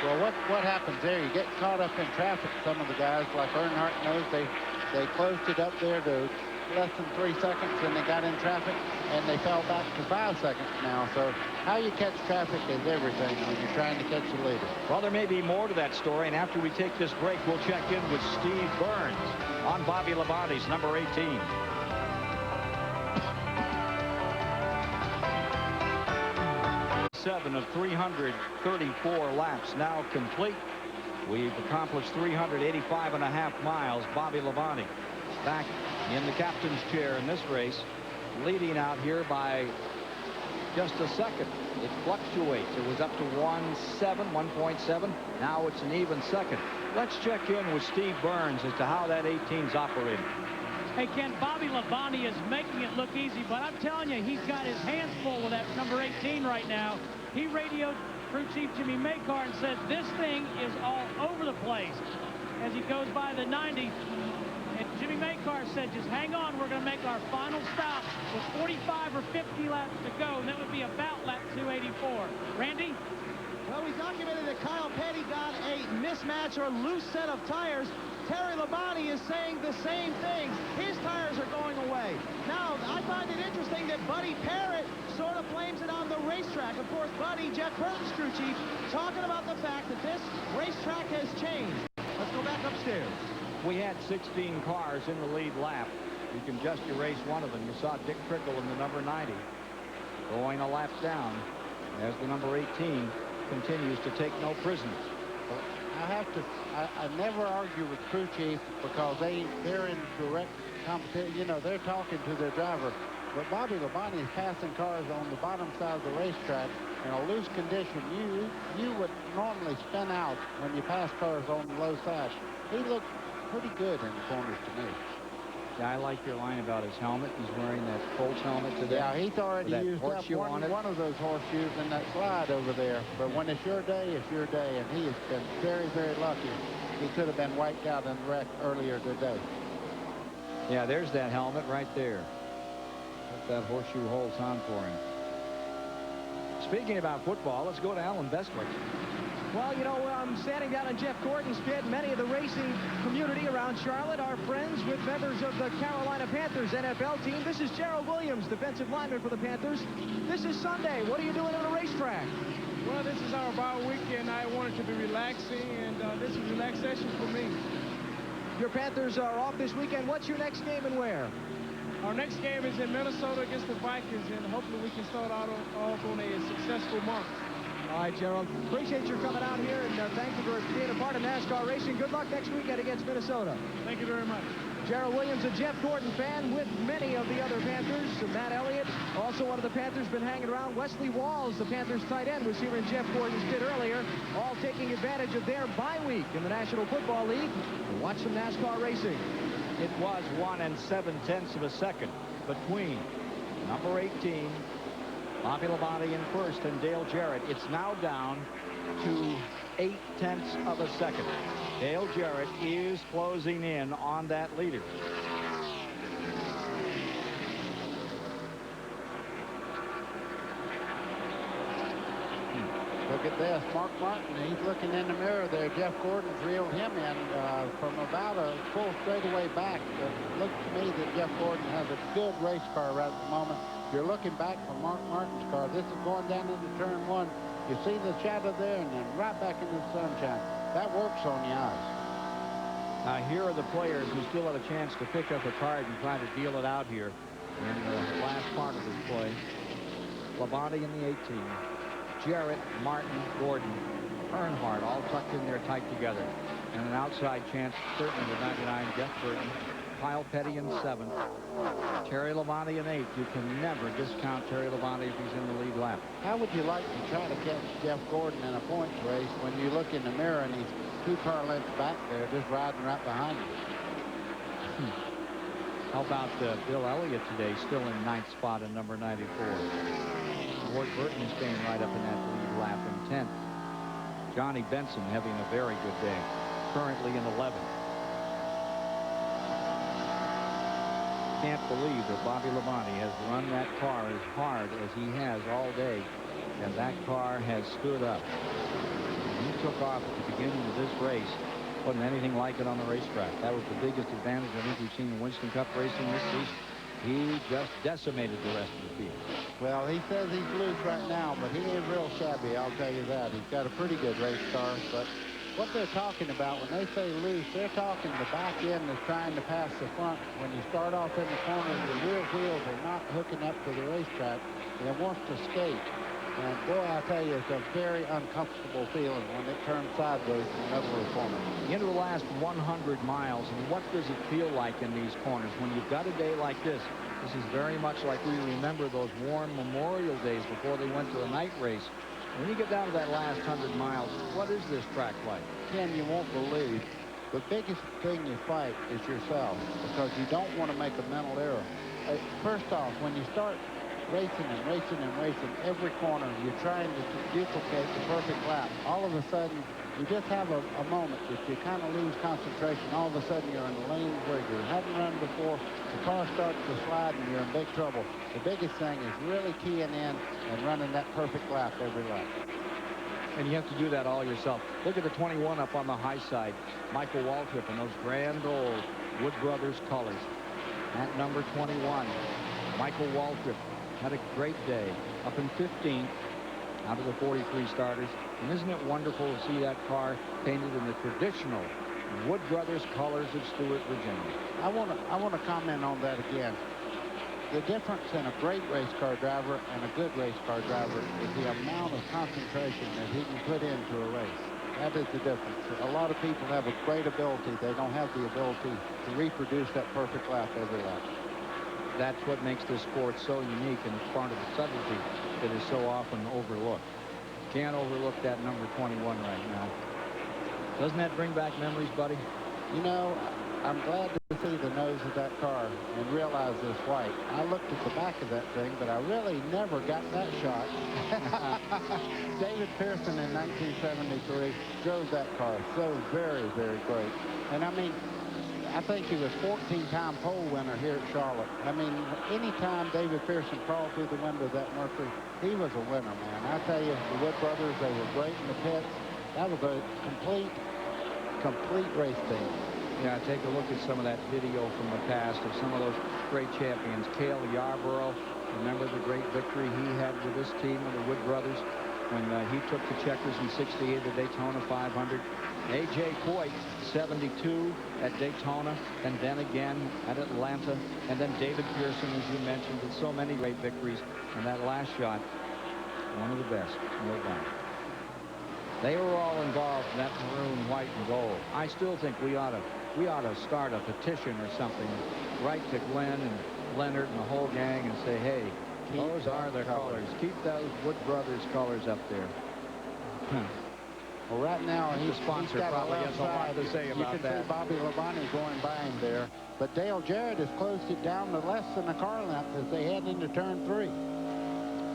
Well, what happens there? You get caught up in traffic. Some of the guys, like Earnhardt knows, they closed it up there to less than 3 seconds, and they got in traffic, and they fell back to 5 seconds now. So how you catch traffic is everything when you're trying to catch the leader. Well, there may be more to that story, and after we take this break, we'll check in with Steve Burns on Bobby Labonte's number 18. Of 334 laps now complete. We've accomplished 385.5 miles. Bobby Labonte back in the captain's chair in this race, leading out here by just a second. It fluctuates. It was up to 1.7. Now it's an even second. Let's check in with Steve Burns as to how that 18's operating. Hey, Ken, Bobby Labonte is making it look easy, but I'm telling you, he's got his hands full with that number 18 right now. He radioed crew chief Jimmy Makar and said this thing is all over the place as he goes by the 90. And Jimmy Makar said, just hang on, we're going to make our final stop with 45 or 50 laps to go, and that would be about lap 284. Randy? Well, we documented that Kyle Petty got a mismatch or loose set of tires. Terry Labonte is saying the same thing. His tires are going away. Now, I find it interesting that Buddy Parrott sort of blames it on the racetrack. Of course, Buddy, Jeff Burton's crew chief, talking about the fact that this racetrack has changed. Let's go back upstairs. We had 16 cars in the lead lap. You can just erase one of them. You saw Dick Trickle in the number 90 going a lap down as the number 18 continues to take no prisoners. I never argue with crew chief because they're in direct competition. You know, they're talking to their driver. But Bobby Labonte is passing cars on the bottom side of the racetrack in a loose condition. You would normally spin out when you pass cars on the low side. He looked pretty good in the corners to me. Yeah, I like your line about his helmet. He's wearing that Colts helmet today. Yeah, he's already used up one of those horseshoes in that slide over there. But when it's your day, it's your day. And he has been very, very lucky. He could have been wiped out in the wreck earlier today. Yeah, there's that helmet right there. What that horseshoe holds on for him. Speaking about football, let's go to Alan Bestwick. Well, you know, I'm standing down in Jeff Gordon's pit. Many of the racing community around Charlotte are friends with members of the Carolina Panthers NFL team. This is Gerald Williams, defensive lineman for the Panthers. This is Sunday. What are you doing on the racetrack? Well, this is our bye week, and I wanted to be relaxing, and this is relaxation for me. Your Panthers are off this weekend. What's your next game and where? Our next game is in Minnesota against the Vikings, and hopefully we can start out off on a successful month. All right, Gerald. Appreciate your coming out here, and thank you for being a part of NASCAR racing. Good luck next weekend against Minnesota. Thank you very much. Gerald Williams, a Jeff Gordon fan with many of the other Panthers. Matt Elliott, also one of the Panthers, been hanging around. Wesley Walls, the Panthers tight end, was here in Jeff Gordon's pit earlier, all taking advantage of their bye week in the National Football League to watch some NASCAR racing. It was 1 7/10 of a second between number 18, Bobby Labonte in first, and Dale Jarrett. It's now down to 0.8 of a second. Dale Jarrett is closing in on that leader. Look at this, Mark Martin, he's looking in the mirror there. Jeff Gordon's reeled him in from about a full straightaway back. It looks to me that Jeff Gordon has a good race car right at the moment. You're looking back from Mark Martin's car. This is going down into turn 1. You see the shadow there, and then right back into the sunshine. That works on the eyes. Now here are the players who still have a chance to pick up a card and try to deal it out here in the last part of this play. Labonte in the 18. Jarrett, Martin, Gordon, Earnhardt, all tucked in there tight together. And an outside chance, certainly with 99, Jeff Burton. Kyle Petty in 7th. Terry Labonte in 8th. You can never discount Terry Labonte if he's in the lead lap. How would you like to try to catch Jeff Gordon in a points race when you look in the mirror and he's 2 car lengths back there just riding right behind you? How about Bill Elliott today, still in 9th spot in number 94. Ward Burton is staying right up in that lead lap in 10th. Johnny Benson having a very good day, currently in 11th. Can't believe that Bobby Labonte has run that car as hard as he has all day, and that car has stood up. When he took off at the beginning of this race, wasn't anything like it on the racetrack. That was the biggest advantage I think we've seen in Winston Cup racing this season. He just decimated the rest of the field. Well, he says he's loose right now, but he ain't real shabby, I'll tell you that. He's got a pretty good race car, but what they're talking about when they say loose, they're talking the back end is trying to pass the front. When you start off in the corner, the rear wheels are not hooking up to the racetrack, and it wants to skate. And boy, I tell you, it's a very uncomfortable feeling when it turns sideways in the middle of the corner. Into the last 100 miles, and what does it feel like in these corners when you've got a day like this? This is very much like we remember those warm Memorial days before they went to a night race. When you get down to that last 100 miles, what is this track like? Ken, you won't believe, the biggest thing you fight is yourself, because you don't want to make a mental error. First off, when you start racing and racing and racing every corner, you're trying to duplicate the perfect lap. All of a sudden, you just have a moment that you kind of lose concentration. All of a sudden, you're in a lane where you haven't run before. The car starts to slide, and you're in big trouble. The biggest thing is really keying in and running that perfect lap every lap. And you have to do that all yourself. Look at the 21 up on the high side. Michael Waltrip in those grand old Wood Brothers colors. At number 21, Michael Waltrip had a great day. Up in 15th out of the 43 starters. And isn't it wonderful to see that car painted in the traditional Wood Brothers colors of Stewart, Virginia? I want to comment on that again. The difference in a great race car driver and a good race car driver is the amount of concentration that he can put into a race. That is the difference. A lot of people have a great ability. They don't have the ability to reproduce that perfect lap every lap. That's what makes this sport so unique, and it's part of the subtlety that is so often overlooked. Can't overlook that number 21 right now. Doesn't that bring back memories, buddy? You know, I'm glad to see the nose of that car and realize it's white. I looked at the back of that thing, but I really never got that shot. David Pearson in 1973 drove that car so very, very great. And I mean, I think he was 14-time pole winner here at Charlotte. I mean, anytime David Pearson crawled through the window of that Mercury, he was a winner, man. I tell you, the Wood Brothers, they were great in the pits. That was a complete race team. Yeah, take a look at some of that video from the past of some of those great champions. Cale Yarborough, remember the great victory he had with this team of the Wood Brothers when he took the checkers in 68 at Daytona 500. A.J. Coit, 72 at Daytona, and then again at Atlanta, and then David Pearson, as you mentioned, with so many great victories. And that last shot, one of the best, no doubt. They were all involved in that maroon, white, and gold. I still think we ought to start a petition or something, write to Glenn and Leonard and the whole gang and say, hey, those are their colors. Keep those Wood Brothers colors up there. Well, right now, the sponsor probably has a lot to say about that. You can see Bobby Labonte going by him there. But Dale Jarrett has closed it down to less than a car length as they head into turn 3.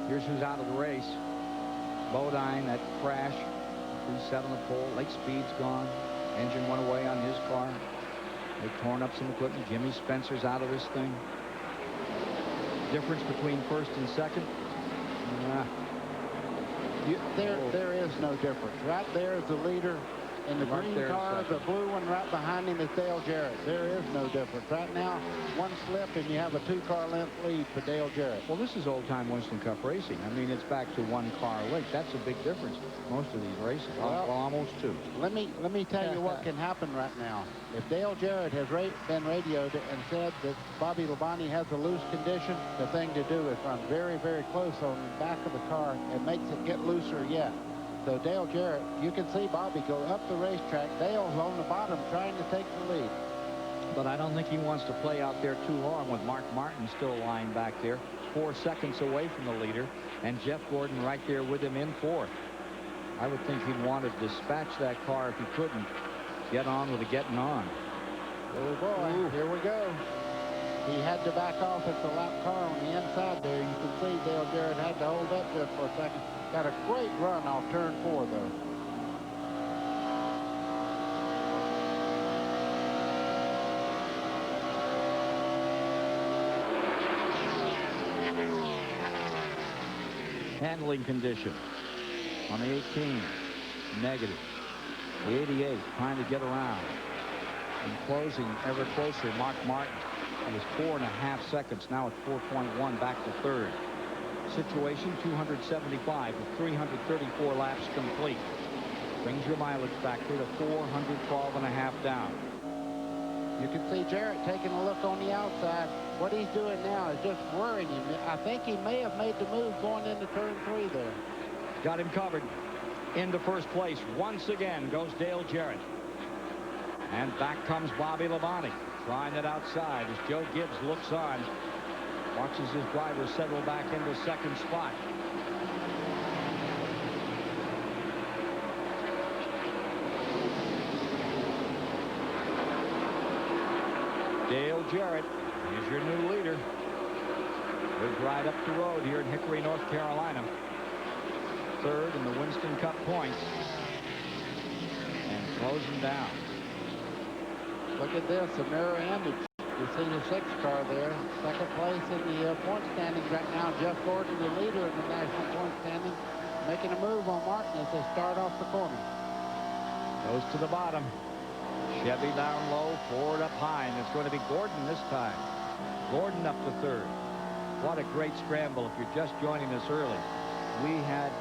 Here's who's out of the race. Bodine, that crash. He's set on the pole. Lake Speed's gone. Engine went away on his car. They've torn up some equipment. Jimmy Spencer's out of this thing. Difference between first and second? There is no difference. Right there is the leader in the green car. The blue one right behind him is Dale Jarrett. There is no difference. Right now, one slip and you have a 2-car length lead for Dale Jarrett. Well, this is old-time Winston Cup racing. I mean, it's back to 1-car length. That's a big difference. Most of these races, well, almost 2. Let me tell you what can happen right now. If Dale Jarrett has been radioed and said that Bobby Labonte has a loose condition, the thing to do is run very, very close on the back of the car and makes it get looser yet. So Dale Jarrett, you can see Bobby go up the racetrack. Dale's on the bottom trying to take the lead. But I don't think he wants to play out there too long with Mark Martin still lying back there, 4 seconds away from the leader, and Jeff Gordon right there with him in 4th. I would think he'd want to dispatch that car if he couldn't get on with the getting on. Oh boy, here we go. He had to back off at the lap car on the inside there. You can see Dale Jarrett had to hold up just for a second. Got a great run off turn 4, though. Handling condition on the 18, negative. The 88 trying to get around. And closing ever closer, Mark Martin. It was 4.5 seconds. Now it's 4.1 back to 3rd. Situation 275 with 334 laps complete. Brings your mileage factor to 412.5 down. You can see Jarrett taking a look on the outside. What he's doing now is just worrying him. I think he may have made the move going into turn 3 there. Got him covered. Into first place once again goes Dale Jarrett. And back comes Bobby Labonte, trying it outside as Joe Gibbs looks on. Watches his driver settle back into second spot. Dale Jarrett is your new leader. Lives right up the road here in Hickory, North Carolina. Third in the Winston Cup points. And closing down. Look at this, a mirror image. You see the 6 car there. Second place in the point standings right now. Jeff Gordon, the leader in the national point standings, making a move on Martin as they start off the corner. Goes to the bottom. Chevy down low, Ford up high, and it's going to be Gordon this time. Gordon up to third. What a great scramble if you're just joining us early. We had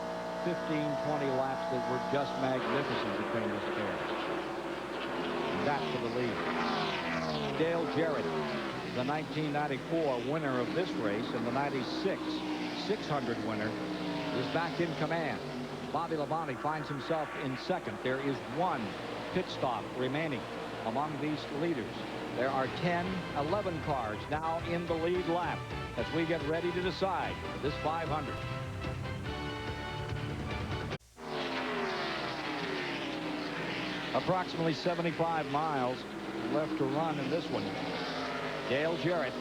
15, 20 laps that were just magnificent between this pair. And that for the lead. Dale Jarrett, the 1994 winner of this race, and the 96 600 winner, is back in command. Bobby Labonte finds himself in second. There is one pit stop remaining among these leaders. There are 11 cars now in the lead lap as we get ready to decide this 500. Approximately 75 miles left to run in this one. Dale Jarrett,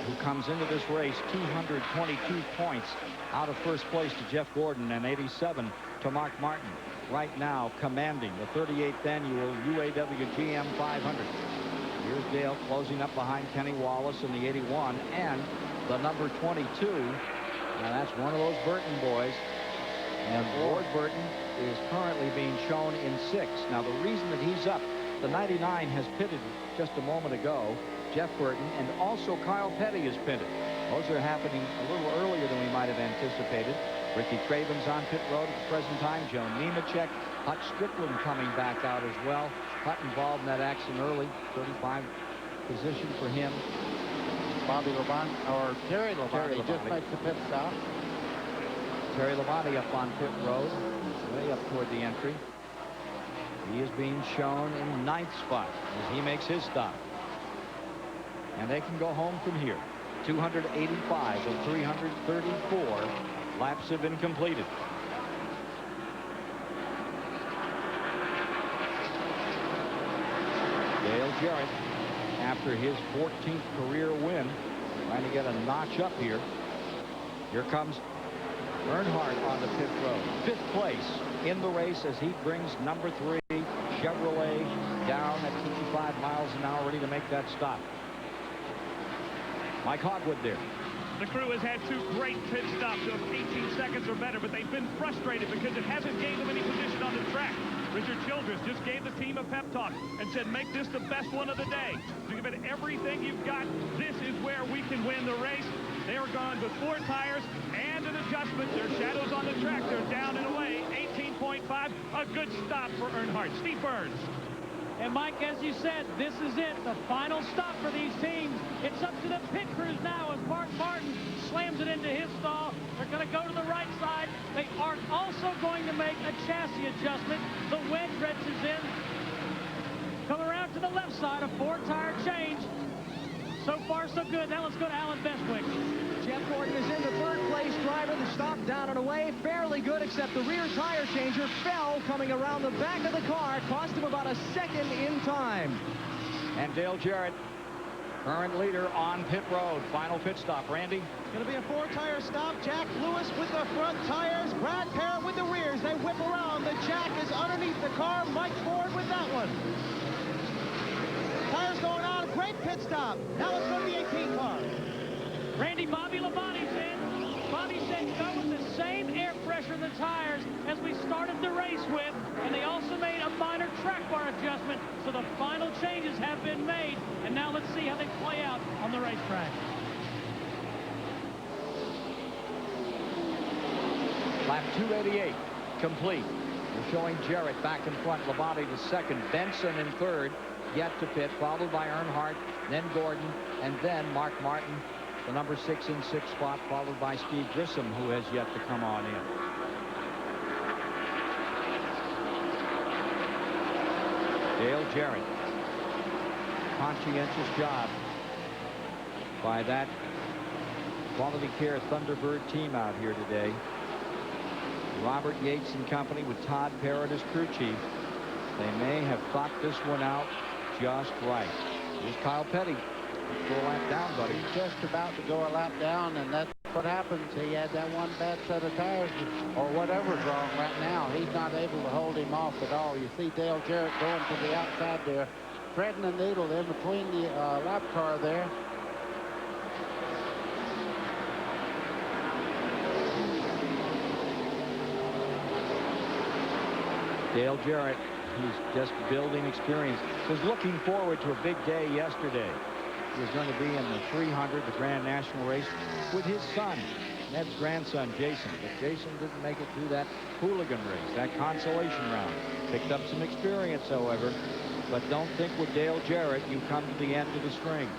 who comes into this race 222 points out of first place to Jeff Gordon and 87 to Mark Martin. Right now commanding the 38th annual UAW GM 500. Here's Dale closing up behind Kenny Wallace in the 81 and the number 22. Now that's one of those Burton boys. And Ward Burton is currently being shown in 6th. Now the reason that he's up, the 99 has pitted just a moment ago. Jeff Burton and also Kyle Petty is pitted. Those are happening a little earlier than we might have anticipated. Ricky Craven's on pit road at the present time. Joe Nemechek, Hut Strickland coming back out as well. Hut involved in that action early. 35 position for him. Bobby Labonte, or Terry Labonte, just makes the pit stop. Terry Labonte up on pit road, way up toward the entry. He is being shown in 9th spot as he makes his stop. And they can go home from here. 285 of 334 laps have been completed. Dale Jarrett, after his 14th career win, trying to get a notch up here. Here comes Earnhardt on the pit road. 5th place in the race as he brings number 3 Chevrolet down at 55 miles an hour, ready to make that stop. Mike Hogwood there. The crew has had 2 great pit stops of 18 seconds or better, but they've been frustrated because it hasn't gained them any position on the track. Richard Childress just gave the team a pep talk and said, make this the best one of the day. So give it everything you've got. This is where we can win the race. They are gone with 4 tires and an adjustment. Their shadows on the track. They're down and away. 18.5. A good stop for Earnhardt. Steve Burns. And Mike, as you said, this is it, the final stop for these teams. It's up to the pit crews now as Mark Martin slams it into his stall. They're going to go to the right side. They are also going to make a chassis adjustment. The wedge wrench is in. Come around to the left side, a 4-tire change. So far, so good. Now let's go to Alan Bestwick. Jeff Gordon is in the 3rd place driver. The stop down and away, fairly good, except the rear tire changer fell coming around the back of the car. Cost him about a second in time. And Dale Jarrett, current leader on pit road. Final pit stop. Randy? Going to be a 4-tire stop. Jack Lewis with the front tires. Brad Parrott with the rears. They whip around. The Jack is underneath the car. Mike Ford with that one. Tires going on. Great pit stop. Now let's go to the 18 car. Randy, Bobby Labonte's in. Bobby said go with the same air pressure in the tires as we started the race with, and they also made a minor track bar adjustment, so the final changes have been made. And now let's see how they play out on the racetrack. Lap 288 complete. We're showing Jarrett back in front, Labonte to 2nd, Benson in 3rd, yet to pit, followed by Earnhardt, then Gordon, and then Mark Martin, the number 6 in 6th spot, followed by Steve Grissom, who has yet to come on in. Dale Jarrett. Conscientious job by that Quality Care Thunderbird team out here today. Robert Yates and company with Todd Parrott as crew chief. They may have thought this one out just right. Here's Kyle Petty. Go a lap down, buddy. He's just about to go a lap down, and that's what happens. He had that one bad set of tires, or whatever's wrong right now. He's not able to hold him off at all. You see Dale Jarrett going to the outside there, threading the needle in between the lap car there. Dale Jarrett, who's just building experience, was looking forward to a big day yesterday. He was going to be in the 300, the Grand National race, with his son, Ned's grandson, Jason. But Jason didn't make it through that hooligan race, that consolation round. Picked up some experience, however. But don't think with Dale Jarrett you come to the end of the string.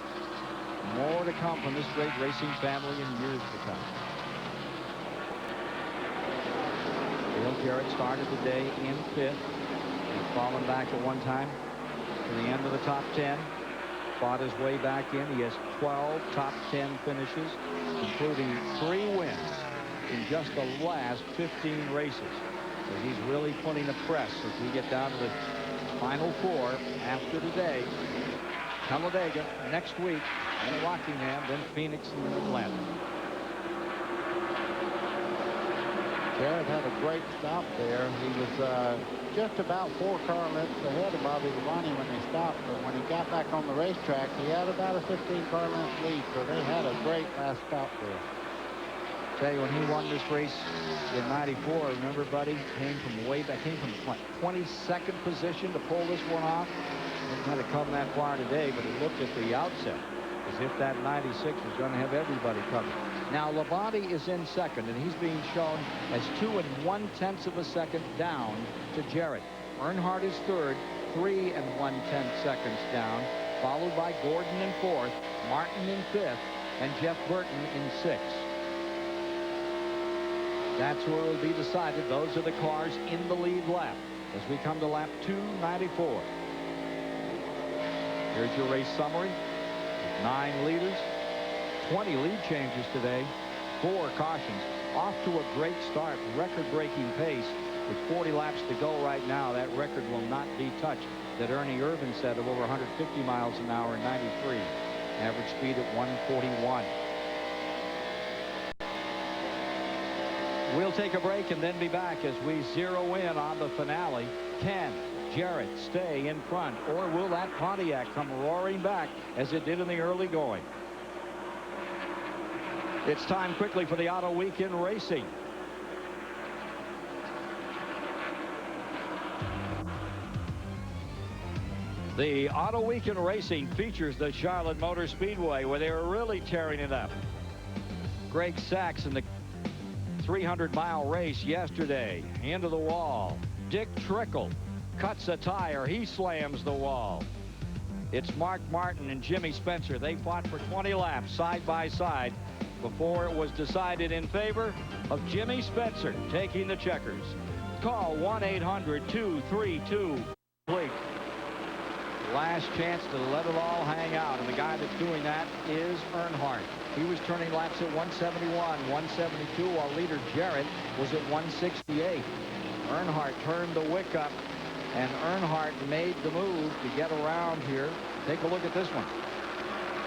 More to come from this great racing family in years to come. Dale Jarrett started the day in 5th. He's fallen back at one time to the end of the top 10. Fought his way back in. He has 12 top 10 finishes, including 3 wins in just the last 15 races. So he's really putting the press as we get down to the final 4 after today. Talladega next week, and Rockingham, then Phoenix and then Atlanta. Jarrett had a great stop there. He was just about 4 car lengths ahead of Bobby Labonte when they stopped, but when he got back on the racetrack, he had about a 15 car length lead, so they had a great last stop there. Tell you, when he won this race in '94, remember, buddy, came from way back, came from what, 22nd position to pull this one off. Didn't have to come that far today, but he looked at the outset as if that 96 was going to have everybody covered. Now, Labonte is in second, and he's being shown as 2 1/10 of a second down to Jarrett. Earnhardt is third, 3 1/10 seconds down, followed by Gordon in 4th, Martin in 5th, and Jeff Burton in 6th. That's where it will be decided. Those are the cars in the lead lap as we come to lap 294. Here's your race summary. 9 leaders, 20 lead changes today, 4 cautions. Off to a great start, record-breaking pace. With 40 laps to go right now, that record will not be touched that Ernie Irvan set of over 150 miles an hour in '93. Average speed at 141. We'll take a break and then be back as we zero in on the finale. Can Jarrett stay in front, or will that Pontiac come roaring back as it did in the early going? It's time quickly for the Auto Weekend Racing. The Auto Weekend Racing features the Charlotte Motor Speedway, where they were really tearing it up. Greg Sachs in the 300-mile race yesterday, into the wall. Dick Trickle cuts a tire. He slams the wall. It's Mark Martin and Jimmy Spencer. They fought for 20 laps side by side before it was decided in favor of Jimmy Spencer taking the checkers. Call 1-800-232-COMPLETE. Last chance to let it all hang out, and the guy that's doing that is Earnhardt. He was turning laps at 171, 172, while leader Jarrett was at 168. Earnhardt turned the wick up, and Earnhardt made the move to get around here. Take a look at this one.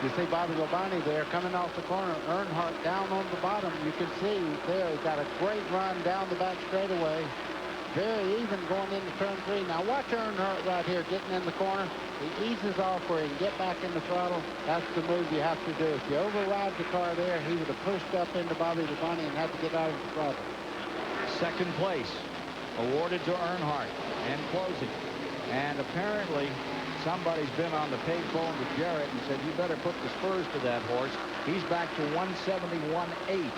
You see Bobby Labonte there coming off the corner. Earnhardt down on the bottom. You can see there he's got a great run down the back straightaway. Very even going into turn 3. Now watch Earnhardt right here getting in the corner. He eases off where he can get back in the throttle. That's the move you have to do. If you override the car there, he would have pushed up into Bobby Labonte and had to get out of the throttle. Second place awarded to Earnhardt and closing. And apparently somebody's been on the payphone with Jarrett and said, you better put the spurs to that horse. He's back to 171.8.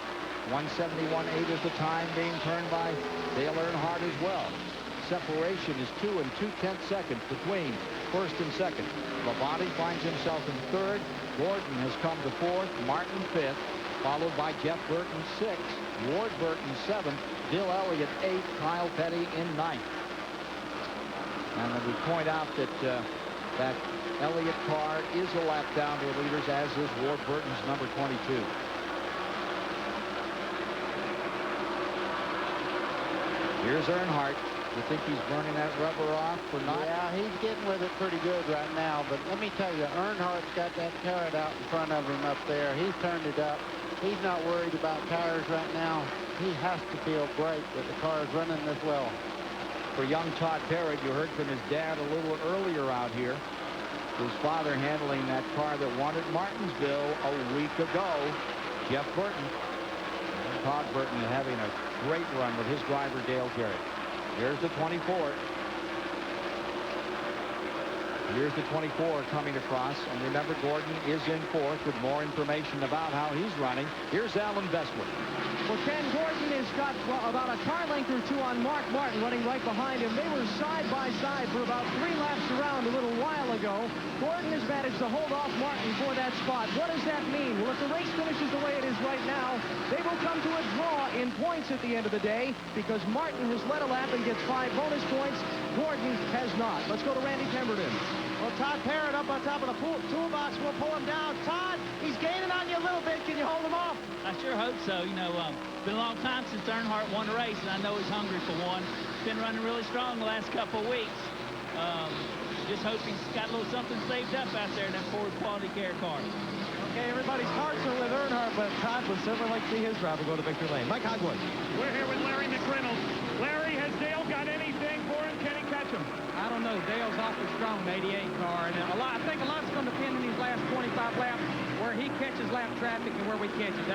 171.8 is the time being turned by Dale Earnhardt as well. Separation is 2 2/10 seconds between first and second. Labonte finds himself in third. Gordon has come to fourth. Martin fifth, followed by Jeff Burton sixth. Ward Burton seventh. Bill Elliott eighth. Kyle Petty in ninth. And we point out that that Elliott car is a lap down to the leaders, as is Ward Burton's number 22. Here's Earnhardt. You think he's burning that rubber off or not? Yeah, he's getting with it pretty good right now. But let me tell you, Earnhardt's got that turret out in front of him up there. He's turned it up. He's not worried about tires right now. He has to feel great that the car is running this well. For young Todd Parrott, you heard from his dad a little earlier out here. His father handling that car that won at Martinsville a week ago, Jeff Burton. Todd Burton having a great run with his driver, Dale Jarrett. Here's the 24. Here's the 24 coming across. And remember, Gordon is in fourth with more information about how he's running. Here's Alan Bestwood. Well, Ken, Gordon has got about a car length or two on Mark Martin running right behind him. They were side by side for about 3 laps around a little while ago. Gordon has managed to hold off Martin for that spot. What does that mean? Well, if the race finishes the way it is right now, they will come to a draw in points at the end of the day because Martin has led a lap and gets 5 bonus points. Gordon has not. Let's go to Randy Pemberton. Well, Todd Parrott up on top of the toolbox will pull him down. Todd, he's gaining on you a little bit. Can you hold him off? I sure hope so. You know, it's been a long time since Earnhardt won a race, and I know he's hungry for one. Been running really strong the last couple of weeks. Just hope he's got a little something saved up out there in that Ford Quality Care car. Okay, everybody's hearts are with Earnhardt, but Todd would certainly like to see his driver go to victory lane. Mike Hogwood. We're here with Larry McReynolds. Larry, has Dale got anything for him? Can he catch him? I don't know. Dale's awfully strong, the 88 car, and I think a lot's going to depend on these last 25 laps where he catches lap traffic and where we catch it.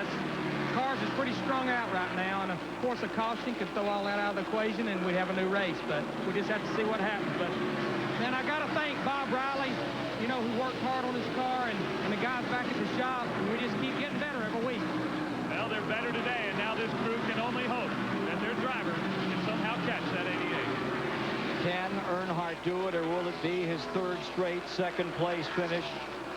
Cars is pretty strung out right now, and of course a caution could throw all that out of the equation, and we'd have a new race. But we just have to see what happens. But then I got to thank Bob Riley, you know, who worked hard on his car, and the guys back at the shop, and we just keep getting better every week. Well, they're better today, and now this crew can only hope that their driver can somehow catch that 88. Can Earnhardt do it, or will it be his 3rd straight second-place finish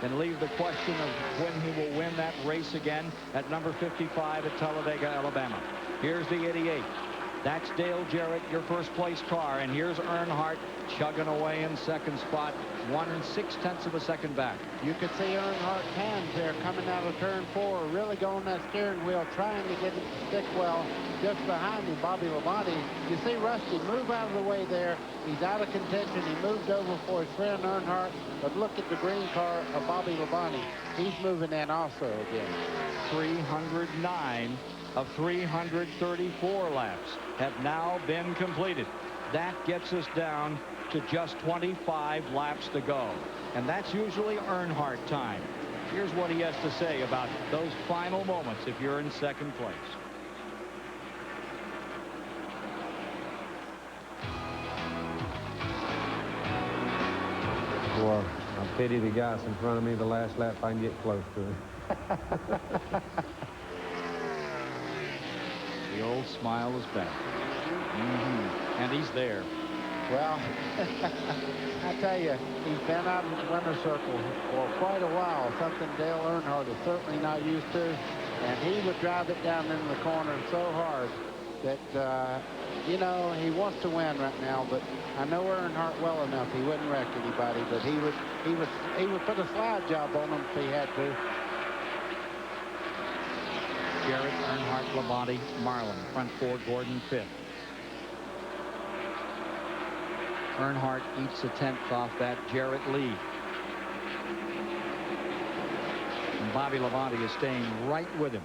and leave the question of when he will win that race again at number 55 at Talladega, Alabama? Here's the 88. That's Dale Jarrett, your first-place car, and here's Earnhardt chugging away in second spot, 1 6/10 of a second back. You could see Earnhardt's hands there coming out of turn 4, really going that steering wheel, trying to get it to stick well. Just behind him, Bobby Labonte. You see Rusty move out of the way there. He's out of contention. He moved over for his friend Earnhardt, but look at the green car of Bobby Labonte. He's moving in also again. 309 of 334 laps have now been completed. That gets us down to just 25 laps to go. And that's usually Earnhardt time. Here's what he has to say about those final moments if you're in second place. Boy, I pity the guys in front of me the last lap if I can get close to him. The old smile is back. And he's there. Well, I tell you, he's been out in the winner's circle for quite a while, something Dale Earnhardt is certainly not used to. And he would drive it down into the corner so hard that, you know, he wants to win right now. But I know Earnhardt well enough. He wouldn't wreck anybody, but he would put a slide job on him if he had to. Jarrett, Earnhardt, Labonte, Marlin. Front 4, Gordon 5th. Earnhardt eats a 10th off that Jarrett lead. And Bobby Labonte is staying right with him.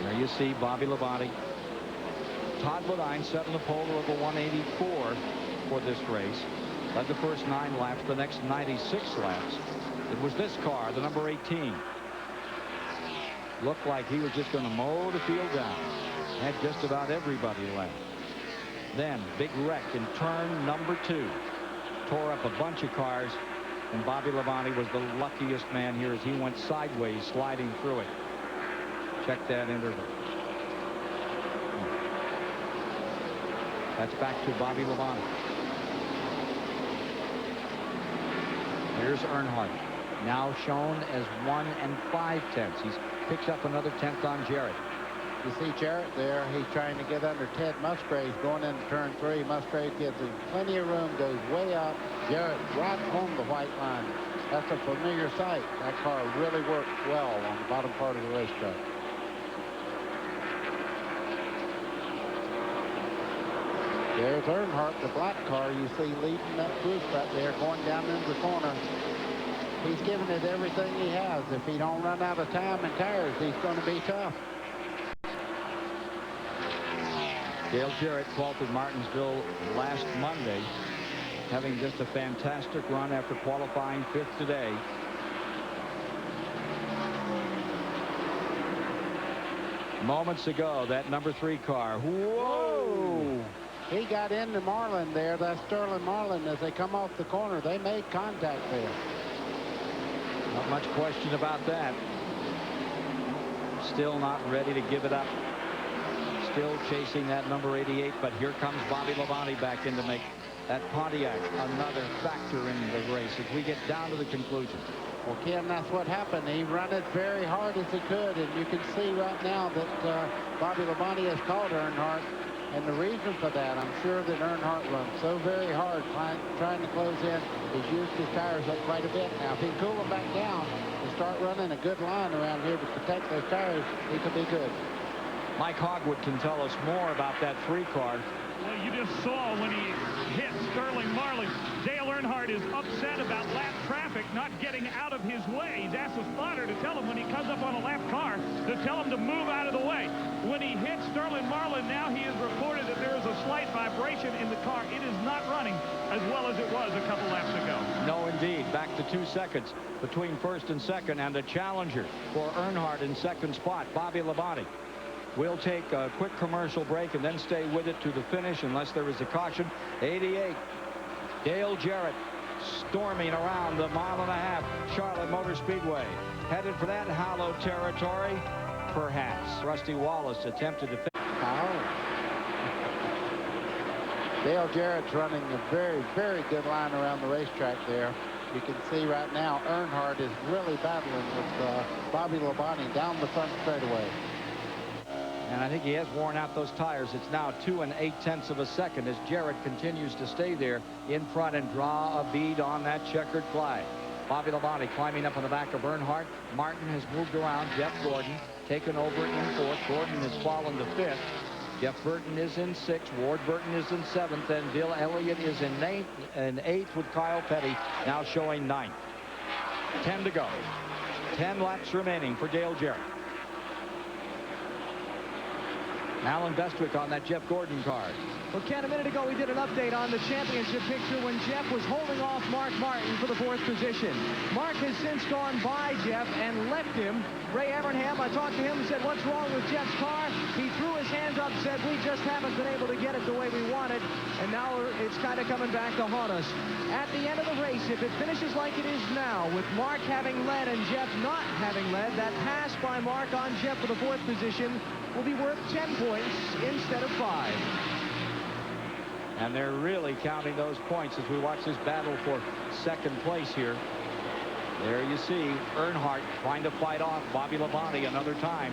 There you see Bobby Labonte. Todd Bodine set in the pole of a 184 for this race. Led the first 9 laps, the next 96 laps. It was this car, the number 18. Looked like he was just going to mow the field down. Had just about everybody left. Then, big wreck in turn number 2. Tore up a bunch of cars, and Bobby Labonte was the luckiest man here as he went sideways, sliding through it. Check that interval. That's back to Bobby Labonte. Here's Earnhardt, now shown as 1 5/10. He picks up another 10th on Jarrett. You see Jarrett there. He's trying to get under Ted Musgrave going into turn 3. Musgrave gives him plenty of room, goes way up. Jarrett right on the white line. That's a familiar sight. That car really worked well on the bottom part of the racetrack. There's Earnhardt, the black car you see leading that group right there, going down into the corner. He's giving it everything he has. If he don't run out of time and tires, he's going to be tough. Dale Jarrett faulted Martinsville last Monday, having just a fantastic run after qualifying 5th today. Moments ago, that number 3 car. Whoa! He got into Marlin there. That's Sterling Marlin. As they come off the corner, they made contact there. Not much question about that. Still not ready to give it up. Still chasing that number 88, but here comes Bobby Labonte back in to make that Pontiac another factor in the race as we get down to the conclusion. Well, Ken, that's what happened. He ran it very hard as he could, and you can see right now that Bobby Labonte has called Earnhardt. And the reason for that, I'm sure that Earnhardt runs so very hard trying to close in. He's used his tires up quite a bit now. If he can cool them back down and start running a good line around here to protect those tires, he could be good. Mike Hogwood can tell us more about that 3 car. Well, you just saw when he hit Sterling Marlin. Dale Earnhardt is upset about lap traffic not getting out of his way. He's asked the spotter to tell him when he comes up on a lap car to tell him to move out of the way. When he hit Sterling Marlin, now he has reported that there is a slight vibration in the car. It is not running as well as it was a couple laps ago. No, indeed. Back to 2 seconds between first and second, and a challenger for Earnhardt in second spot, Bobby Labonte. We'll take a quick commercial break and then stay with it to the finish unless there is a caution. 88. Dale Jarrett storming around the 1.5 Charlotte Motor Speedway. Headed for that hollow territory, perhaps. Rusty Wallace attempted to... Dale Jarrett's running a very, very good line around the racetrack there. You can see right now Earnhardt is really battling with Bobby Labonte down the front straightaway. And I think he has worn out those tires. It's now 2 8/10 of a second as Jarrett continues to stay there in front and draw a bead on that checkered flag. Bobby Labonte climbing up on the back of Earnhardt. Martin has moved around. Jeff Gordon taken over in 4th. Gordon has fallen to 5th. Jeff Burton is in 6th. Ward Burton is in 7th. And Bill Elliott is in 8th with Kyle Petty now showing 9th. 10 to go. 10 laps remaining for Dale Jarrett. Alan Bestwick on that Jeff Gordon car. Well, Ken, a minute ago we did an update on the championship picture when Jeff was holding off Mark Martin for the 4th position. Mark has since gone by Jeff and left him. Ray Evernham, I talked to him and said, what's wrong with Jeff's car? He threw his hands up, said, we just haven't been able to get it the way we wanted, and now it's kind of coming back to haunt us. At the end of the race, if it finishes like it is now, with Mark having led and Jeff not having led, that pass by Mark on Jeff for the 4th position will be worth 10 points instead of 5. And they're really counting those points as we watch this battle for second place here. There you see Earnhardt trying to fight off Bobby Labonte another time.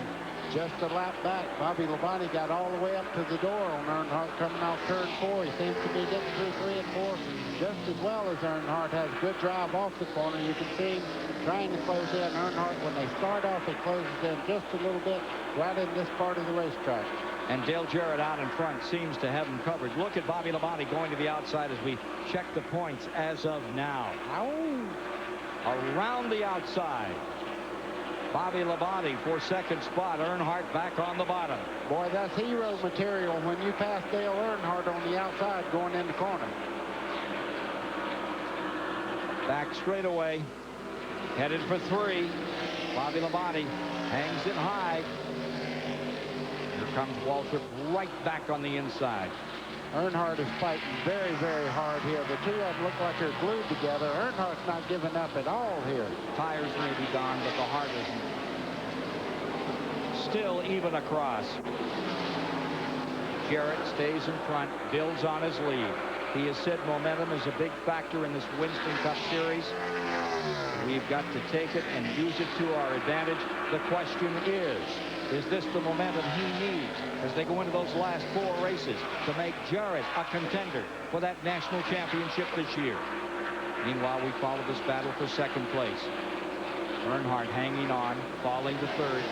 Just a lap back, Bobby Labonte got all the way up to the door on Earnhardt coming off turn 4. He seems to be getting through 3 and 4 just as well as Earnhardt. Has good drive off the corner. You can see him trying to close in. Earnhardt, when they start off, he closes in just a little bit right in this part of the racetrack. And Dale Jarrett out in front seems to have him covered. Look at Bobby Labonte going to the outside as we check the points as of now. Around the outside. Bobby Labonte for second spot. Earnhardt back on the bottom. Boy, that's hero material when you pass Dale Earnhardt on the outside going in the corner. Back straightaway. Headed for 3. Bobby Labonte hangs it high. Here comes Waltrip right back on the inside. Earnhardt is fighting very, very hard here. The two of them look like they're glued together. Earnhardt's not giving up at all here. Tires may be gone, but the heart isn't. Still even across. Jarrett stays in front, builds on his lead. He has said momentum is a big factor in this Winston Cup Series. We've got to take it and use it to our advantage. The question is this the momentum he needs as they go into those last 4 races to make Jarrett a contender for that national championship this year? Meanwhile, we follow this battle for second place. Earnhardt hanging on, falling to 3rd.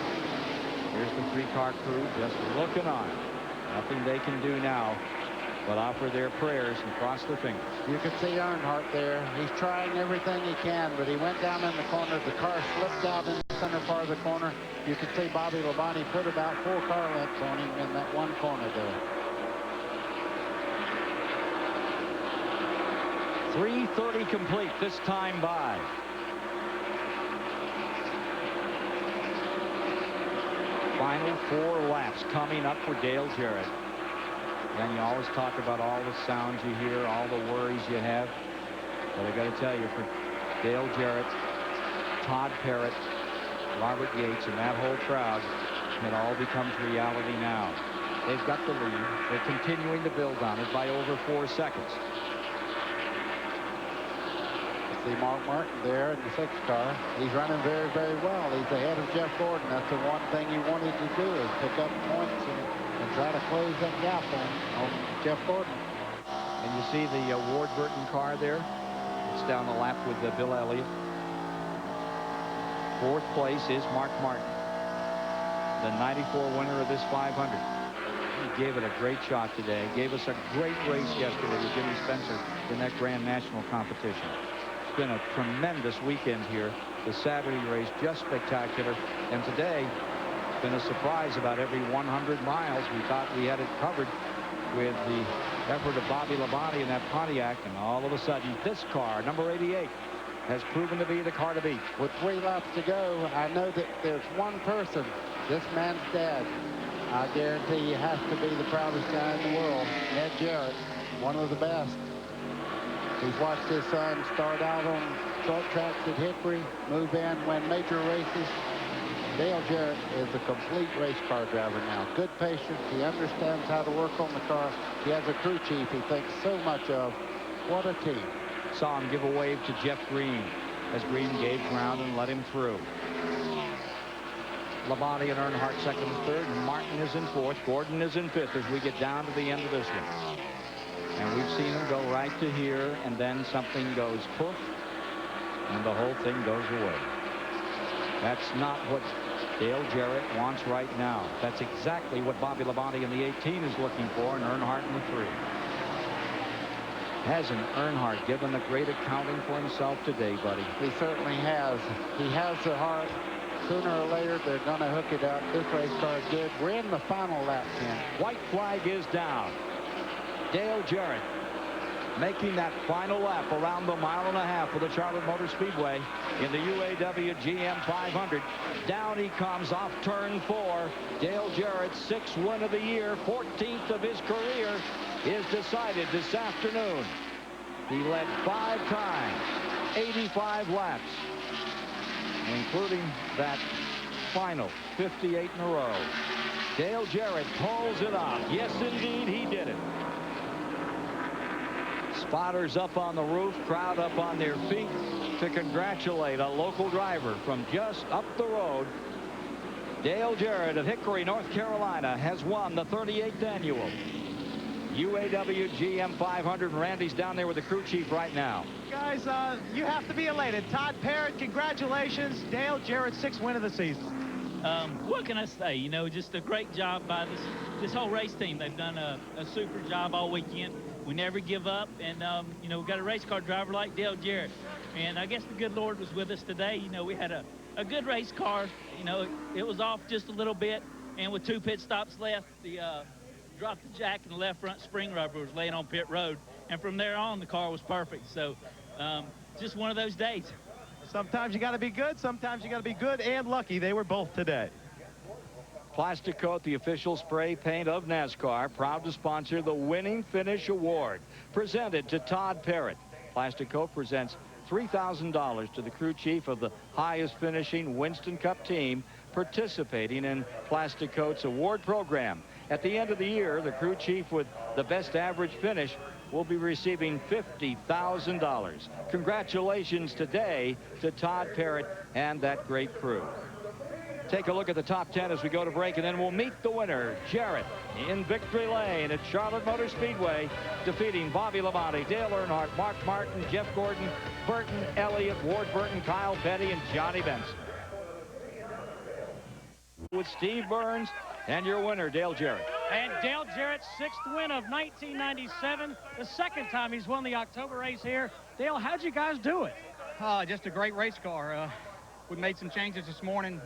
Here's the 3-car crew just looking on. Nothing they can do now but offer their prayers and cross their fingers. You can see Earnhardt there. He's trying everything he can, but he went down in the corner. The car slipped out in the center part of the corner. You can see Bobby Labonte put about 4 car lengths on him in that one corner there. 3:30 complete this time by. Final 4 laps coming up for Dale Jarrett. And you always talk about all the sounds you hear, all the worries you have. But I got to tell you, for Dale Jarrett, Todd Parrott, Robert Yates, and that whole crowd, it all becomes reality now. They've got the lead. They're continuing to build on it by over 4 seconds. See Mark Martin there in the 6th car. He's running very, very well. He's ahead of Jeff Gordon. That's the one thing he wanted to do, is pick up points and try to close that gap on Jeff Gordon. And you see the Ward Burton car there. It's down the lap with Bill Elliott. 4th place is Mark Martin, the 94 winner of this 500. He gave it a great shot today. Gave us a great race yesterday with Jimmy Spencer in that Grand National competition. It's been a tremendous weekend here. The Saturday race just spectacular. And today, it's been a surprise about every 100 miles. We thought we had it covered with the effort of Bobby Labonte in that Pontiac. And all of a sudden, this car, number 88, has proven to be the car to beat. With 3 laps to go, I know that there's one person, this man's dad, I guarantee he has to be the proudest guy in the world, Ed Jarrett, one of the best. He's watched his son start out on short tracks at Hickory, move in, win major races. Dale Jarrett is a complete race car driver now. Good patience. He understands how to work on the car. He has a crew chief he thinks so much of. What a team. Saw him give a wave to Jeff Green as Green gave ground and let him through. Labonte and Earnhardt 2nd and 3rd, and Martin is in 4th. Gordon is in 5th as we get down to the end of this one. And we've seen him go right to here, and then something goes poof, and the whole thing goes away. That's not what Dale Jarrett wants right now. That's exactly what Bobby Labonte in the 18 is looking for, and Earnhardt in the 3. Hasn't Earnhardt given a great accounting for himself today, buddy? He certainly has. He has the heart. Sooner or later, they're going to hook it up. This race car is good. We're in the final lap, Ken. White flag is down. Dale Jarrett making that final lap around the 1.5 miles of the Charlotte Motor Speedway in the UAW GM 500. Down he comes off turn 4. Dale Jarrett's 6th win of the year, 14th of his career, is decided this afternoon. He led 5 times, 85 laps, including that final 58 in a row. Dale Jarrett pulls it off. Yes, indeed, he did it. Spotters up on the roof, crowd up on their feet to congratulate a local driver from just up the road. Dale Jarrett of Hickory, North Carolina, has won the 38th annual UAW GM 500. Randy's down there with the crew chief right now. Guys, you have to be elated. Todd Parrott, congratulations. Dale Jarrett's 6th win of the season. What can I say? You know, just a great job by this whole race team. They've done a super job all weekend. We never give up, and you know, we've got a race car driver like Dale Jarrett, and I guess the good Lord was with us today. You know, we had a good race car. You know, it was off just a little bit, and with 2 pit stops left, the dropped the jack and the left front spring rubber was laying on pit road, and from there on the car was perfect. So just one of those days. Sometimes you got to be good, sometimes you got to be good and lucky. They were both today. Plastic Coat, the official spray paint of NASCAR, proud to sponsor the Winning Finish Award, presented to Todd Parrott. Plastic Coat presents $3,000 to the crew chief of the highest finishing Winston Cup team participating in Plastic Coat's award program. At the end of the year, the crew chief with the best average finish will be receiving $50,000. Congratulations today to Todd Parrott and that great crew. Take a look at the top 10 as we go to break, and then we'll meet the winner, Jarrett, in victory lane at Charlotte Motor Speedway, defeating Bobby Labonte, Dale Earnhardt, Mark Martin, Jeff Gordon, Burton Elliott, Ward Burton, Kyle Petty, and Johnny Benson. With Steve Burns and your winner, Dale Jarrett. And Dale Jarrett's 6th win of 1997, the 2nd time he's won the October race here. Dale, how'd you guys do it? Just a great race car. We made some changes this morning.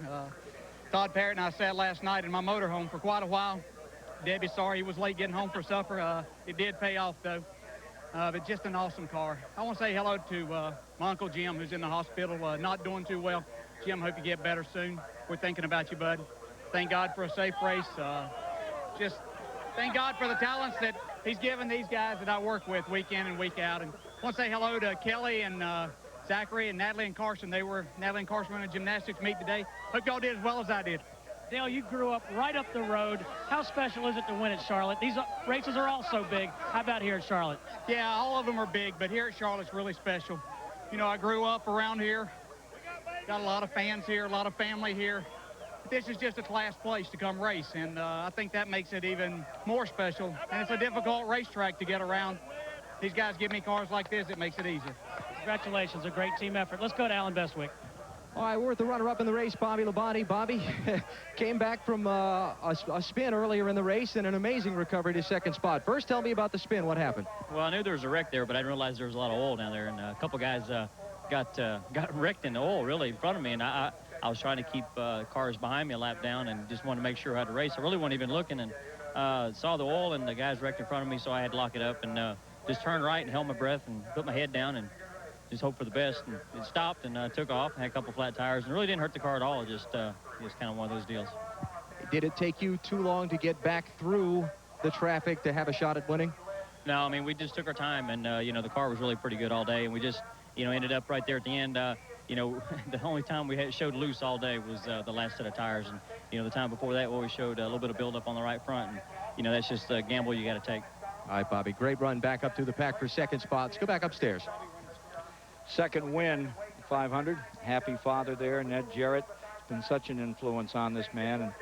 Todd Parrott and I sat last night in my motorhome for quite a while. Debbie's sorry he was late getting home for supper. It did pay off, though. But just an awesome car. I want to say hello to my Uncle Jim, who's in the hospital, not doing too well. Jim, hope you get better soon. We're thinking about you, bud. Thank God for a safe race. Just thank God for the talents that he's given these guys that I work with week in and week out. And I want to say hello to Kelly and Zachary and Natalie and Carson. Natalie and Carson were in a gymnastics meet today. Hope y'all did as well as I did. Dale, you grew up right up the road. How special is it to win at Charlotte? These races are all so big. How about here at Charlotte? Yeah, all of them are big, but here at Charlotte's really special. You know, I grew up around here. Got a lot of fans here, a lot of family here. This is just a class place to come race, and I think that makes it even more special. And it's a difficult racetrack to get around. These guys give me cars like this, it makes it easier. Congratulations, a great team effort. Let's go to Alan Bestwick. All right, we're with the runner-up in the race, Bobby Labonte. Bobby came back from a spin earlier in the race and an amazing recovery to second spot. First, tell me about the spin. What happened? Well, I knew there was a wreck there, but I didn't realize there was a lot of oil down there, and a couple guys got wrecked in the oil really in front of me, and I was trying to keep cars behind me a lap down and just wanted to make sure I had to race. I really wasn't even looking, and saw the oil and the guys wrecked in front of me, so I had to lock it up and just turn right and held my breath and put my head down and just hope for the best. And it stopped and took off. Had a couple flat tires and it really didn't hurt the car at all. Just kind of one of those deals. Did it take you too long to get back through the traffic to have a shot at winning? No, I mean, we just took our time, and you know, the car was really pretty good all day, and we just, you know, ended up right there at the end. You know, the only time we showed loose all day was the last set of tires, and you know, the time before that we always showed a little bit of buildup on the right front, and you know, that's just a gamble you got to take. All right, Bobby, great run back up through the pack for second spot. Let's go back upstairs. Second win, 500. Happy father there, Ned Jarrett. Been such an influence on this man, and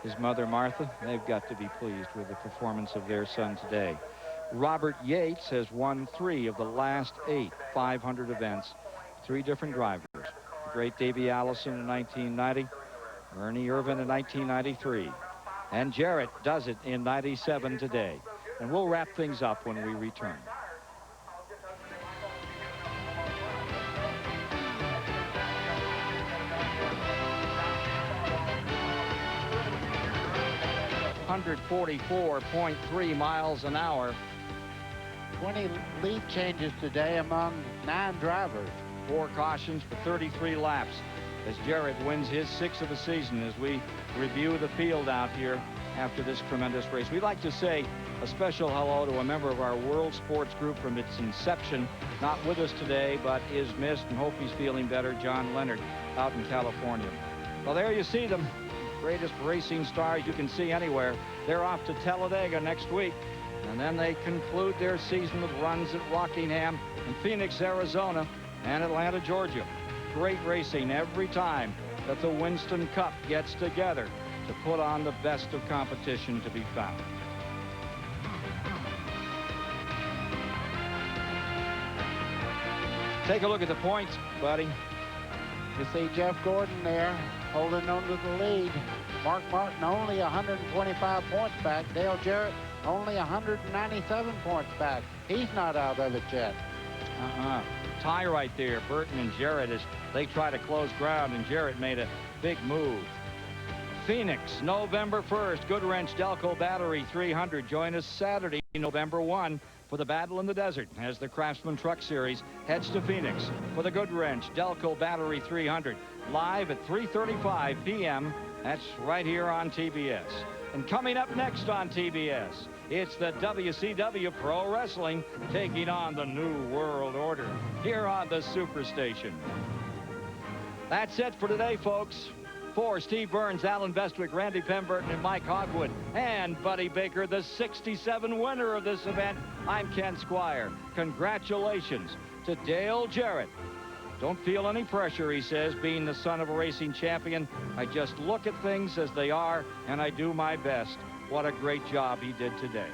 his mother, Martha. They've got to be pleased with the performance of their son today. Robert Yates has won 3 of the last 8 500 events. 3 different drivers. The great Davey Allison in 1990, Ernie Irvin in 1993. And Jarrett does it in 97 today. And we'll wrap things up when we return. .3 miles an hour. 20 lead changes today among 9 drivers. 4 cautions for 33 laps as Jarrett wins his 6th of the season. As we review the field out here after this tremendous race, we'd like to say a special hello to a member of our World Sports Group from its inception, not with us today, but is missed, and hope he's feeling better, John Leonard, out in California. Well, there you see them. Greatest racing stars you can see anywhere. They're off to Talladega next week, and then they conclude their season with runs at Rockingham and Phoenix, Arizona, and Atlanta, Georgia. Great racing every time that the Winston Cup gets together to put on the best of competition to be found. Take a look at the points, buddy. You see Jeff Gordon there holding on to the lead. Mark Martin only 125 points back. Dale Jarrett only 197 points back. He's not out of it yet. Tie right there, Burton and Jarrett, as they try to close ground, and Jarrett made a big move. Phoenix, November 1st, Goodwrench Delco Battery 300. Join us Saturday, November 1, for the Battle in the Desert as the Craftsman Truck Series heads to Phoenix for the Goodwrench Delco Battery 300. Live at 3:35 p.m. That's right here on TBS. And coming up next on TBS, it's the WCW Pro Wrestling taking on the New World Order here on the Superstation. That's it for today, folks. For Steve Burns, Alan Bestwick, Randy Pemberton, and Mike Hogwood, and Buddy Baker, the 67 winner of this event, I'm Ken Squire. Congratulations to Dale Jarrett. Don't feel any pressure, he says, being the son of a racing champion. I just look at things as they are, and I do my best. What a great job he did today.